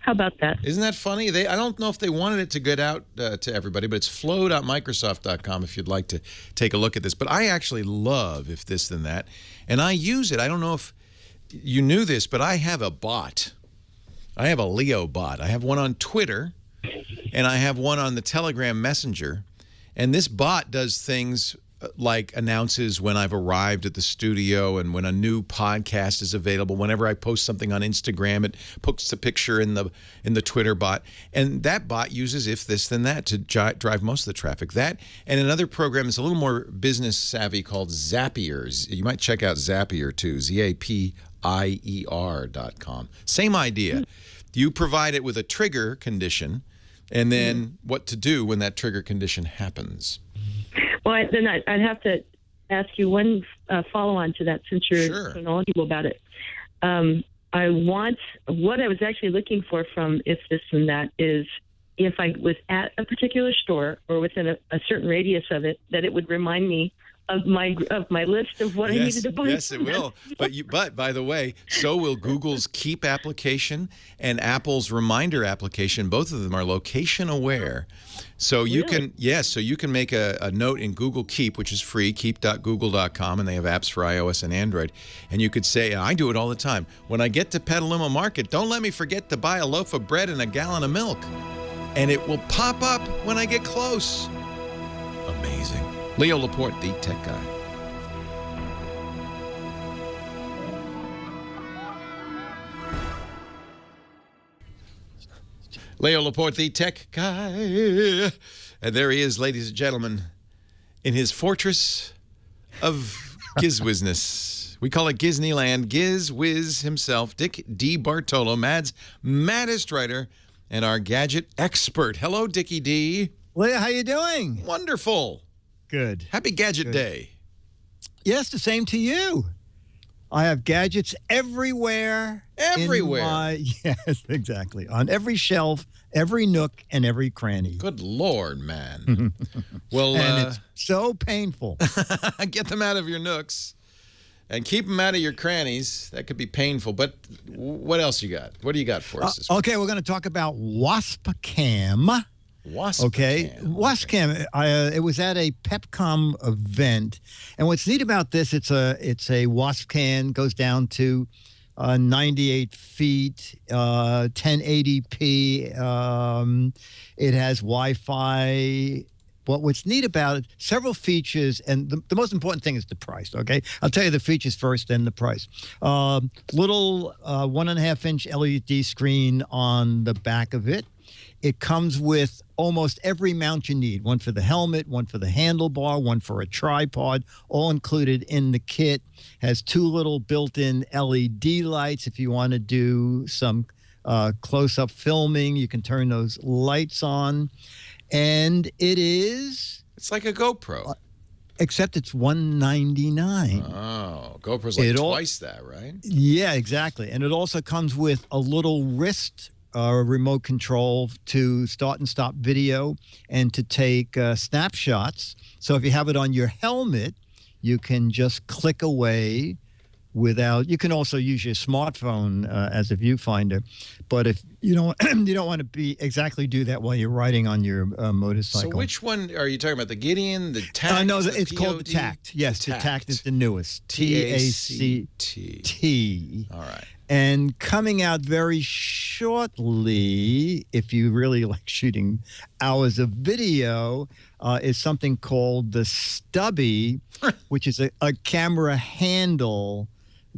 How about that? Isn't that funny? I don't know if they wanted it to get out to everybody, but it's flow.microsoft.com if you'd like to take a look at this. But I actually love if this then that, and I use it. I don't know if you knew this, but I have a bot. I have a Leo bot. I have one on Twitter, and I have one on the Telegram Messenger. And this bot does things like announces when I've arrived at the studio and when a new podcast is available. Whenever I post something on Instagram, it puts a picture in the Twitter bot. And that bot uses if this then that to drive most of the traffic. That and another program is a little more business savvy called Zapier. You might check out Zapier too, ZAPIER.com. Same idea. You provide it with a trigger condition and then what to do when that trigger condition happens. Well, then I'd have to ask you one follow-on to that since you're so knowledgeable about it. What I was actually looking for from if this and that is if I was at a particular store or within a certain radius of it, that it would remind me of my list of what I needed to buy. Yes, it will. But by the way, so will Google's Keep application and Apple's Reminder application. Both of them are location aware. So you can make a note in Google Keep, which is free, keep.google.com, and they have apps for iOS and Android. And you could say, I do it all the time, when I get to Petaluma Market, don't let me forget to buy a loaf of bread and a gallon of milk. And it will pop up when I get close. Amazing. Leo Laporte, the tech guy. Leo Laporte, the tech guy. And there he is, ladies and gentlemen, in his fortress of gizwizness. We call it Disneyland. Giz-Wiz himself, Dick DeBartolo, Mad's maddest writer and our gadget expert. Hello, Dickie D. Leo, how you doing? Wonderful. Good. Happy Gadget Good. Day. Yes, the same to you. I have gadgets everywhere. Everywhere. Yes, exactly. On every shelf, every nook, and every cranny. Good Lord, man. Well, and it's so painful. Get them out of your nooks and keep them out of your crannies. That could be painful. But what else you got? What do you got for us this week? Okay, we're going to talk about WaspCam. WaspCam. It was at a PepCom event, and what's neat about this, it's a WaspCam, goes down to 98 feet, 1080p. It has Wi-Fi. What's neat about it, several features, and the most important thing is the price, okay? I'll tell you the features first, then the price. Little 1.5-inch LED screen on the back of it. It comes with almost every mount you need. One for the helmet, one for the handlebar, one for a tripod, all included in the kit. Has 2 little built-in LED lights. If you want to do some close-up filming, you can turn those lights on. And it's like a GoPro. Except it's $199. Oh, GoPro's like twice that, right? Yeah, exactly. And it also comes with a little wrist remote control to start and stop video and to take snapshots. So if you have it on your helmet, you can just click away without. You can also use your smartphone as a viewfinder, but if you don't want to do that while you're riding on your motorcycle. So which one are you talking about? The Gideon, the Tact? No, it's called the Tact. Yes, the Tact is the newest. TACT. All right. And coming out very shortly, if you really like shooting hours of video, is something called the Stubby, which is a camera handle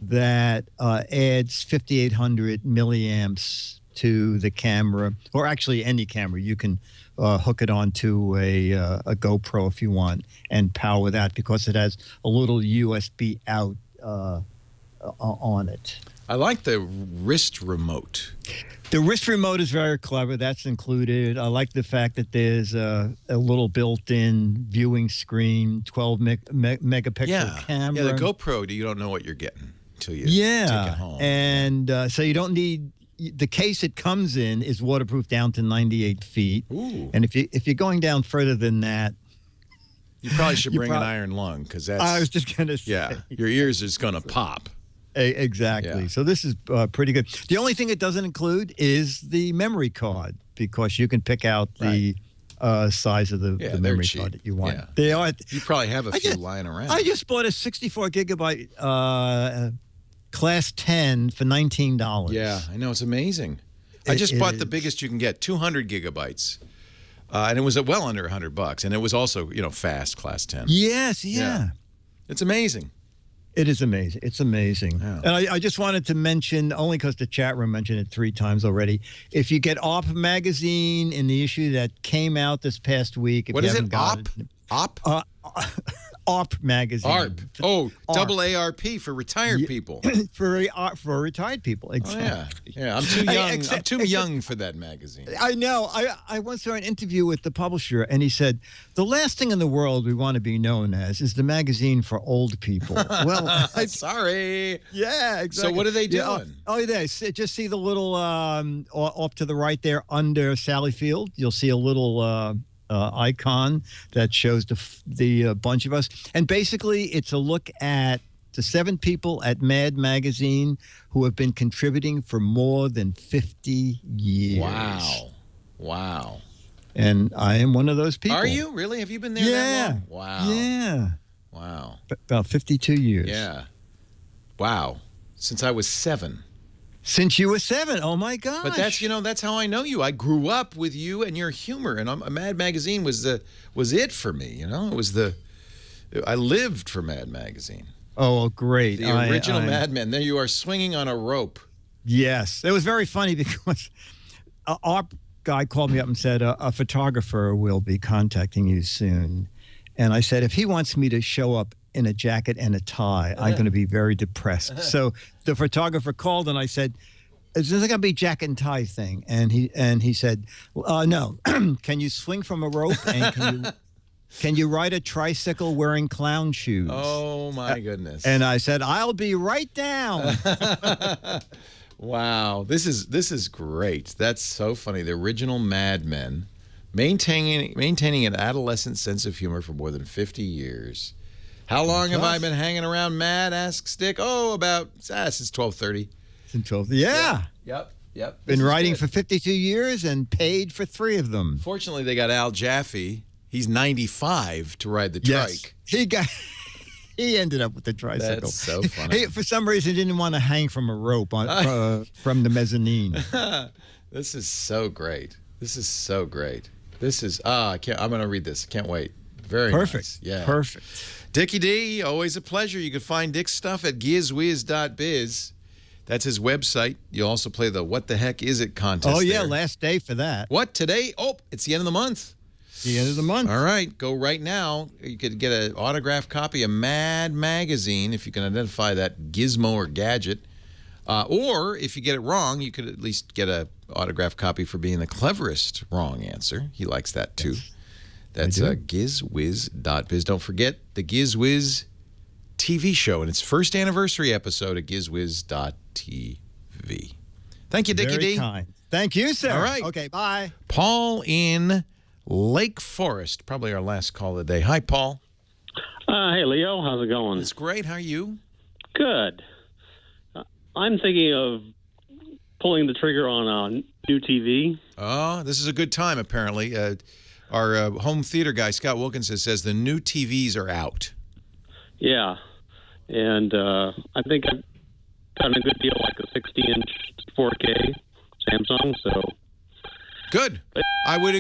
that adds 5,800 milliamps to the camera, or actually any camera. You can hook it onto a GoPro if you want and power that because it has a little USB out on it. I like the wrist remote. The wrist remote is very clever. That's included. I like the fact that there's a little built-in viewing screen, 12 megapixel camera. Yeah, the GoPro, you don't know what you're getting until you take it home. And so you don't need the case it comes in is waterproof down to 98 feet. Ooh. And if you're going down further than that, you probably should bring an iron lung because that's. I was just going to say. Yeah, your ears are just going to pop. Exactly. Yeah. So this is pretty good. The only thing it doesn't include is the memory card because you can pick out the size of the memory card that you want. Yeah. They are. You probably have a few lying around. I just bought a 64 gigabyte Class 10 for $19. Yeah, I know. It's amazing. I just bought the biggest you can get, 200 gigabytes. And it was well under $100. And it was also, fast Class 10. Yes, yeah. It's amazing. It is amazing. It's amazing. Yeah. And I just wanted to mention, only because the chat room mentioned it 3 times already, if you get Op magazine in the issue that came out this past week. What is it? Op? ARP magazine. ARP. Oh, double ARP for retired people. for retired people, exactly. Oh, yeah. I'm too young. I'm too young for that magazine. I know. I once saw an interview with the publisher, and he said, the last thing in the world we want to be known as is the magazine for old people. Well, sorry. Yeah, exactly. So what are they doing? Just see the little, off to the right there under Sally Field, you'll see a little... icon that shows the bunch of us. And basically, it's a look at the 7 people at Mad Magazine who have been contributing for more than 50 years. Wow. And I am one of those people. Are you? Really? Have you been there that long? Wow. Yeah. Wow. About 52 years. Yeah. Wow. Since I was 7. Since you were 7, oh my gosh! But that's how I know you. I grew up with you and your humor, and Mad Magazine was it for me. It was I lived for Mad Magazine. Oh, great! The original Mad Men. There you are, swinging on a rope. Yes, it was very funny because guy called me up and said, a photographer will be contacting you soon. And I said, if he wants me to show up in a jacket and a tie, I'm going to be very depressed. So the photographer called and I said, is this going to be a jacket and tie thing? And he said, no. Can you swing from a rope? And can you ride a tricycle wearing clown shoes? Oh, my goodness. And I said, I'll be right down. Wow. This is great. That's so funny. The original Mad Men, maintaining an adolescent sense of humor for more than 50 years. How long have I been hanging around Mad? Asks Dick. Oh, about since 12:30. Since 12. Yeah. Yep. Been writing for 52 years and paid for 3 of them. Fortunately, they got Al Jaffe. He's 95 to ride the trike. Yes. He ended up with the tricycle. That's so funny. He, for some reason, didn't want to hang from a rope from the mezzanine. This is so great. I'm going to read this. Can't wait. Very perfect. Nice. Yeah. Perfect. Dickie D, always a pleasure. You can find Dick's stuff at gizwiz.biz. That's his website. You also play the What the Heck Is It contest. Oh, yeah, there. last day for that. What, today? Oh, it's the end of the month. The end of the month. All right, go right now. You could get an autographed copy of Mad Magazine if you can identify that gizmo or gadget. Or if you get it wrong, you could at least get an autographed copy for being the cleverest wrong answer. He likes that too. Yes. That's gizwiz.biz. Don't forget the GizWiz TV show and its first anniversary episode at gizwiz.tv. Thank you, Dickie D. Kind. Thank you, sir. All right. Okay, bye. Paul in Lake Forest, probably our last call of the day. Hi, Paul. Hey, Leo. How's it going? It's great. How are you? Good. I'm thinking of pulling the trigger on a new TV. Oh, this is a good time, apparently. Our home theater guy, Scott Wilkinson, says the new TVs are out. Yeah. And I think I've gotten a good deal, like a 60-inch 4K Samsung, so... Good. I would.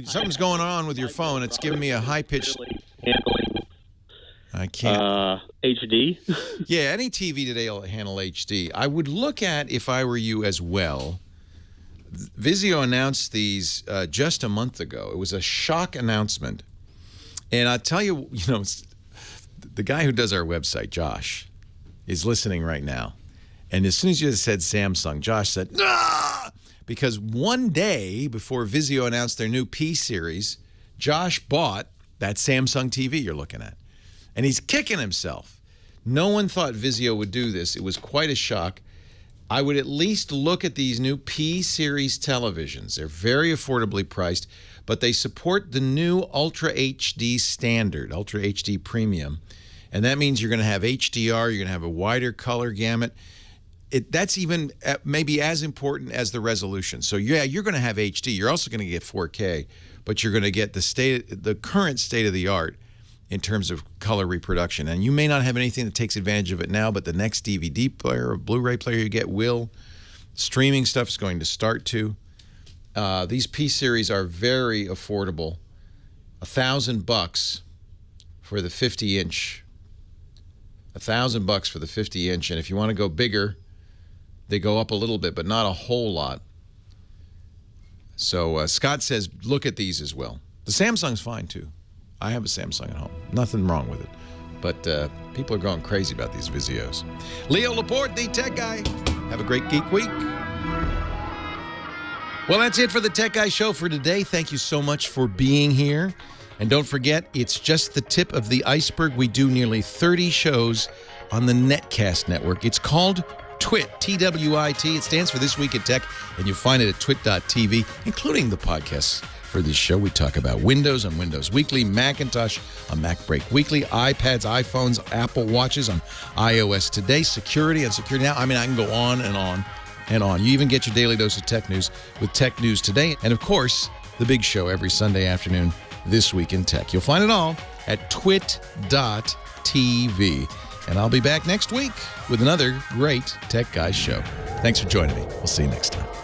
Something's going on with your phone. It's giving me a high pitch. Handling. I can't. HD. Yeah, any TV today will handle HD. I would look at, if I were you as well. Vizio announced these just a month ago. It was a shock announcement, and I'll tell you, the guy who does our website, Josh, is listening right now, and as soon as you said Samsung, Josh said, "Ah!" Because one day before Vizio announced their new P series, Josh bought that Samsung TV you're looking at. And he's kicking himself. No one thought Vizio would do this. It was quite a shock. I would at least look at these new P series televisions. They're very affordably priced, but they support the new Ultra HD standard, Ultra HD Premium. And that means you're going to have HDR, you're going to have a wider color gamut. That's even maybe as important as the resolution. So yeah, you're going to have HD. You're also going to get 4K, but you're going to get the current state of the art in terms of color reproduction. And you may not have anything that takes advantage of it now, but the next DVD player or Blu-ray player you get will. Streaming stuff is going to start to. These P series are very affordable. $1,000 for the 50-inch. $1,000 for the 50-inch, and if you want to go bigger, they go up a little bit, but not a whole lot. So Scott says, look at these as well. The Samsung's fine, too. I have a Samsung at home. Nothing wrong with it. But people are going crazy about these Vizios. Leo Laporte, the tech guy. Have a great Geek Week. Well, that's it for the Tech Guy Show for today. Thank you so much for being here. And don't forget, it's just the tip of the iceberg. We do nearly 30 shows on the Netcast network. It's called TWIT, T-W-I-T. It stands for This Week in Tech, and you'll find it at twit.tv, including the podcasts for this show. We talk about Windows on Windows Weekly, Macintosh on Mac Break Weekly, iPads, iPhones, Apple Watches on iOS Today, security on Security Now. I mean, I can go on and on and on. You even get your daily dose of tech news with Tech News Today. And, of course, the big show every Sunday afternoon, This Week in Tech. You'll find it all at twit.tv. And I'll be back next week with another great Tech Guys show. Thanks for joining me. We'll see you next time.